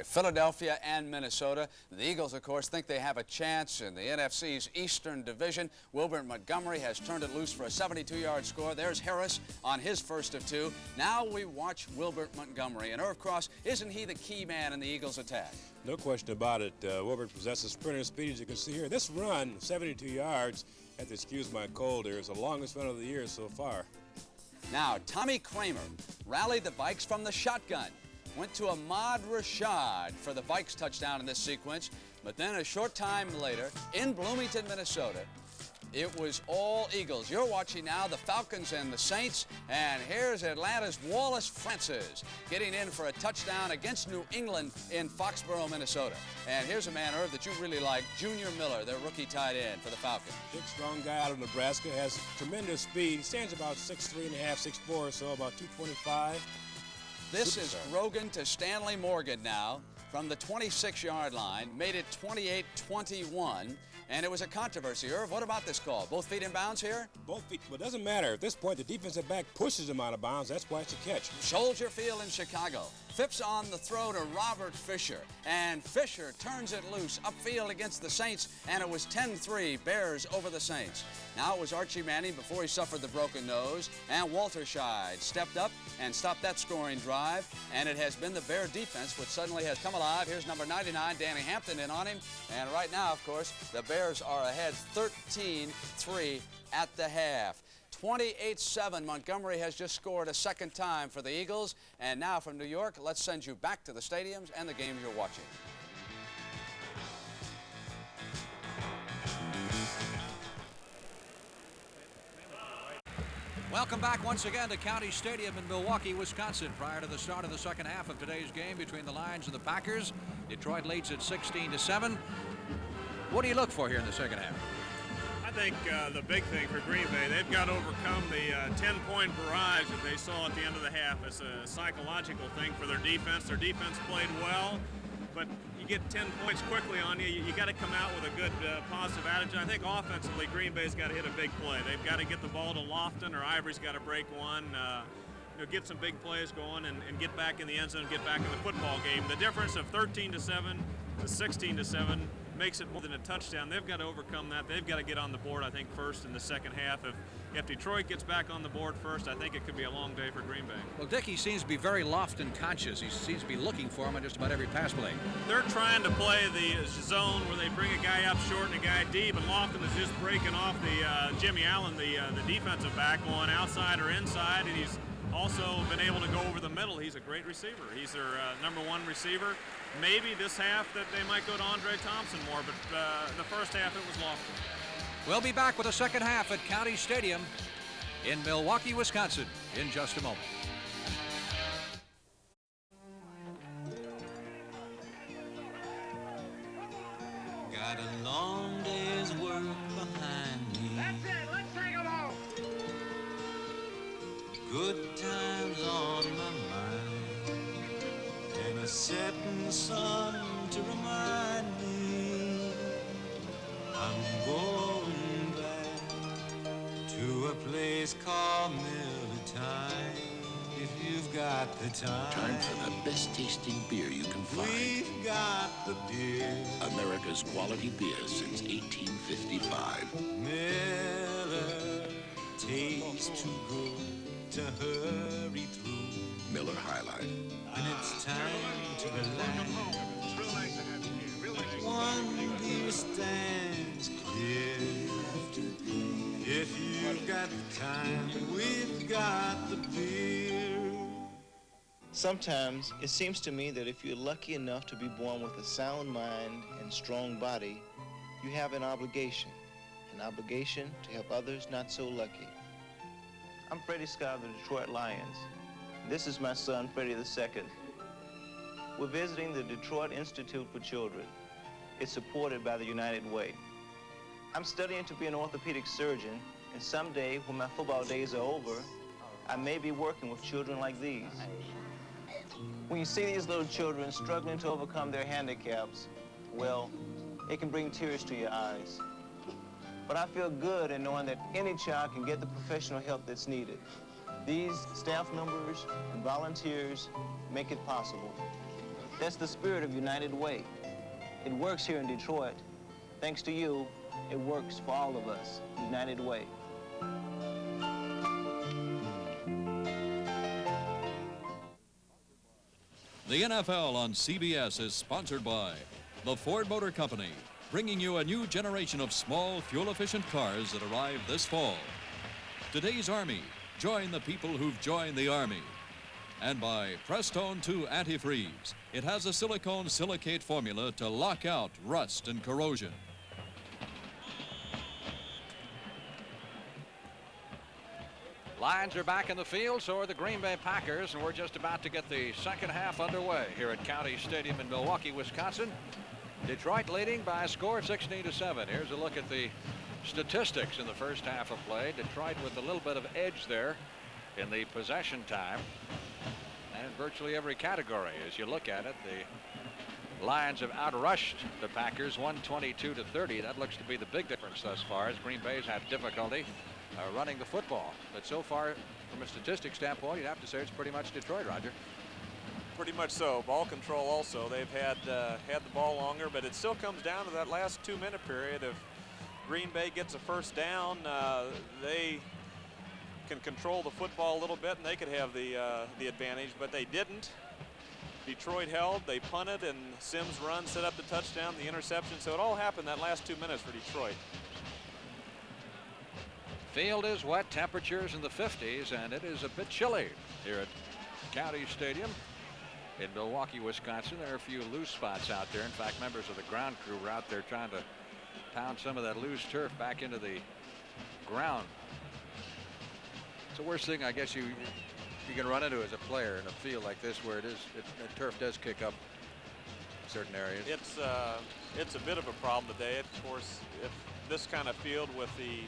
Philadelphia and Minnesota. The Eagles, of course, think they have a chance in the NFC's Eastern Division. Wilbert Montgomery has turned it loose for a 72-yard score. There's Harris on his first of two. Now we watch Wilbert Montgomery. And Irv Cross, isn't he the key man in the Eagles' attack? No question about it. Wilbert possesses sprinter speed, as you can see here. This run, 72 yards, have to excuse my cold here, is the longest run of the year so far. Now, Tommy Kramer rallied the Vikes from the shotgun. Went to Ahmad Rashad for the Vikes touchdown in this sequence. But then a short time later, in Bloomington, Minnesota, it was all Eagles. You're watching now the Falcons and the Saints. And here's Atlanta's Wallace Francis getting in for a touchdown against New England in Foxborough, Minnesota. And here's a man, Irv, that you really like, Junior Miller, their rookie tight end for the Falcons. Big, strong guy out of Nebraska, has tremendous speed. He stands about 6'3 and a half, 6'4 or so, about 225. This is Grogan to Stanley Morgan now from the 26-yard line, made it 28-21, and it was a controversy. Irv, what about this call? Both feet in bounds here? Both feet. Well, it doesn't matter. At this point, the defensive back pushes him out of bounds. That's why it's a catch. Soldier Field in Chicago. Phipps on the throw to Robert Fisher, and Fisher turns it loose upfield against the Saints, and it was 10-3, Bears over the Saints. Now it was Archie Manning before he suffered the broken nose, and Walter Scheid stepped up and stopped that scoring drive, and it has been the Bear defense which suddenly has come alive. Here's number 99, Danny Hampton, in on him, and right now, of course, the Bears are ahead 13-3 at the half. 28-7, Montgomery has just scored a second time for the Eagles. And now from New York, let's send you back to the stadiums and the games you're watching. Welcome back once again to County Stadium in Milwaukee, Wisconsin. Prior to the start of the second half of today's game between the Lions and the Packers, Detroit leads at 16-7. What do you look for here in the second half? I think the big thing for Green Bay, they've got to overcome the 10-point barrage that they saw at the end of the half. It's a psychological thing for their defense. Their defense played well, but you get 10 points quickly on you. You got to come out with a good positive attitude. I think offensively, Green Bay's got to hit a big play. They've got to get the ball to Lofton, or Ivory's got to break one. Get some big plays going and get back in the end zone, get back in the football game. The difference of 13-7 to 16-7 makes it more than a touchdown. They've got to overcome that. They've got to get on the board, I think, first in the second half if Detroit gets back on the board first, I think it could be a long day for Green Bay. Well, Dickey seems to be very Lofton conscious. He seems to be looking for him on just about every pass play. They're trying to play the zone where they bring a guy up short and a guy deep, and Lofton is just breaking off the Jimmy Allen, the defensive back, going outside or inside, and he's also been able to go over the middle. He's a great receiver. He's their #1 receiver. Maybe this half that they might go to Andre Thompson more, but the first half it was Lofton. We'll be back with the second half at County Stadium in Milwaukee, Wisconsin in just a moment. Got a long day's work behind me. That's it. Let's take them home. Good times on my mind, and a setting sun to remind me I'm going back to a place called Millertime. If you've got the time. Time for the best tasting beer you can find. We've got the beer. America's quality beer since 1855. Miller tastes too good to hurry through. Miller High Life. When it's time to relax, one beer stands clear. If you've got the time, we've got the beer. Sometimes it seems to me that if you're lucky enough to be born with a sound mind and strong body, you have an obligation to help others not so lucky. I'm Freddie Scott of the Detroit Lions. This is my son, Freddie II. We're visiting the Detroit Institute for Children. It's supported by the United Way. I'm studying to be an orthopedic surgeon, and someday, when my football days are over, I may be working with children like these. When you see these little children struggling to overcome their handicaps, well, it can bring tears to your eyes. But I feel good in knowing that any child can get the professional help that's needed. These staff members and volunteers make it possible. That's the spirit of United Way. It works here in Detroit. Thanks to you, it works for all of us. United Way. The NFL on CBS is sponsored by the Ford Motor Company, bringing you a new generation of small, fuel-efficient cars that arrive this fall. Today's Army, join the people who've joined the Army. And by Prestone 2 Antifreeze. It has a silicone silicate formula to lock out rust and corrosion. Lions are back in the field, so are the Green Bay Packers, and we're just about to get the second half underway here at County Stadium in Milwaukee, Wisconsin. Detroit leading by a score of 16-7. Here's a look at the statistics in the first half of play. Detroit with a little bit of edge there in the possession time, and virtually every category as you look at it. The Lions have outrushed the Packers 122-30. That looks to be the big difference thus far, as Green Bay's had difficulty running the football. But so far, from a statistics standpoint, you'd have to say it's pretty much Detroit, Roger. Pretty much so. Ball control also. They've had the ball longer, but it still comes down to that last 2-minute period. If Green Bay gets a first down, they can control the football a little bit, and they could have the advantage, but they didn't. Detroit held, they punted, and Sims' run set up the touchdown, the interception. So it all happened that last 2 minutes for Detroit. Field is wet, temperatures in the 50s, and it is a bit chilly here at County Stadium in Milwaukee, Wisconsin. There are a few loose spots out there. In fact, members of the ground crew were out there trying to pound some of that loose turf back into the ground. It's the worst thing I guess you can run into as a player in a field like this, where the turf does kick up certain areas. It's a bit of a problem today. Of course, if this kind of field with the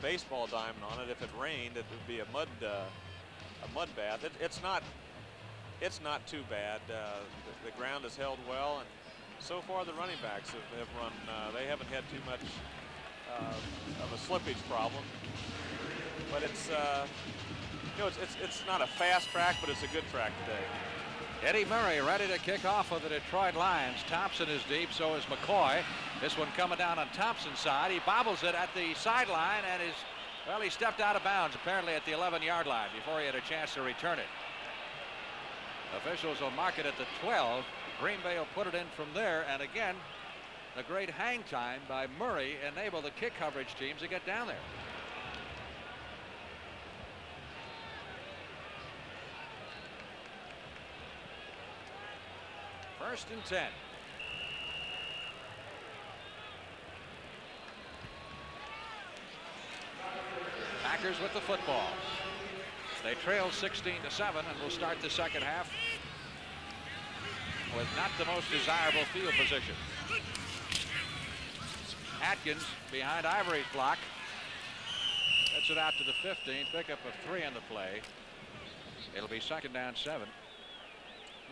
baseball diamond on it, if it rained, it would be a mud bath. It's not too bad. The ground is held well, and so far the running backs have run. They haven't had too much of a slippage problem. But it's not a fast track, but it's a good track today. Eddie Murray ready to kick off for the Detroit Lions. Thompson is deep, so is McCoy. This one coming down on Thompson's side. He bobbles it at the sideline and is Well, he stepped out of bounds apparently at the 11-yard line before he had a chance to return it. Officials will mark it at the 12. Green Bay will put it in from there, and again, a great hang time by Murray enabled the kick coverage teams to get down there. First and 10. Packers with the football. They trail 16-7 and will start the second half with not the most desirable field position. Atkins behind Ivory's block. Gets it out to the 15. Pickup of 3 on the play. It'll be second down 7.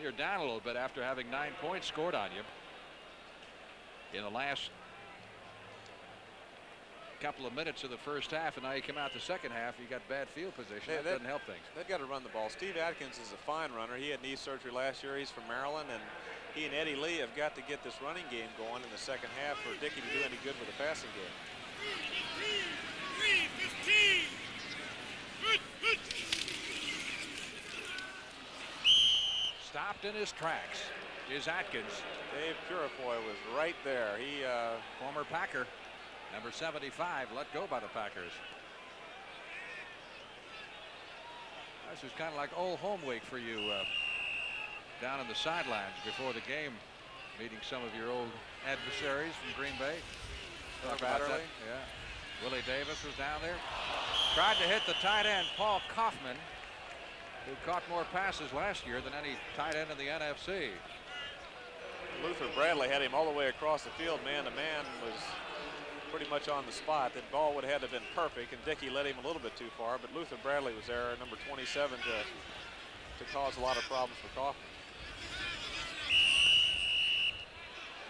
You're down a little bit after having 9 points scored on you in the last couple of minutes of the first half, and now you come out the second half, you got bad field position. That doesn't help things. They've got to run the ball. Steve Atkins is a fine runner. He had knee surgery last year. He's from Maryland, and he and Eddie Lee have got to get this running game going in the second half for Dickey to do any good with the passing game. 3-15. Stopped in his tracks is Atkins. Dave Purifoy was right there. He former Packer. Number 75 let go by the Packers. This was kind of like old home week for you down in the sidelines before the game, meeting some of your old adversaries from Green Bay. Talk about that. Yeah. Willie Davis was down there. Tried to hit the tight end, Paul Kaufman, who caught more passes last year than any tight end in the NFC. Luther Bradley had him all the way across the field, man to man, was pretty much on the spot. That ball would have had to have been perfect, and Dickey led him a little bit too far, but Luther Bradley was there, number 27, to cause a lot of problems for Kaufman.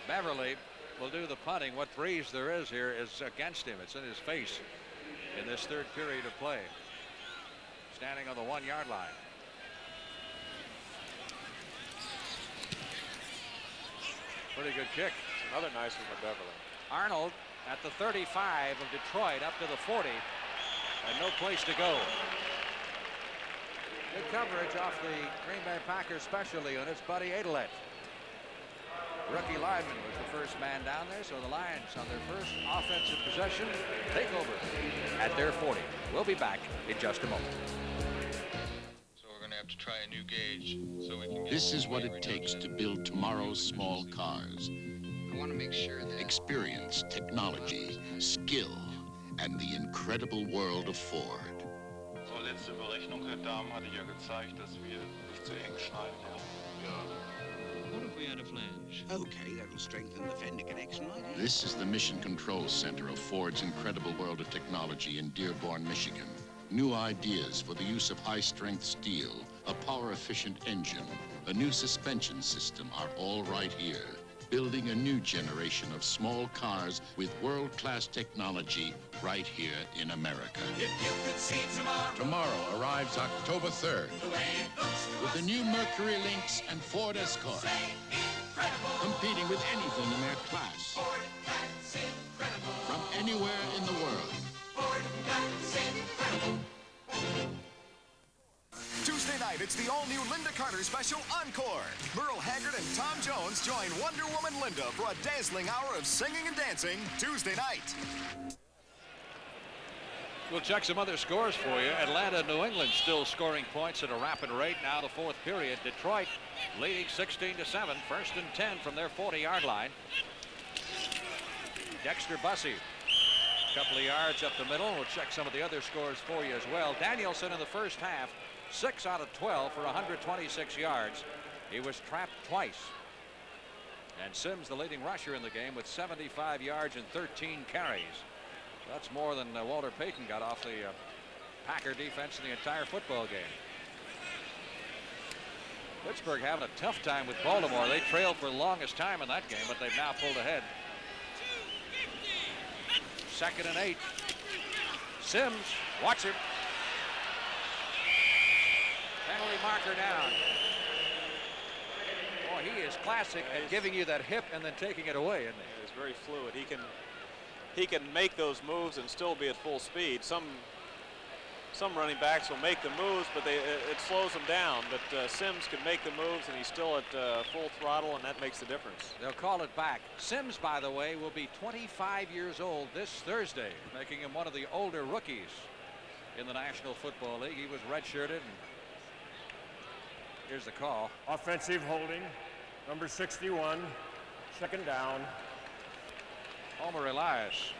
Beverly will do the punting. What breeze there is here is against him. It's in his face in this third period of play. Standing on the 1-yard line. Pretty good kick. It's another nice one by Beverly. Arnold at the 35 of Detroit up to the 40, and no place to go. Good coverage off the Green Bay Packers special units, Buddy Adelet. Rookie lineman was the first man down there, so the Lions on their first offensive possession take over at their 40. We'll be back in just a moment. So we're going to have to try a new gauge so we can get... This is what it takes to build tomorrow's small cars. I want to make sure that... Experience, technology, skill, and the incredible world of Ford. So, letzte Berechnung, Herr Dahm, hatte ja gezeigt, dass wir nicht zu eng schneiden. Ja. What if we had a flange? Okay, that'll strengthen the fender connection right here. This is the Mission Control Center of Ford's incredible world of technology in Dearborn, Michigan. New ideas for the use of high-strength steel, a power-efficient engine, a new suspension system are all right here. Building a new generation of small cars with world-class technology right here in America. If you could see tomorrow. Tomorrow arrives October 3rd with the new Mercury Lynx and Ford Escort, competing with anything in their class. Ford, that's incredible. From anywhere in the world. Ford, that's incredible. Tuesday night, it's the all-new Linda Carter special Encore. Merle Haggard and Tom Jones join Wonder Woman Linda for a dazzling hour of singing and dancing Tuesday night. We'll check some other scores for you. Atlanta, New England still scoring points at a rapid rate. Now the fourth period. Detroit leading 16-7. First and 10 from their 40-yard line. Dexter Bussey. A couple of yards up the middle. We'll check some of the other scores for you as well. Danielson in the first half, 6 out of 12 for 126 yards. He was trapped twice. And Sims, the leading rusher in the game, with 75 yards and 13 carries. That's more than Walter Payton got off the Packer defense in the entire football game. Pittsburgh having a tough time with Baltimore. They trailed for the longest time in that game, but they've now pulled ahead. 2nd and 8. Sims, watch him. Penalty marker down. Boy, he is classic at giving you that hip and then taking it away, isn't he? He's very fluid. He can make those moves and still be at full speed. Some some running backs will make the moves, but it slows them down. But Sims can make the moves, and he's still at full throttle, and that makes the difference. They'll call it back. Sims, by the way, will be 25 years old this Thursday, making him one of the older rookies in the National Football League. He was redshirted. And here's the call. Offensive holding, number 61, second down. Homer Elias,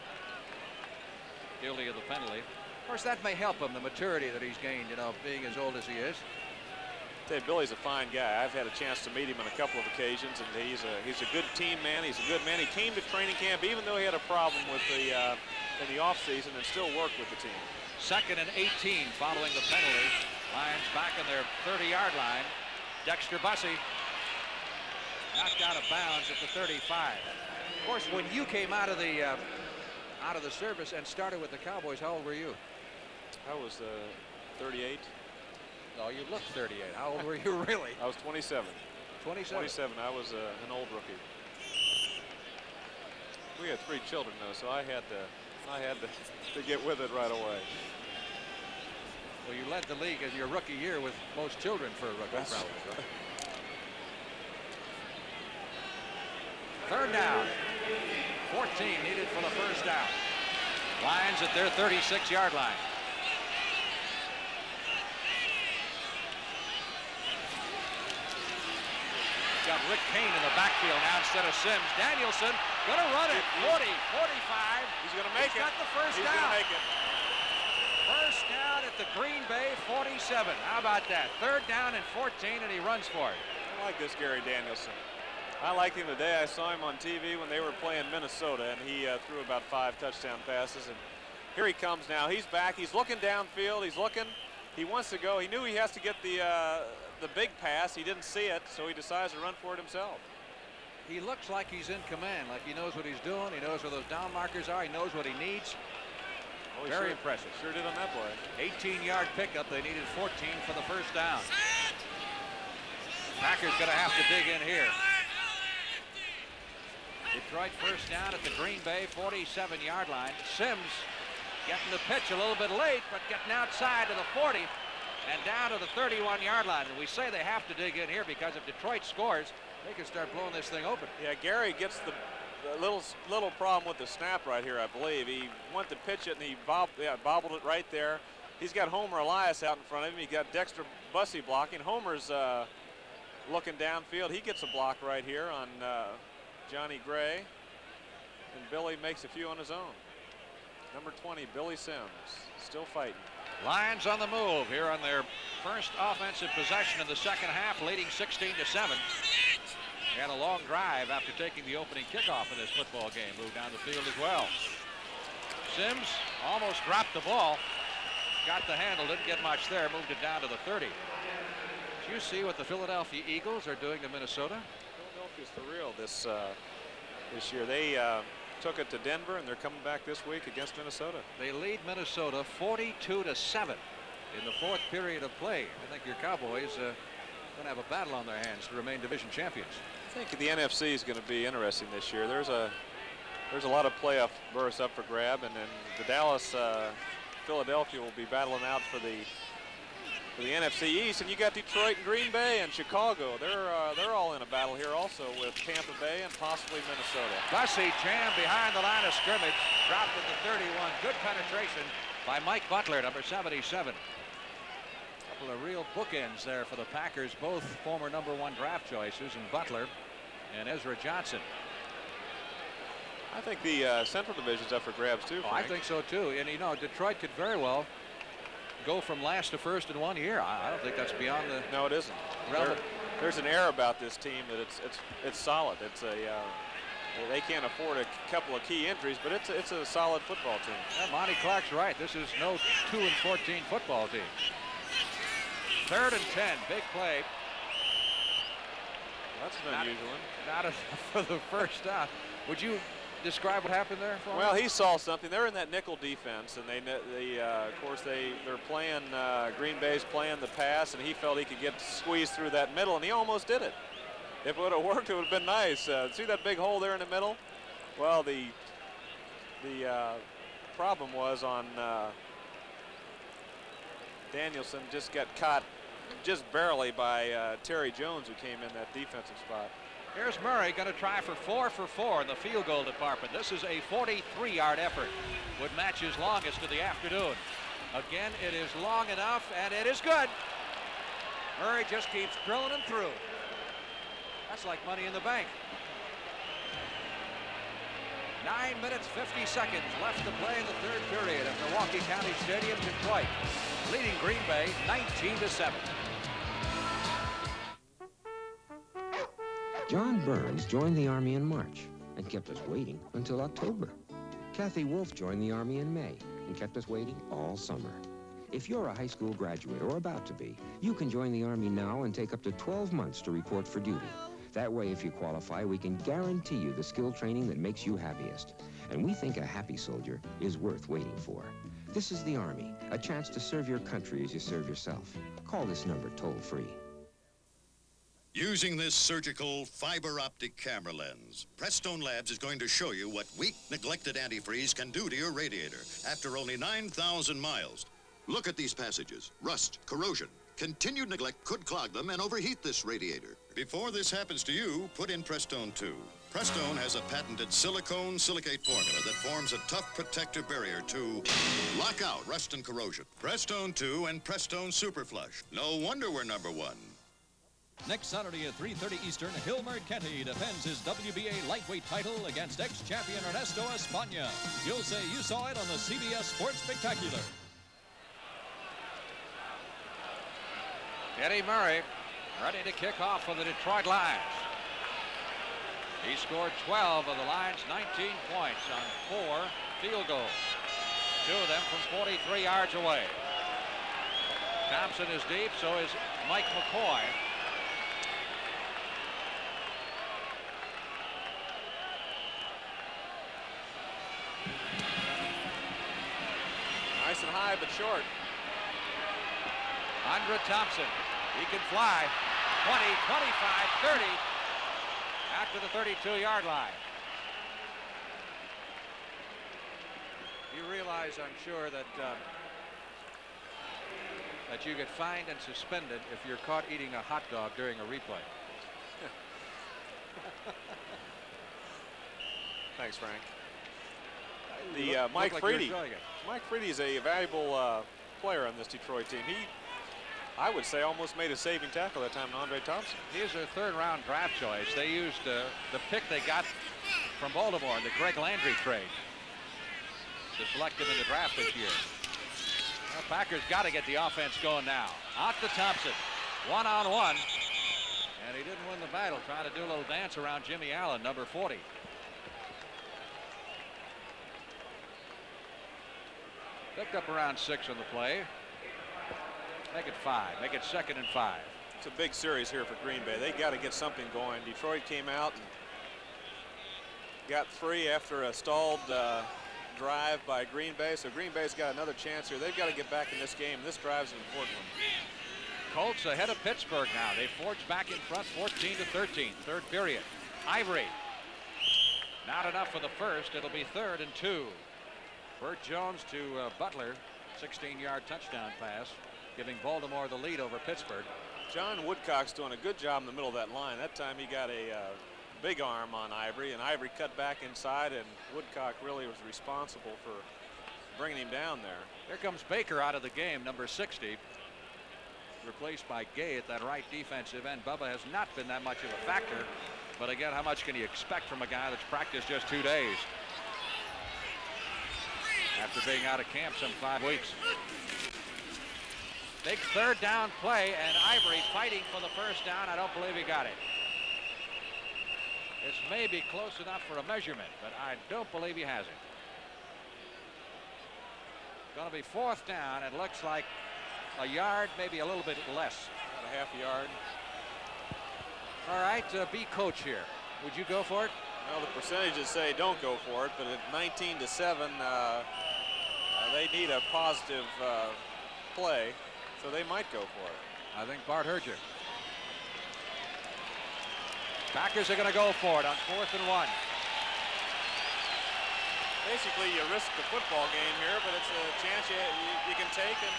guilty of the penalty. Of course, that may help him, the maturity that he's gained, you know, being as old as he is. Say, Billy's a fine guy. I've had a chance to meet him on a couple of occasions, and he's a good team man. He's a good man. He came to training camp even though he had a problem with the in the offseason, and still worked with the team. 2nd and 18 following the penalty. Lions back on their 30-yard line. Dexter Bussey knocked out of bounds at the 35. Of course, when you came out of the service and started with the Cowboys, how old were you? I was 38. No, you look 38. How old were you really? I was 27. 27? 27. I was an old rookie. We had 3 children though, so I had to get with it right away. Well, you led the league in your rookie year with most children for a rookie. That's probably, right? 3rd down. 14 needed for the 1st down. Lions at their 36-yard line. Got Rick Kane in the backfield now instead of Sims. Danielson gonna run it. 40, 45. He's gonna make it. He's got the first He's down. gonna make it. First down at the Green Bay 47. How about that? 3rd down and 14, and he runs for it. I like this Gary Danielson. I like him today. I saw him on TV when they were playing Minnesota, and he threw about 5 touchdown passes. And here he comes now. He's back. He's looking downfield. He's looking. He wants to go. He knew he has to get the big pass. He didn't see it, so he decides to run for it himself. He looks like he's in command, like he knows what he's doing. He knows where those down markers are. He knows what he needs. Oh, Very impressive. Sure did on that play. 18-yard pickup. They needed 14 for the 1st down. Packers going to have to dig in here. Detroit 1st down at the Green Bay 47-yard line. Sims getting the pitch a little bit late, but getting outside to the 40 and down to the 31-yard line. And we say they have to dig in here because if Detroit scores, they can start blowing this thing open. Yeah, Gary gets the little problem with the snap right here, I believe. He went to pitch it, and he bobbled it right there. He's got Homer Elias out in front of him. He got Dexter Bussey blocking. Homer's looking downfield. He gets a block right here on Johnny Gray, and Billy makes a few on his own. Number 20, Billy Sims, still fighting. Lions on the move here on their first offensive possession in the 2nd half, leading 16-7. They had a long drive after taking the opening kickoff in this football game. Moved down the field as well. Sims almost dropped the ball. Got the handle, didn't get much there. Moved it down to the 30. Did you see what the Philadelphia Eagles are doing to Minnesota? Philadelphia's for real this year. They took it to Denver, and they're coming back this week against Minnesota. They lead Minnesota 42-7 in the 4th period of play. I think your Cowboys going to have a battle on their hands to remain division champions. I think the NFC is going to be interesting this year. There's a lot of playoff berths up for grab, and then the Dallas, Philadelphia will be battling out for the NFC East, and you got Detroit and Green Bay and Chicago. They're all in a battle here also with Tampa Bay and possibly Minnesota. Bussey jammed behind the line of scrimmage, dropped at the 31. Good penetration by Mike Butler, number 77. Couple of real bookends there for the Packers, both former number 1 draft choices, and Butler and Ezra Johnson. I think the Central Division's up for grabs too, Frank. I think so too, and you know, Detroit could very well go from last to first in 1 year. I don't think that's beyond the. No, it isn't. There's an air about this team that it's solid. It's a they can't afford a couple of key injuries, but it's a solid football team. Yeah, Monty Clark's right. This is no 2-14 football team. 3rd and 10, big play. That's an unusual one. Not enough for the 1st down. Would you describe what happened there for Well, me? he saw something. They're in that nickel defense, and of course they're playing. Green Bay's playing the pass, and he felt he could get squeezed through that middle, and he almost did it. If it would have worked, it would have been nice. See that big hole there in the middle? Well, the problem was on Danielson just got caught just barely by Terry Jones, who came in that defensive spot. Here's Murray going to try for 4 for 4 in the field goal department. This is a 43-yard effort. Would match his longest of the afternoon. Again, it is long enough, and it is good. Murray just keeps drilling him through. That's like money in the bank. 9 minutes, 50 seconds left to play in the third period at Milwaukee County Stadium, Detroit, leading Green Bay 19-7. John Burns joined the Army in March and kept us waiting until October. Kathy Wolf joined the Army in May and kept us waiting all summer. If you're a high school graduate or about to be, you can join the Army now and take up to 12 months to report for duty. That way, if you qualify, we can guarantee you the skill training that makes you happiest. And we think a happy soldier is worth waiting for. This is the Army, a chance to serve your country as you serve yourself. Call this number toll-free. Using this surgical fiber optic camera lens, Prestone Labs is going to show you what weak, neglected antifreeze can do to your radiator after only 9,000 miles. Look at these passages. Rust, corrosion. Continued neglect could clog them and overheat this radiator. Before this happens to you, put in Prestone 2. Prestone has a patented silicone silicate formula that forms a tough protective barrier to lock out rust and corrosion. Prestone 2 and Prestone Super Flush. No wonder we're #1. Next Saturday at 3:30 Eastern, Hilmer Kenty defends his WBA lightweight title against ex-champion Ernesto España. You'll say you saw it on the CBS Sports Spectacular. Eddie Murray ready to kick off for the Detroit Lions. He scored 12 of the Lions' 19 points on 4 field goals. 2 of them from 43 yards away. Thompson is deep, so is Mike McCoy. Nice and high, but short. Andre Thompson, he can fly. 20, 25, 30, after the 32-yard line. You realize, I'm sure, that that you get fined and suspended if you're caught eating a hot dog during a replay. Thanks, Frank. Mike Freedy is a valuable player on this Detroit team. He, I would say, almost made a saving tackle that time to Andre Thompson. He is their 3rd-round draft choice. They used the pick they got from Baltimore in the Greg Landry trade to select him in the draft this year. Well, Packers got to get the offense going now. Out to Thompson, one-on-one, and he didn't win the battle, trying to do a little dance around Jimmy Allen, number 40. Picked up around 6 on the play. Make it 5. Make it 2nd and 5. It's a big series here for Green Bay. They got to get something going. Detroit came out and got 3 after a stalled drive by Green Bay. So Green Bay's got another chance here. They've got to get back in this game. This drive's an important one. Colts ahead of Pittsburgh now. They forge back in front 14-13. 3rd period. Ivory. Not enough for the first. It'll be 3rd and 2. Burt Jones to Butler. 16-yard touchdown pass, giving Baltimore the lead over Pittsburgh. John Woodcock's doing a good job in the middle of that line. That time he got a big arm on Ivory, and Ivory cut back inside, and Woodcock really was responsible for bringing him down there. Here comes Baker out of the game, number 60, replaced by Gay at that right defensive end. Bubba has not been that much of a factor, but again, how much can you expect from a guy that's practiced just 2 days after being out of camp some 5 weeks? Big 3rd down play, and Ivory fighting for the 1st down. I don't believe he got it. This may be close enough for a measurement, but I don't believe he has it. Going to be 4th down. It looks like a yard, maybe a little bit less. About a half a yard. All right, be coach here. Would you go for it? Well, the percentages say don't go for it, but at 19-7, they need a positive play, so they might go for it. I think Bart heard you. Packers are going to go for it on 4th and 1. Basically, you risk the football game here, but it's a chance you can take, and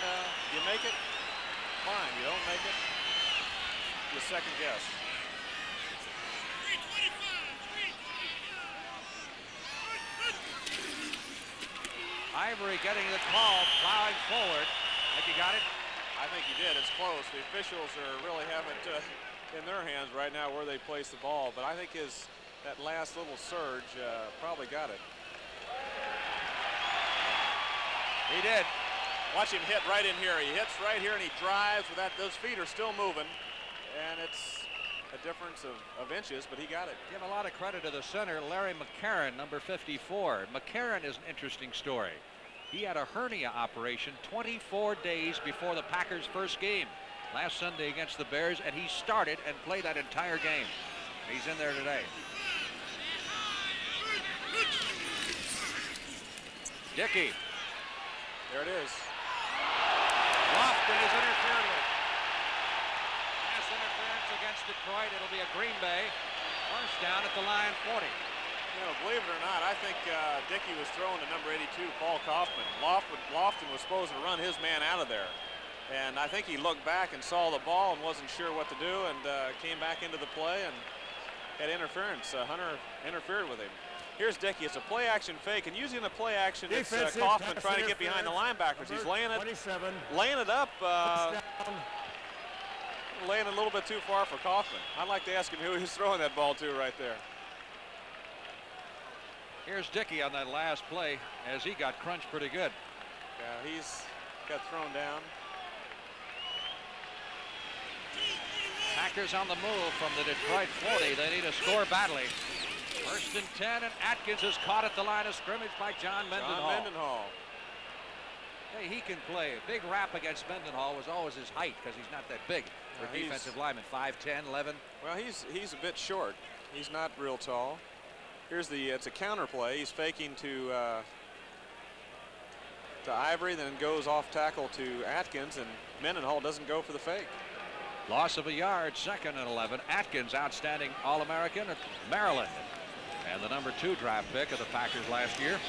you make it, fine. You don't make it, you second guess. Ivory getting the call, plowing forward. Think he got it? I think he did. It's close. The officials really have it in their hands right now where they place the ball, but I think that last little surge probably got it. He did. Watch him hit right in here. He hits right here and he drives with that. Those feet are still moving, and it's a difference of inches, but he got it. Give a lot of credit to the center, Larry McCarron, number 54. McCarron is an interesting story. He had a hernia operation 24 days before the Packers' first game last Sunday against the Bears, and he started and played that entire game. He's in there today. Dickey. There it is. Lofton is interfered with. Pass interference against Detroit. It'll be a Green Bay first down at the line 40. You know, believe it or not, I think Dickey was throwing to number 82, Paul Kaufman. Lofton was supposed to run his man out of there. And I think he looked back and saw the ball and wasn't sure what to do, and came back into the play and had interference. Hunter interfered with him. Here's Dickey. It's a play-action fake, and using the play-action, it's Kaufman trying to get behind the linebackers. He's laying it up, laying it a little bit too far for Kaufman. I'd like to ask him who he was throwing that ball to right there. Here's Dickey on that last play as he got crunched pretty good. Yeah, he's got thrown down. Packers on the move from the Detroit 40. They need to score badly. First and 10, and Atkins is caught at the line of scrimmage by John Mendenhall. Hey, he can play. A big rap against Mendenhall was always his height, because he's not that big for a defensive lineman. 5'10", 11. Well, he's a bit short. He's not real tall. Here's it's a counter play. He's faking to Ivory, then goes off tackle to Atkins, and Mendenhall doesn't go for the fake. Loss of a yard, 2nd and 11. Atkins, outstanding All-American at Maryland, and the number 2 draft pick of the Packers last year.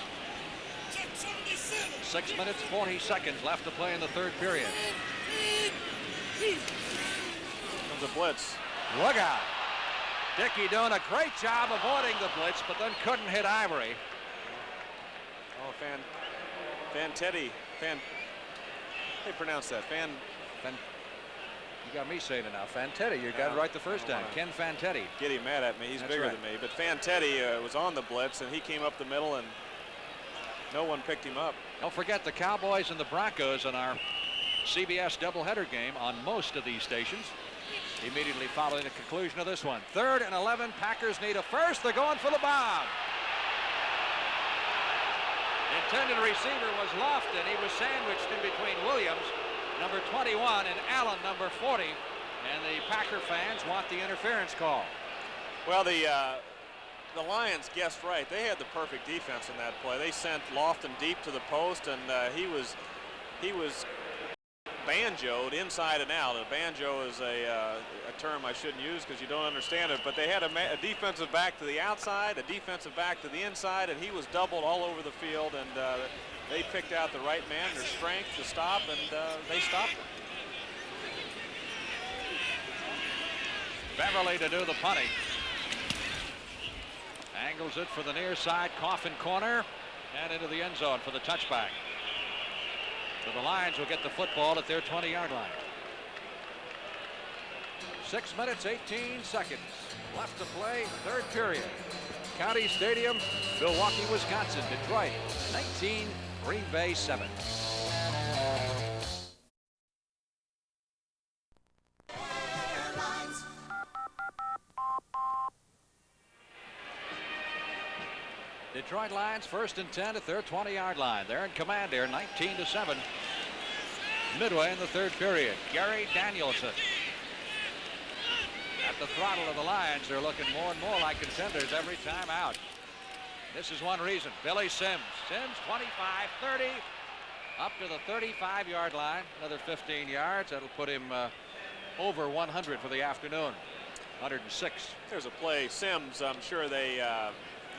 6 minutes, 40 seconds left to play in the third period. Comes a blitz. Look out. Dickey doing a great job avoiding the blitz, but then couldn't hit Ivory. Oh, Fantetti. They pronounce that. You got me saying it now. Fantetti, you got it right the first time. Ken Fantetti. Getting mad at me. He's bigger than me. But Fantetti was on the blitz, and he came up the middle, and no one picked him up. Don't forget the Cowboys and the Broncos in our CBS doubleheader game on most of these stations. Immediately following the conclusion of this one. 3rd and 11. Packers need a first. They're going for the bomb. Intended receiver was Lofton. He was sandwiched in between Williams, number 21, and Allen, number 40. And the Packer fans want the interference call. Well, the Lions guessed right. They had the perfect defense in that play. They sent Lofton deep to the post, and he was banjoed inside and out. A banjo is a term I shouldn't use because you don't understand it, but they had a defensive back to the outside, a defensive back to the inside, and he was doubled all over the field, and they picked out the right man, their strength to stop, and they stopped him. Beverly to do the punting. Angles it for the near side, coffin corner, and into the end zone for the touchback. So the Lions will get the football at their 20-yard line. 6 minutes, 18 seconds left to play, third period. County Stadium, Milwaukee, Wisconsin. Detroit, 19, Green Bay, 7. Detroit Lions 1st and 10 at their 20-yard line. They're in command here, 19-7. Midway in the third period. Gary Danielson at the throttle of the Lions. They're looking more and more like contenders every time out. This is one reason. Billy Sims. Sims 25, 30, up to the 35-yard line. Another 15 yards. That'll put him over 100 for the afternoon. 106. There's a play. Sims, I'm sure they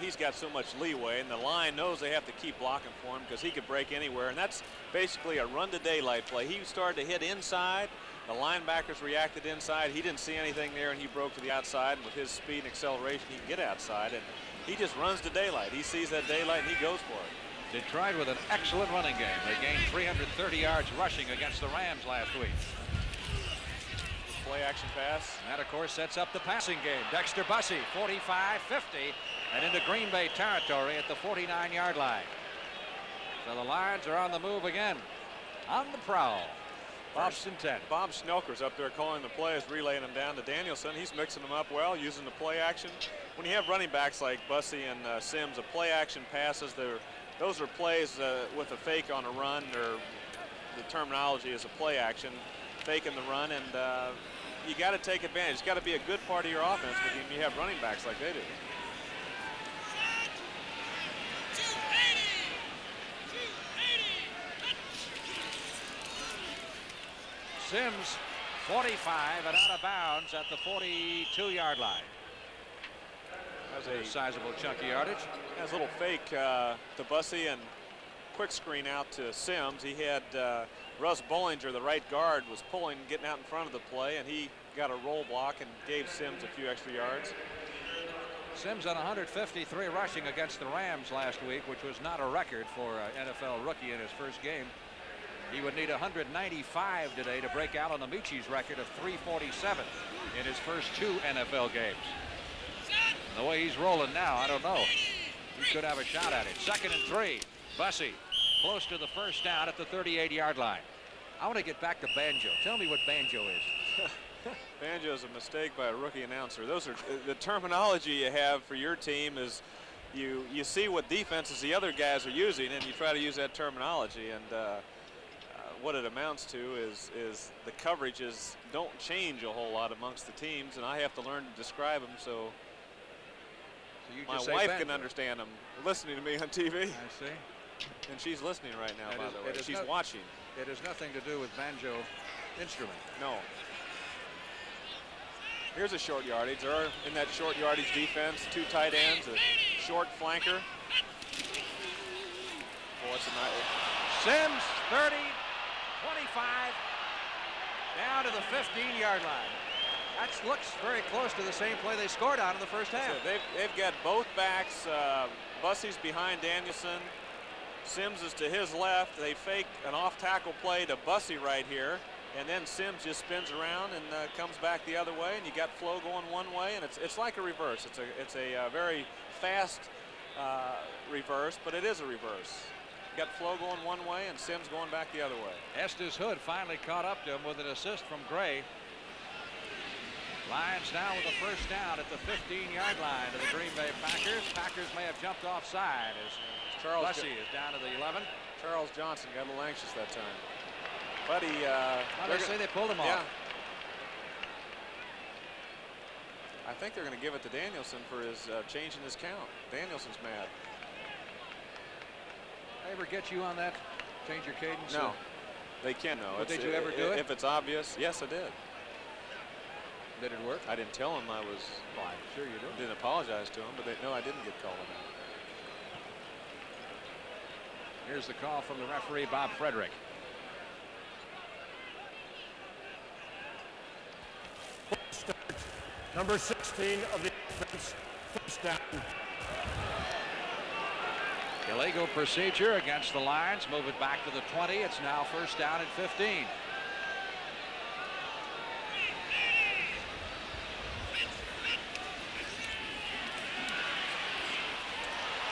he's got so much leeway, and the line knows they have to keep blocking for him because he could break anywhere, and that's basically a run to daylight play. He started to hit inside. The linebackers reacted inside. He didn't see anything there, and he broke to the outside, and with his speed and acceleration, he can get outside, and he just runs to daylight. He sees that daylight, and he goes for it. Detroit with an excellent running game. They gained 330 yards rushing against the Rams last week. Play action pass. And that, of course, sets up the passing game. Dexter Bussey, 45-50, and into Green Bay territory at the 49-yard line. So the Lions are on the move again. On the prowl. First and 10. Bob Schnelker's up there calling the plays, relaying them down to Danielson. He's mixing them up well, using the play action. When you have running backs like Bussey and Sims, the play action passes, those are plays with a fake on a run, or the terminology is a play action, faking the run, and you got to take advantage. It's got to be a good part of your offense when you have running backs like they do. Sims, 45 and out of bounds at the 42-yard line. That's a sizable chunky yardage. Has a little fake to Bussey and quick screen out to Sims. He had Russ Bollinger, the right guard, was pulling, getting out in front of the play, and he got a roll block and gave Sims a few extra yards. Sims on 153 rushing against the Rams last week, which was not a record for an NFL rookie in his first game. He would need 195 today to break Alan Amici's record of 347 in his first 2 NFL games. And the way he's rolling now, I don't know. He could have a shot at it. 2nd and 3. Bussey close to the first down at the 38-yard line. I want to get back to banjo. Tell me what banjo is. Banjo is a mistake by a rookie announcer. Those are the terminology you have for your team is you see what defenses the other guys are using, and you try to use that terminology. And what it amounts to is the coverages don't change a whole lot amongst the teams, and I have to learn to describe them so my wife can understand them listening to me on TV. I see. And she's listening right now, by the way. She's watching. It has nothing to do with banjo instrument. No. Here's a short yardage. They're in that short yardage defense, 2 tight ends, a short flanker. Boy, it's a nice. Sims, 30, 25, down to the 15-yard line. That looks very close to the same play they scored on in the first half. So they've got both backs. Bussey's behind Danielson. Sims is to his left. They fake an off-tackle play to Bussey right here, and then Sims just spins around and comes back the other way, and you got Flo going one way, and it's like a reverse. It's a very fast reverse, but it is a reverse. You got Flo going one way and Sims going back the other way. Estes Hood finally caught up to him with an assist from Gray. Lions now with a first down at the 15-yard line to the Green Bay Packers. Packers may have jumped offside as Bussey is down to the 11. Charles Johnson got a little anxious that time. But he... they say they pulled him off. I think they're going to give it to Danielson for his changing his count. Danielson's mad. They ever get you on that? Change your cadence? No, they can. No. But did you ever do it? If it's obvious, yes, I did. Did it work? I didn't tell him I was. Well, I'm sure you did. Didn't apologize to him, but no, I didn't get called on that. Here's the call from the referee, Bob Frederick. Number 16 of the offense, first down. Illegal procedure against the Lions. Move it back to the 20. It's now first down at 15.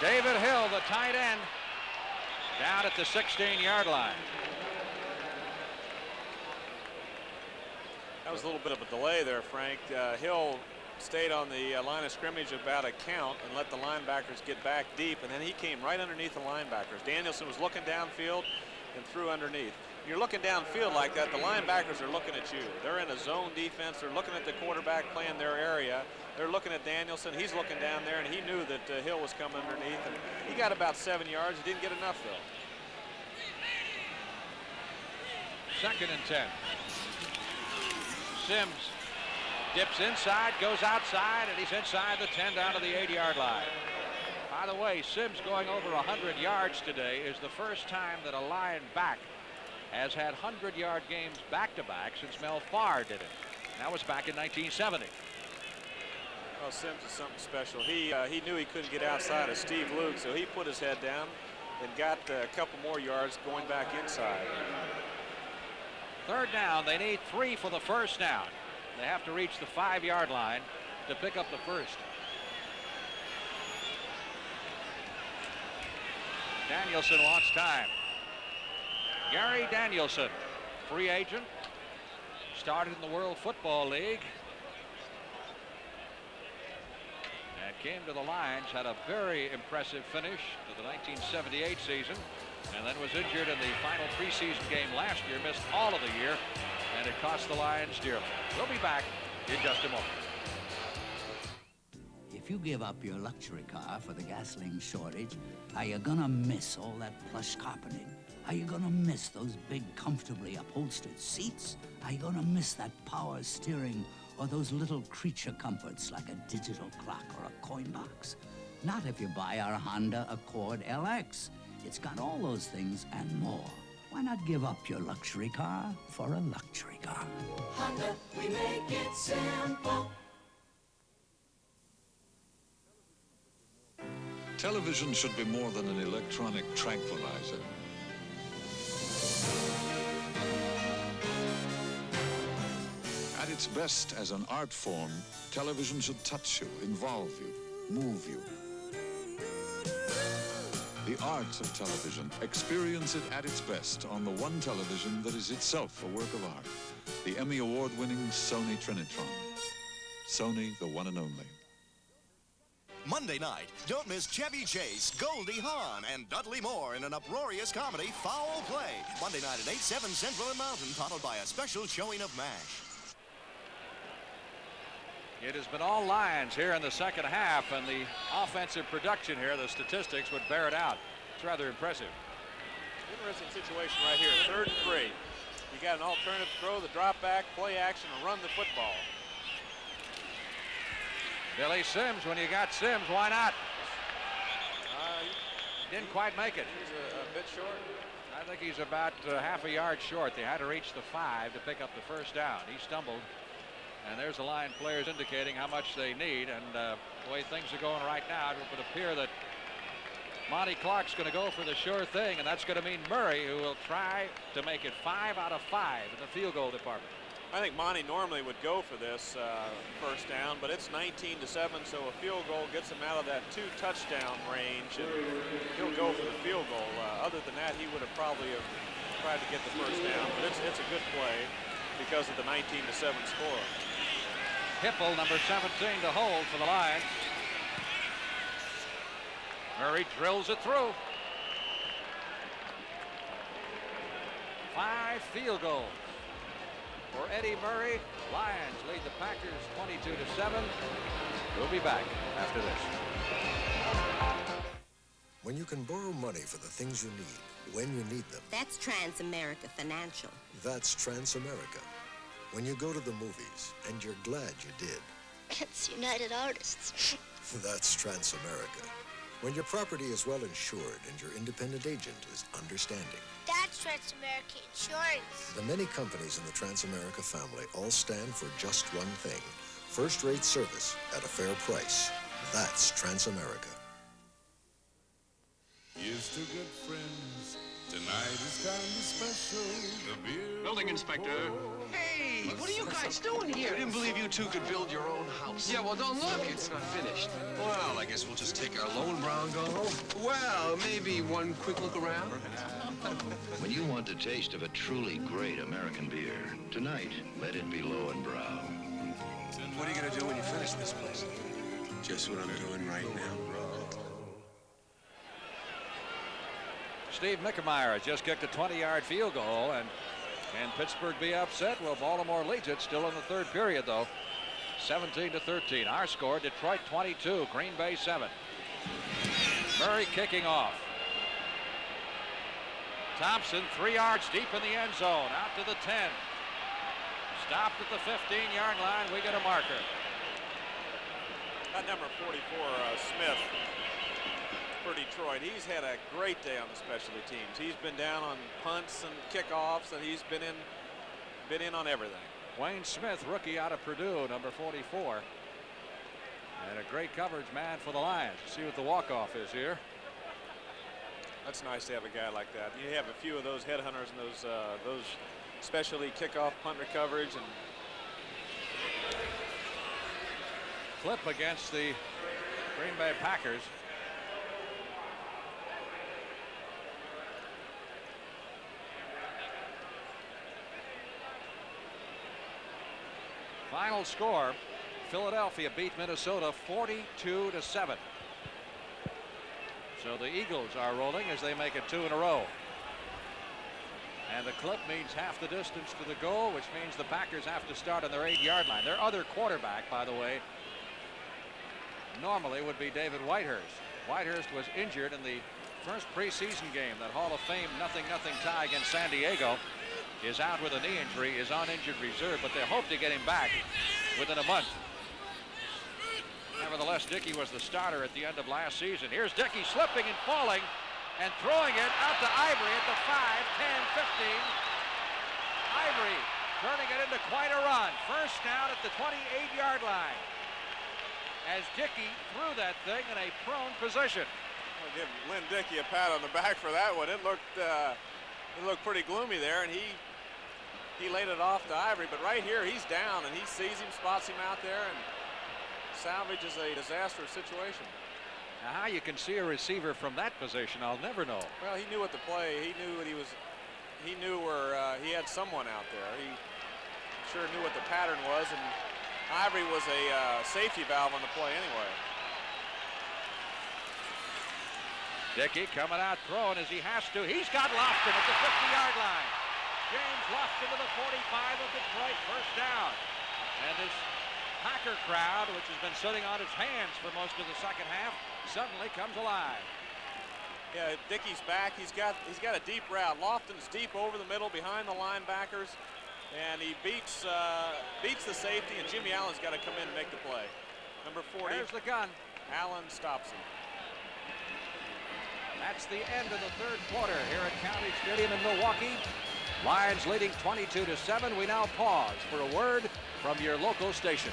David Hill, the tight end, down at the 16-yard line. That was a little bit of a delay there, Frank. Hill stayed on the line of scrimmage about a count and let the linebackers get back deep, and then he came right underneath the linebackers. Danielson was looking downfield and threw underneath. You're looking downfield like that, the linebackers are looking at you. They're in a zone defense. They're looking at the quarterback playing their area. They're looking at Danielson. He's looking down there, and he knew that Hill was coming underneath. And he got about 7 yards. He didn't get enough, though. 2nd and 10. Sims dips inside, goes outside, and he's inside the 10 down to the 8-yard line. By the way, Sims going over 100 yards today is the first time that a Lion back has had 100-yard games back-to-back since Mel Farr did it. That was back in 1970. Well, Sims is something special. He knew he couldn't get outside of Steve Luke, so he put his head down and got a couple more yards going back inside. Third down, they need 3 for the first down. They have to reach the 5-yard line to pick up the first. Danielson wants time. Gary Danielson, free agent, started in the World Football League and came to the Lions, had a very impressive finish to the 1978 season, and then was injured in the final preseason game last year, missed all of the year, and it cost the Lions dearly. We'll be back in just a moment. If you give up your luxury car for the gasoline shortage, are you gonna miss all that plush carpeting? Are you gonna miss those big, comfortably upholstered seats? Are you gonna miss that power steering or those little creature comforts like a digital clock or a coin box? Not if you buy our Honda Accord LX. It's got all those things and more. Why not give up your luxury car for a luxury car? Honda, we make it simple. Television should be more than an electronic tranquilizer. At its best as an art form, television should touch you, involve you, move you. The art of television, experience it at its best on the one television that is itself a work of art. The Emmy Award-winning Sony Trinitron. Sony, the one and only. Monday night, don't miss Chevy Chase, Goldie Hawn, and Dudley Moore in an uproarious comedy, Foul Play. Monday night at 8, 7 Central and Mountain, followed by a special showing of MASH. It has been all Lions here in the second half, and the offensive production here, the statistics would bear it out. It's rather impressive. Interesting situation right here, 3rd and 3. You got an alternative throw, the drop back, play action, and run the football. Billy Sims, when you got Sims, why not? Didn't quite make it. He's a bit short. I think he's about half a yard short. They had to reach the 5 to pick up the first down. He stumbled, and there's the Lion players indicating how much they need, and the way things are going right now, it would appear that Monty Clark's going to go for the sure thing, and that's going to mean Murray, who will try to make it 5 out of 5 in the field goal department. I think Monty normally would go for this first down, but it's 19-7, so a field goal gets him out of that 2 touchdown range, and he'll go for the field goal. Other than that, he would have probably tried to get the first down, but it's a good play because of the 19-7 score. Hipple, number 17, to hold for the Lions. Murray drills it through. 5 field goals for Eddie Murray. Lions lead the Packers 22-7. We'll be back after this. When you can borrow money for the things you need, when you need them. That's Transamerica Financial. That's Transamerica. When you go to the movies, and you're glad you did. It's United Artists. That's Transamerica. When your property is well insured and your independent agent is understanding. That's Transamerica Insurance. The many companies in the Transamerica family all stand for just one thing. First-rate service at a fair price. That's Transamerica. Here's to good friends. Tonight is kind of special. The beer. Building inspector. Hey, what are you guys doing here? I didn't believe you two could build your own house. Yeah, well, don't look. It's not finished. Well, I guess we'll just take our loan, Brown, go home. Well, maybe one quick look around. When you want the taste of a truly great American beer, tonight, let it be Low and Brow. What are you going to do when you finish this place? Just what I'm doing right now. Steve Mickemeyer has just kicked a 20-yard field goal, and can Pittsburgh be upset? Well, Baltimore leads it still in the 3rd period, though. 17-13. Our score, Detroit 22, Green Bay 7. Murray kicking off. Thompson 3 yards deep in the end zone, out to the 10. Stopped at the 15-yard line. We get a marker. That number 44, Smith, for Detroit. He's had a great day on the specialty teams. He's been down on punts and kickoffs, and he's been in on everything. Wayne Smith, rookie out of Purdue, number 44. And a great coverage man for the Lions. See what the walk-off is here. That's nice to have a guy like that. You have a few of those headhunters and those specialty kickoff punt recoverage. And Clip against the Green Bay Packers. Final score, Philadelphia beat Minnesota 42-7. So the Eagles are rolling as they make it 2 in a row. And the clip means half the distance to the goal, which means the Packers have to start on their 8-yard line. Their other quarterback, by the way, normally would be David Whitehurst. Whitehurst was injured in the first preseason game. That Hall of Fame 0-0 tie against San Diego. Is out with a knee injury, is on injured reserve, but they hope to get him back within a month. Nevertheless, Dickey was the starter at the end of last season. Here's Dickey slipping and falling and throwing it out to Ivory at the 5, 10, 15. Ivory turning it into quite a run. First down at the 28-yard line. As Dickey threw that thing in a prone position. I'll give Lynn Dickey a pat on the back for that one. It looked pretty gloomy there, and he laid it off to Ivory, but right here he's down and he sees him, spots him out there, and salvages a disastrous situation. Now how you can see a receiver from that position, I'll never know. Well, he knew what the play, he knew what he knew where he had someone out there. He sure knew what the pattern was, and Ivory was a safety valve on the play anyway. Dickey coming out throwing as he has to. He's got Lofton at the 50-yard line. James Lofton to the 45 of Detroit, first down. And this Packer crowd, which has been sitting on its hands for most of the second half, suddenly comes alive. Yeah, Dickey's back. He's got a deep route. Lofton's deep over the middle behind the linebackers, and he beats the safety, and Jimmy Allen's got to come in and make the play. Number 40. There's the gun. Allen stops him. That's the end of the third quarter here at County Stadium in Milwaukee. Lions leading 22-7. We now pause for a word from your local station.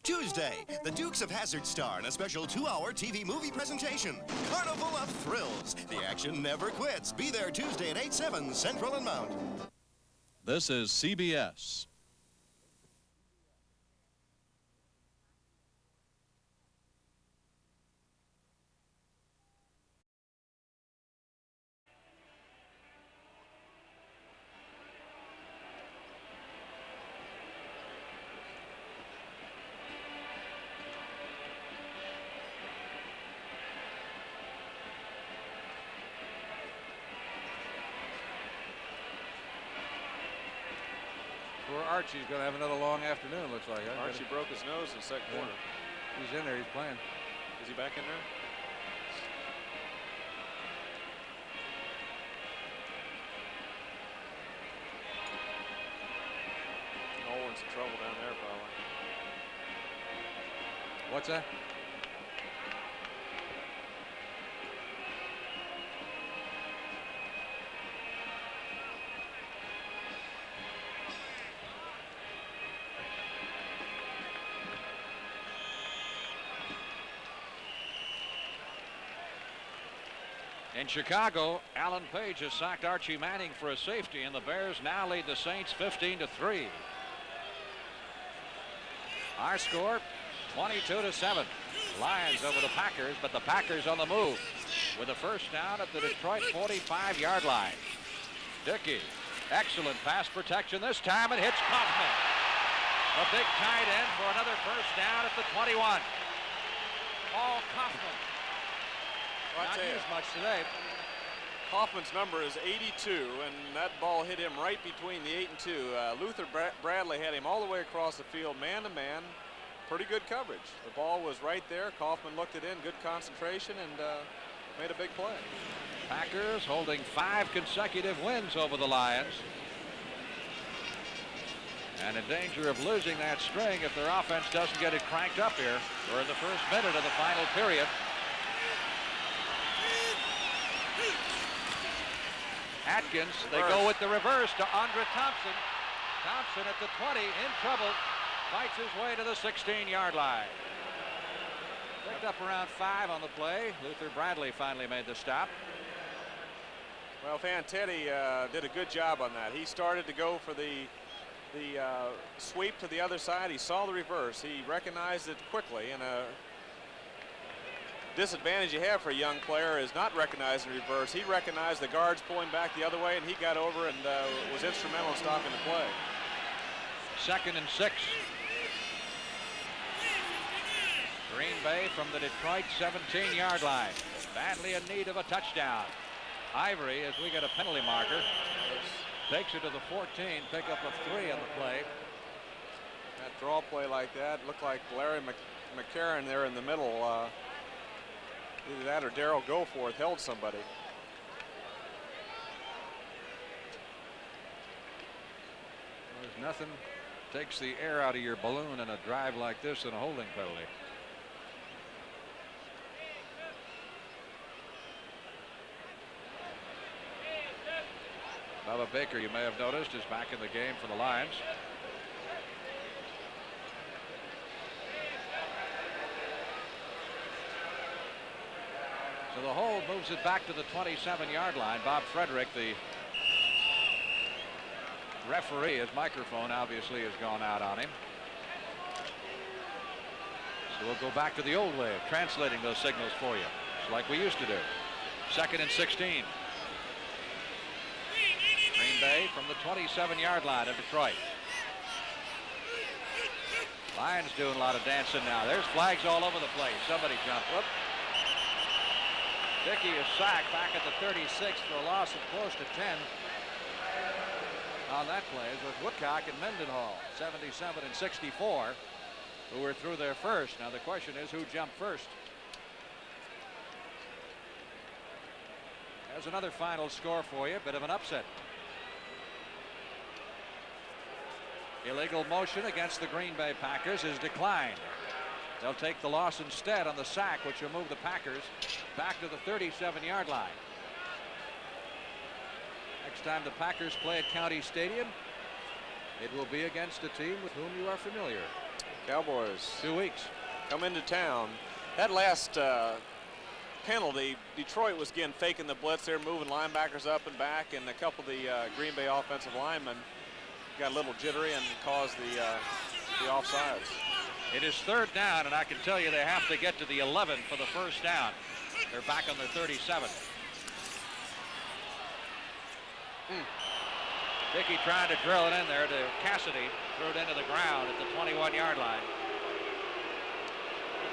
Tuesday, the Dukes of Hazzard star in a special 2-hour TV movie presentation. Carnival of Thrills. The action never quits. Be there Tuesday at 8/7 Central and Mountain. This is CBS. Archie's going to have another long afternoon, looks like. Archie broke his nose in the second quarter. He's in there. He's playing. Is he back in there? Nolan's in trouble down there, probably. What's that? In Chicago, Alan Page has sacked Archie Manning for a safety, and the Bears now lead the Saints 15-3. Our score, 22-7. Lions over the Packers, but the Packers on the move with a first down at the Detroit 45-yard line. Dickey, excellent pass protection this time. It hits Kaufman. A big tight end for another first down at the 21. Paul Kaufman. Well, not used much today. Kaufman's number is 82, and that ball hit him right between the 8 and 2. Luther Bradley had him all the way across the field, man-to-man. Pretty good coverage. The ball was right there. Kaufman looked it in, good concentration, and made a big play. Packers holding 5 consecutive wins over the Lions. And in danger of losing that string if their offense doesn't get it cranked up here. We're in the first minute of the final period. Atkins, they go with the reverse to Andre Thompson. Thompson at the 20, in trouble. Fights his way to the 16-yard line. Picked up around 5 on the play. Luther Bradley finally made the stop. Well, Fantetti did a good job on that. He started to go for the sweep to the other side. He saw the reverse. He recognized it quickly, and a disadvantage you have for a young player is not recognizing the reverse. He recognized the guards pulling back the other way, and he got over and was instrumental in stopping the play. 2nd and 6. Green Bay from the Detroit 17-yard line. Badly in need of a touchdown. Ivory, as we get a penalty marker, takes it to the 14, pickup of 3 on the play. That draw play like that looked like Larry McCarron there in the middle. Either that or Darrell Goforth held somebody. There's nothing takes the air out of your balloon in a drive like this than a holding penalty. Bubba Baker, you may have noticed, is back in the game for the Lions. So the hold moves it back to the 27-yard line. Bob Frederick, the referee, his microphone obviously has gone out on him. So we'll go back to the old way of translating those signals for you. It's like we used to do. 2nd and 16. Green Bay from the 27-yard line of Detroit. Lions doing a lot of dancing now. There's flags all over the place. Somebody jumped. Whoop. Dickey is sacked back at the 36 for a loss of close to 10. On that play was Woodcock and Mendenhall, 77 and 64, who were through there first. Now the question is, who jumped first? There's another final score for you. Bit of an upset. Illegal motion against the Green Bay Packers is declined. They'll take the loss instead on the sack, which will move the Packers back to the 37-yard line. Next time the Packers play at County Stadium, it will be against a team with whom you are familiar. Cowboys. 2 weeks. Come into town. That last penalty, Detroit was again faking the blitz. They're moving linebackers up and back, and a couple of the Green Bay offensive linemen got a little jittery and caused the offsides. It is 3rd down, and I can tell you they have to get to the 11 for the first down. They're back on their 37. Dickey trying to drill it in there to Cassidy. Threw it into the ground at the 21-yard line.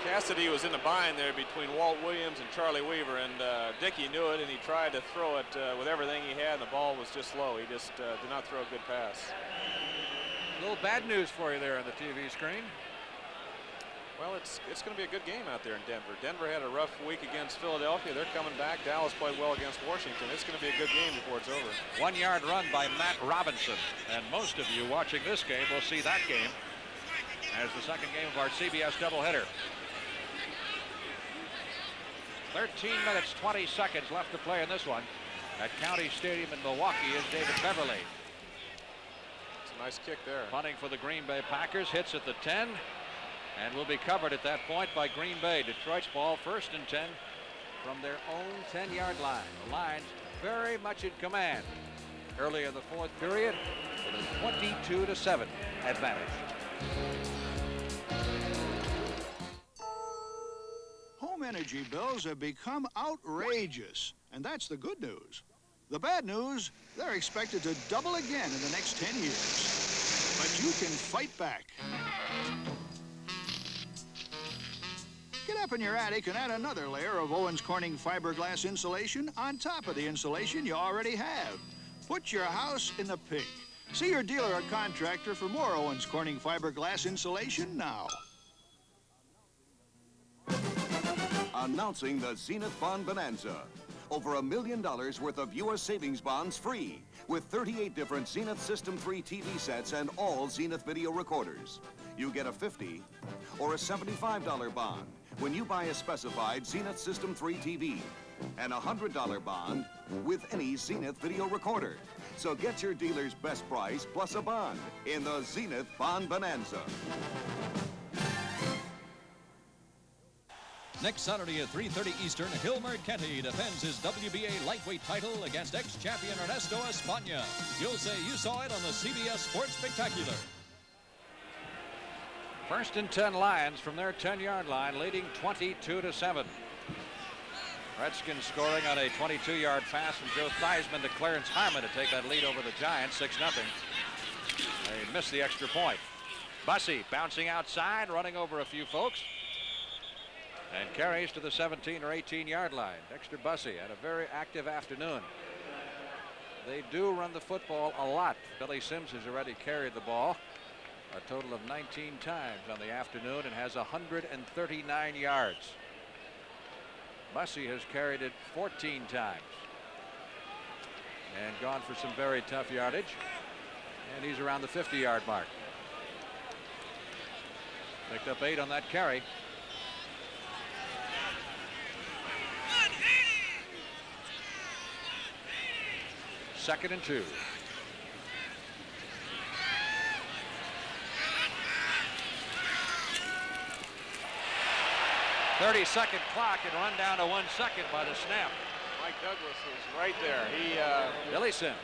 Cassidy was in the bind there between Walt Williams and Charlie Weaver, and Dickey knew it, and he tried to throw it with everything he had, and the ball was just low. He just did not throw a good pass. A little bad news for you there on the TV screen. Well, it's going to be a good game out there in Denver. Denver had a rough week against Philadelphia. They're coming back. Dallas played well against Washington. It's going to be a good game before it's over. 1-yard run by Matt Robinson. And most of you watching this game will see that game as the second game of our CBS doubleheader. 13 minutes, 20 seconds left to play in this one. At County Stadium in Milwaukee is David Beverly. It's a nice kick there. Punting for the Green Bay Packers. Hits at the 10. And will be covered at that point by Green Bay. Detroit's ball 1st and 10 from their own 10-yard line. The Lions very much in command early in the 4th period with a 22-7 advantage. Home energy bills have become outrageous, and that's the good news. The bad news, they're expected to double again in the next 10 years. But you can fight back. Get up in your attic and add another layer of Owens Corning fiberglass insulation on top of the insulation you already have. Put your house in the pink. See your dealer or contractor for more Owens Corning fiberglass insulation now. Announcing the Zenith Bond Bonanza. Over $1 million worth of U.S. savings bonds free with 38 different Zenith System 3 TV sets and all Zenith video recorders. You get a $50 or a $75 bond when you buy a specified Zenith System 3 TV and a $100 bond with any Zenith video recorder. So get your dealer's best price plus a bond in the Zenith Bond Bonanza. Next Saturday at 3:30 Eastern, Hilmer Kenty defends his WBA lightweight title against ex-champion Ernesto España. You'll say you saw it on the CBS Sports Spectacular. 1st and 10 Lions from their 10-yard line, leading 22-7. Redskins scoring on a 22-yard pass from Joe Theismann to Clarence Harmon to take that lead over the Giants, 6-0. They missed the extra point. Bussey bouncing outside, running over a few folks, and carries to the 17 or 18-yard line. Dexter Bussey had a very active afternoon. They do run the football a lot. Billy Sims has already carried the ball a total of 19 times on the afternoon and has 139 yards. Bussey has carried it 14 times and gone for some very tough yardage, and he's around the 50-yard mark. Picked up 8 on that carry. Second and 2. "30-second clock and run down to 1 second by the snap." Mike Douglas was right there. Billy Sims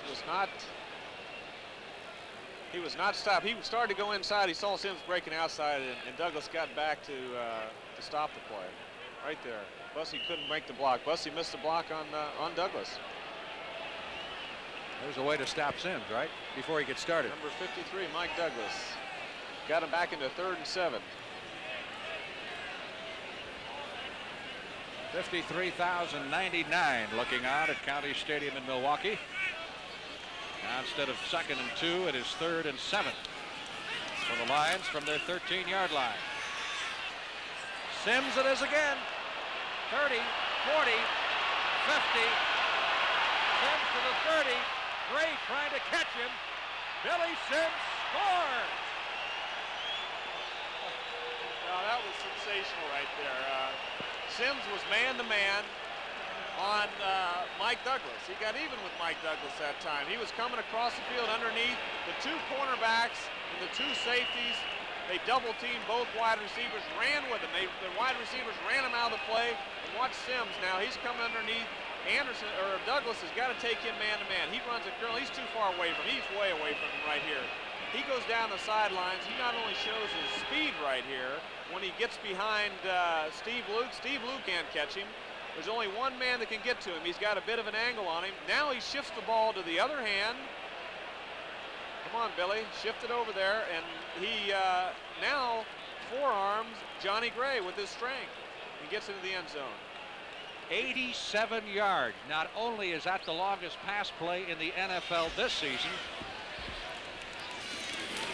He was not stopped. He started to go inside. He saw Sims breaking outside, and Douglas got back to stop the play. Right there. Bussey couldn't make the block. Bussey missed the block on Douglas. There's a way to stop Sims, right? Before he gets started. Number 53, Mike Douglas. Got him back into 3rd and 7. 53,099 looking on at County Stadium in Milwaukee. Now instead of 2nd and 2, it is 3rd and 7 for the Lions from their 13-yard line. Sims it is again. 30, 40, 50. Sims to the 30. Gray trying to catch him. Billy Sims scores. Now that was sensational right there. Sims was man-to-man on Mike Douglas. He got even with Mike Douglas that time. He was coming across the field underneath the 2 cornerbacks and the 2 safeties. They double-teamed both wide receivers, ran with him. The wide receivers ran him out of the play. And watch Sims now. He's coming underneath. Douglas has got to take him man-to-man. He runs a curl. He's too far away from him. He's way away from him right here. He goes down the sidelines. He not only shows his speed right here when he gets behind Steve Luke. Steve Luke can't catch him. There's only one man that can get to him. He's got a bit of an angle on him. Now he shifts the ball to the other hand. Come on, Billy. Shift it over there. And he now forearms Johnny Gray with his strength. He gets into the end zone. 87 yards. Not only is that the longest pass play in the NFL this season,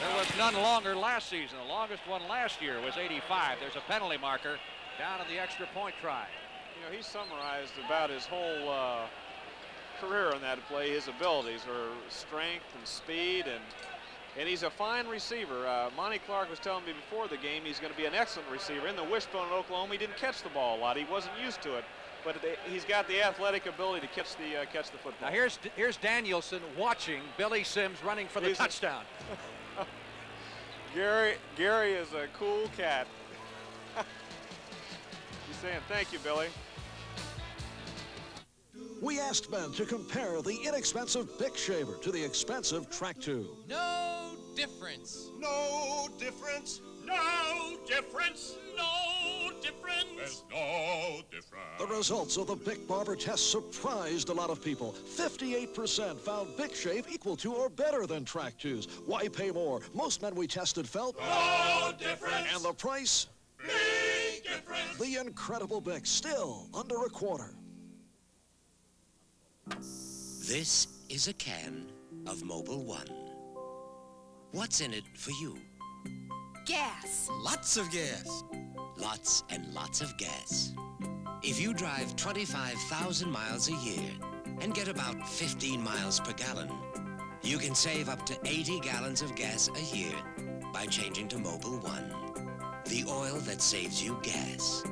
there was none longer last season. The longest one last year was 85. There's a penalty marker down in the extra point try. You know, he summarized about his whole career on that play. His abilities are strength and speed, and he's a fine receiver. Monty Clark was telling me before the game he's going to be an excellent receiver. In the wishbone in Oklahoma, he didn't catch the ball a lot. He wasn't used to it. But he's got the athletic ability to catch the football. Now here's Danielson watching Billy Sims running for the touchdown. Gary is a cool cat. He's saying thank you, Billy. We asked men to compare the inexpensive Bic shaver to the expensive Track 2. No difference. No difference. No difference. No difference. There's no difference. The results of the Bic Barber test surprised a lot of people. 58% found Bic shave equal to or better than Track 2's. Why pay more? Most men we tested felt no difference. And the price? Big difference. The incredible Bic, still under a quarter. This is a can of Mobil 1. What's in it for you? Gas. Lots of gas. Lots and lots of gas. If you drive 25,000 miles a year and get about 15 miles per gallon, you can save up to 80 gallons of gas a year by changing to Mobil 1. The oil that saves you gas.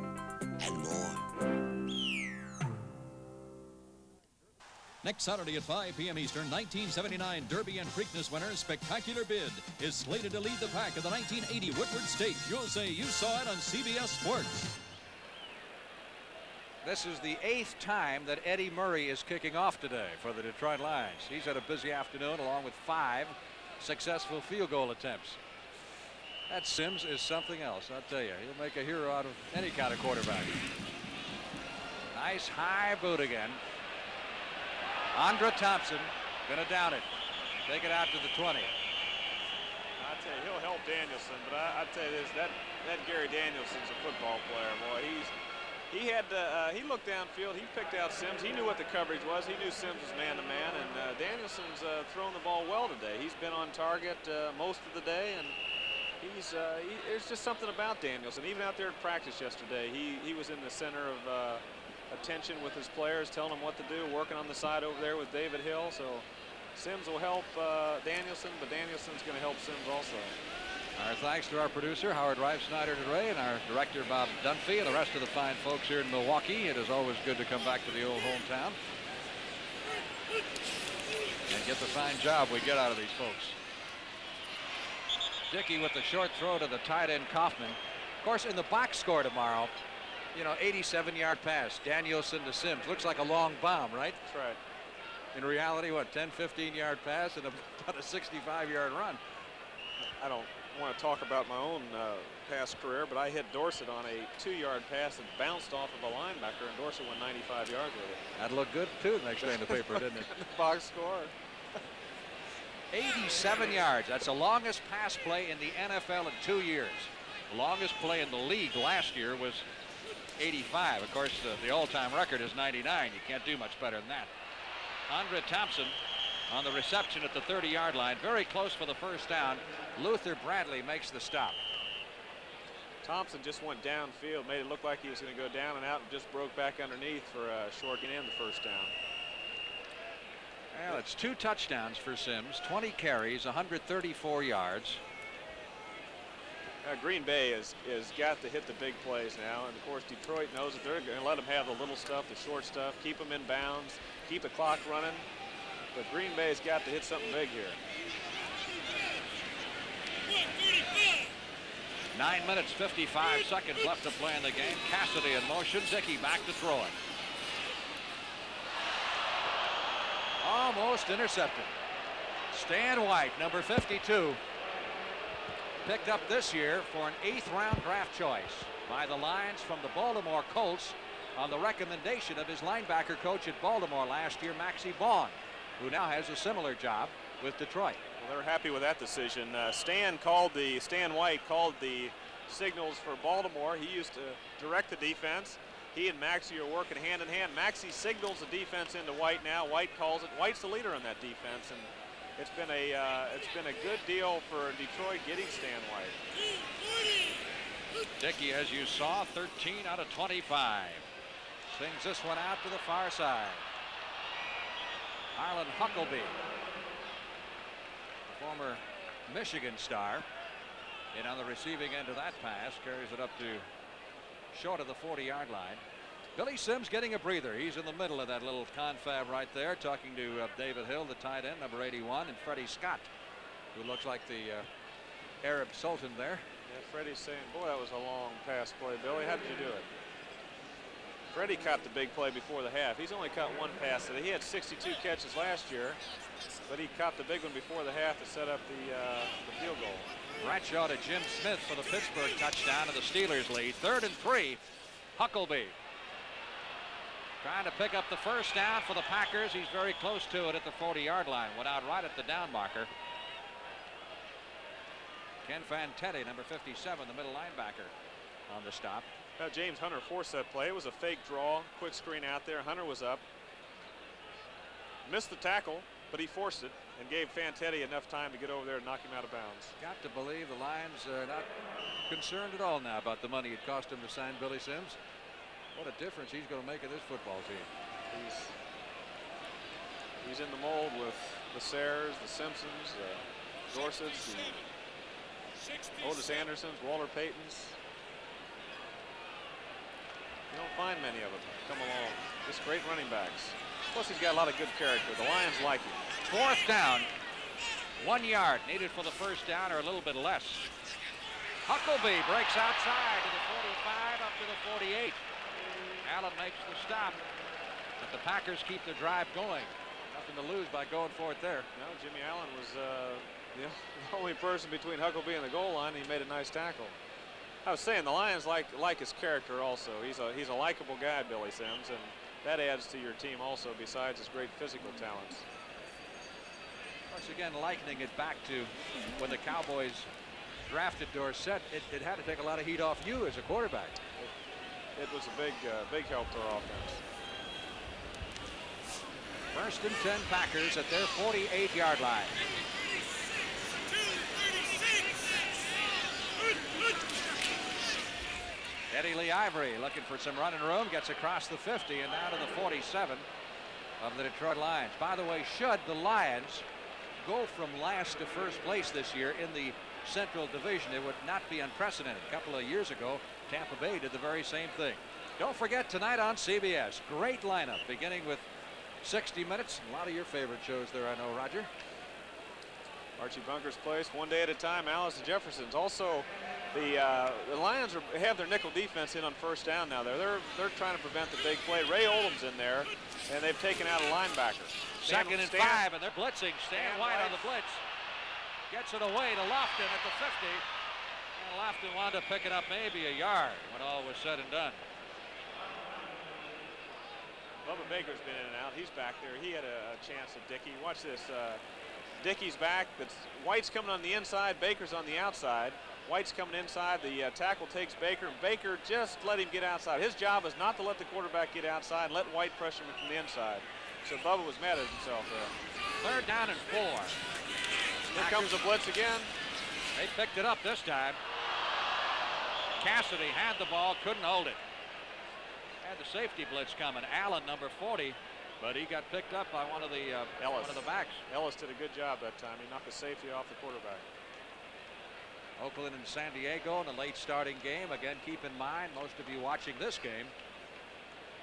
Next Saturday at 5 p.m. Eastern, 1979 Derby and Preakness winner Spectacular Bid is slated to lead the pack in the 1980 Woodward Stakes. You'll say you saw it on CBS Sports. This is the 8th time that Eddie Murray is kicking off today for the Detroit Lions. He's had a busy afternoon along with 5 successful field goal attempts. That Sims is something else, I'll tell you. He'll make a hero out of any kind of quarterback. Nice high boot again. Andra Thompson gonna down it. Take it out to the 20. I tell you, he'll help Danielson, but I tell you this, that Gary Danielson's a football player, boy. He looked downfield, he picked out Sims, he knew what the coverage was, he knew Sims was man-to-man, and Danielson's thrown the ball well today. He's been on target most of the day, and there's just something about Danielson. Even out there at practice yesterday, he was in the center of attention with his players, telling them what to do, working on the side over there with David Hill. So Sims will help Danielson, but Danielson's going to help Sims also. Our thanks to our producer, Howard Rife Snyder today, and our director, Bob Dunphy, and the rest of the fine folks here in Milwaukee. It is always good to come back to the old hometown and get the fine job we get out of these folks. Dickey with the short throw to the tight end Kaufman. Of course, in the box score tomorrow, you know, 87-yard pass, Danielson to Sims. Looks like a long bomb, right? That's right. In reality, what, 10, 15-yard pass and about a 65-yard run. I don't want to talk about my own past career, but I hit Dorsett on a 2-yard pass that bounced off of a linebacker, and Dorsett went 95 yards with it. That looked good, too, the next day in the paper, didn't it? The box score. 87 yards. That's the longest pass play in the NFL in 2 years. The longest play in the league last year was 85. Of course, the all-time record is 99. You can't do much better than that. Andra Thompson on the reception at the 30-yard line. Very close for the first down. Luther Bradley makes the stop. Thompson just went downfield, made it look like he was going to go down and out, and just broke back underneath for shortening in the first down. Well, it's 2 touchdowns for Sims, 20 carries, 134 yards. Green Bay has got to hit the big plays now, and of course Detroit knows that they're going to let them have the little stuff, the short stuff, keep them in bounds, keep the clock running. But Green Bay's got to hit something big here. 9 minutes, 55 seconds left to play in the game. Cassidy in motion. Dickey back to throw it. Almost intercepted. Stan White, number 52, picked up this year for an 8th-round draft choice by the Lions from the Baltimore Colts on the recommendation of his linebacker coach at Baltimore last year, Maxie Vaughn, who now has a similar job with Detroit. Well, they're happy with that decision. Stan White called the signals for Baltimore. He used to direct the defense. He and Maxie are working hand in hand. Maxie signals the defense into White now. White calls it. White's the leader on that defense, and it's been a good deal for Detroit getting Stan White. Dickey, as you saw, 13 out of 25. Swings this one out to the far side. Harlan Huckleby, the former Michigan star, and on the receiving end of that pass, carries it up to short of the 40-yard line. Billy Sims getting a breather. He's in the middle of that little confab right there, talking to David Hill, the tight end, number 81, and Freddie Scott, who looks like the Arab Sultan there. Yeah, Freddie's saying, boy, that was a long pass play, Billy. How did you do it? Freddie caught the big play before the half. He's only caught 1 pass today. He had 62 catches last year, but he caught the big one before the half to set up the field goal. Bradshaw to Jim Smith for the Pittsburgh touchdown and the Steelers lead. 3rd and 3. Huckleby trying to pick up the first down for the Packers. He's very close to it at the 40-yard line. Went out right at the down marker. Ken Fantetti, number 57, the middle linebacker, on the stop. James Hunter forced that play. It was a fake draw, quick screen out there. Hunter was up. Missed the tackle, but he forced it and gave Fantetti enough time to get over there and knock him out of bounds. Got to believe the Lions are not concerned at all now about the money it cost him to sign Billy Sims. What a difference he's going to make in this football team. He's in the mold with the Sayers, the Simpsons, Dorsets, the Otis Andersons, Walter Paytons. You don't find many of them come along. Just great running backs. Plus, he's got a lot of good character. The Lions like him. 4th down. 1 yard needed for the first down, or a little bit less. Huckleby breaks outside to the 45, up to the 48. Allen makes the stop, but the Packers keep the drive going. Nothing to lose by going for it there. No, Jimmy Allen was the only person between Huckleby and the goal line. He made a nice tackle. I was saying the Lions like his character also. He's a likable guy, Billy Sims, and that adds to your team also, besides his great physical talents. Once again, likening it back to when the Cowboys drafted Dorsett, it had to take a lot of heat off you as a quarterback. It was a big help to our offense. 1st and 10 Packers at their 48-yard line. Eddie Lee Ivory looking for some running room, gets across the 50 and down to the 47 of the Detroit Lions. By the way, should the Lions go from last to first place this year in the Central Division, it would not be unprecedented. A couple of years ago, Tampa Bay did the very same thing. Don't forget, tonight on CBS, great lineup, beginning with 60 Minutes. A lot of your favorite shows there, I know, Roger. Archie Bunker's Place, One Day at a Time, Alice and Jefferson's. Also, the Lions have their nickel defense in on first down now. They're trying to prevent the big play. Ray Oldham's in there, and they've taken out a linebacker. 2nd and 5, and they're blitzing. Stan White on the blitz. Gets it away to Lofton at the 50. And Lofton wound up picking up maybe a yard when all was said and done. Bubba Baker's been in and out. He's back there. He had a chance at Dickey. Watch this. Dickey's back. White's coming on the inside. Baker's on the outside. White's coming inside. The tackle takes Baker, and Baker just let him get outside. His job is not to let the quarterback get outside and let White pressure him from the inside. So Bubba was mad at himself there. 3rd down and 4. Here comes the blitz again. They picked it up this time. Cassidy had the ball, couldn't hold it. Had the safety blitz coming. Allen, number 40, but he got picked up by one of the backs. Ellis did a good job that time. He knocked the safety off the quarterback. Oakland and San Diego in a late starting game. Again, keep in mind, most of you watching this game,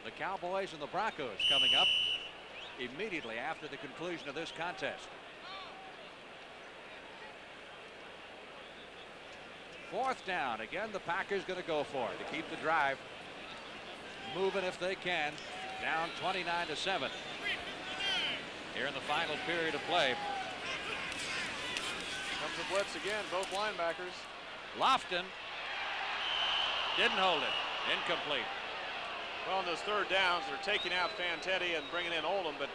the Cowboys and the Broncos coming up immediately after the conclusion of this contest. 4th down. Again, the Packers going to go for it to keep the drive moving if they can. Down 29-7 here in the final period of play. Comes the blitz again, both linebackers. Lofton didn't hold it. Incomplete. Well, in those 3rd downs, they're taking out Fantetti and bringing in Oldham, but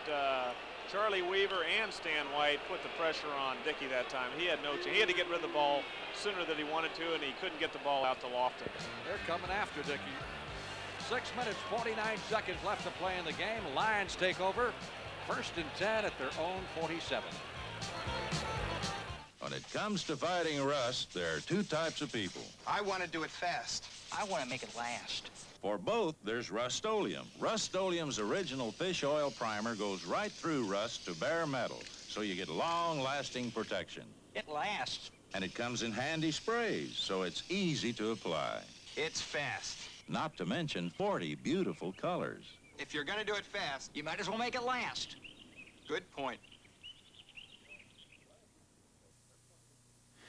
Charlie Weaver and Stan White put the pressure on Dickey that time. He had no chance. He had to get rid of the ball sooner than he wanted to, and he couldn't get the ball out to Lofton. They're coming after Dickey. 6 minutes, 49 seconds left to play in the game. Lions take over. 1st and 10 at their own 47. When it comes to fighting rust, there are 2 types of people. I want to do it fast. I want to make it last. For both, there's Rust-Oleum. Rust-Oleum's original fish oil primer goes right through rust to bare metal, so you get long-lasting protection. It lasts. And it comes in handy sprays, so it's easy to apply. It's fast. Not to mention 40 beautiful colors. If you're going to do it fast, you might as well make it last. Good point.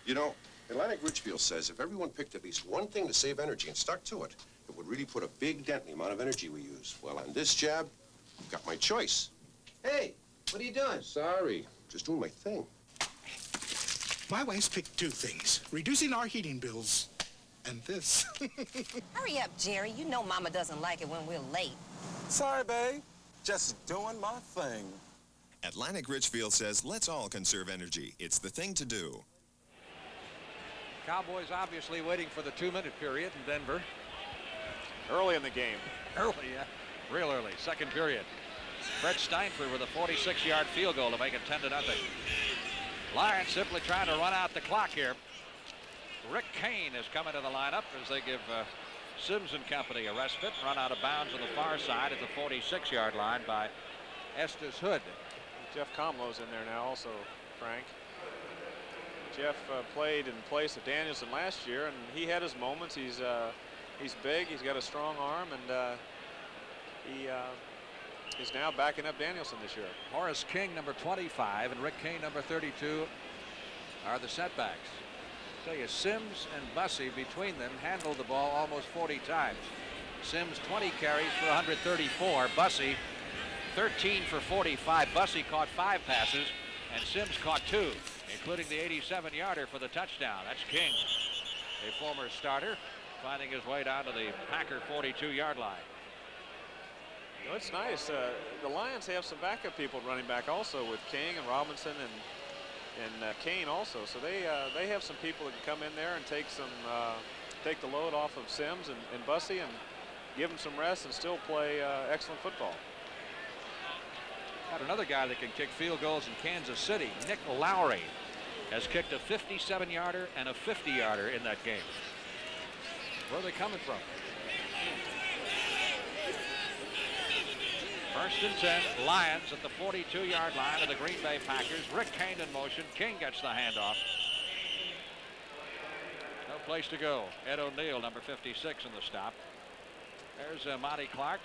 You know, Atlantic Richfield says if everyone picked at least one thing to save energy and stuck to it, it would really put a big dent in the amount of energy we use. Well, on this job, I've got my choice. Hey, what are you doing? Sorry, just doing my thing. My wife's picked 2 things, reducing our heating bills and this. Hurry up, Jerry. You know Mama doesn't like it when we're late. Sorry, babe. Just doing my thing. Atlantic Richfield says let's all conserve energy. It's the thing to do. Cowboys obviously waiting for the 2-minute period in Denver. Early in the game. Early, yeah. Real early. 2nd period. Fred Steinford with a 46-yard field goal to make it 10-0. Lions simply trying to run out the clock here. Rick Kane is coming to the lineup as they give Sims and company a respite. Run out of bounds on the far side at the 46-yard line by Estes Hood. Jeff Comlow's in there now also, Frank. Jeff played in place of Danielson last year, and he had his moments. He's He's big. He's got a strong arm, and he is now backing up Danielson this year. Horace King, number 25, and Rick Kane, number 32, are the setbacks. I tell you, Sims and Bussey between them handled the ball almost 40 times. Sims 20 carries for 134. Bussey 13 for 45. Bussey caught 5 passes, and Sims caught 2, including the 87-yarder for the touchdown. That's King, a former starter, finding his way down to the Packer 42-yard line. Well, it's nice. The Lions have some backup people at running back also, with King and Robinson and Kane also. So they have some people that can come in there and take the load off of Sims and Bussey and give them some rest and still play excellent football. Got another guy that can kick field goals in Kansas City. Nick Lowry has kicked a 57-yarder and a 50-yarder in that game. Where are they coming from? First and 10, Lions at the 42-yard line of the Green Bay Packers. Rick Kane in motion. King gets the handoff. No place to go. Ed O'Neill, number 56, in the stop. There's Monty Clark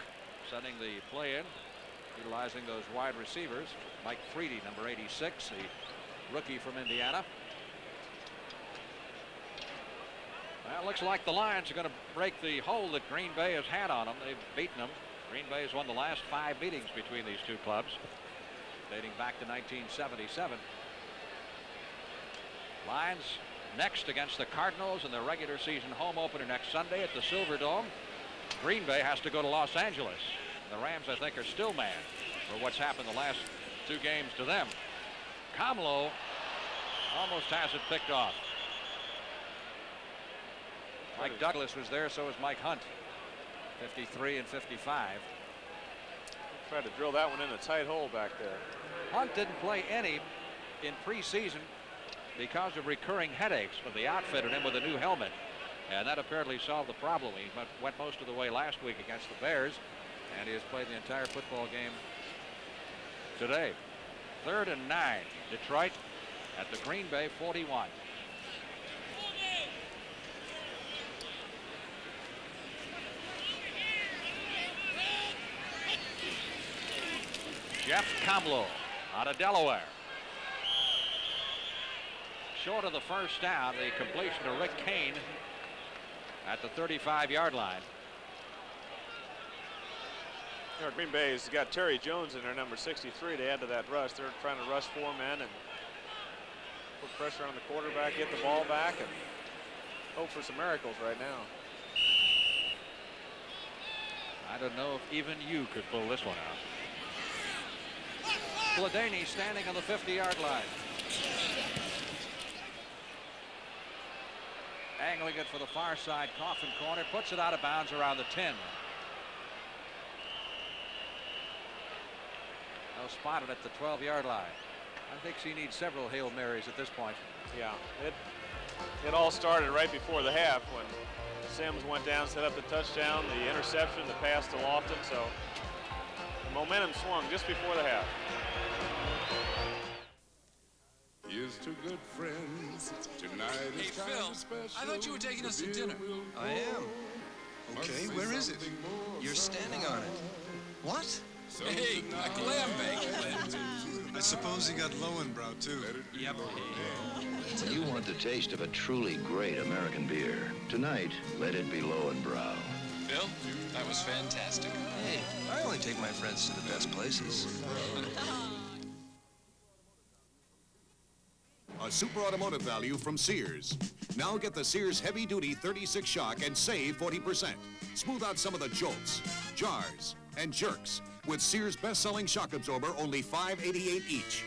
sending the play in, utilizing those wide receivers. Mike Freedy, number 86, the rookie from Indiana. Well, it looks like the Lions are going to break the hold that Green Bay has had on them. They've beaten them. Green Bay has won the last 5 meetings between these two clubs, dating back to 1977. Lions next against the Cardinals in their regular season home opener next Sunday at the Silverdome. Green Bay has to go to Los Angeles. The Rams, I think, are still mad for what's happened the last 2 games to them. Comlo almost has it picked off. Mike Douglas was there, so was Mike Hunt. 53 and 55. Tried to drill that one in a tight hole back there. Hunt didn't play any in preseason because of recurring headaches, but they outfitted him with a new helmet, and that apparently solved the problem. He went most of the way last week against the Bears, and he has played the entire football game today. 3rd and 9, Detroit at the Green Bay 41. Jeff Comlo out of Delaware. Short of the first down, the completion to Rick Kane at the 35-yard line. Green Bay's got Terry Jones in there, number 63, to add to that rush. They're trying to rush 4 men and put pressure on the quarterback, get the ball back, and hope for some miracles right now. I don't know if even you could pull this one out. Bladany standing on the 50-yard line. Angling it for the far side coffin corner, puts it out of bounds around the 10. Now spotted at the 12-yard line. I think she needs several Hail Marys at this point. Yeah, it all started right before the half when Sims went down, set up the touchdown, the interception, the pass to Lofton. So the momentum swung just before the half. Here's to good friends. Tonight Hey, is Phil, kind of special. I thought you were taking us to dinner. I am. Okay, where is it? You're standing on it. What? Hey, a clam bake. I suppose you got Lowenbrow, too. Yep. You want the taste of a truly great American beer. Tonight, let it be Lowenbrow. Phil, that was fantastic. Hey, I only take my friends to the best places. A super automotive value from Sears. Now get the Sears Heavy Duty 36 shock and save 40%. Smooth out some of the jolts, jars, and jerks with Sears best-selling shock absorber, only $5.88 each.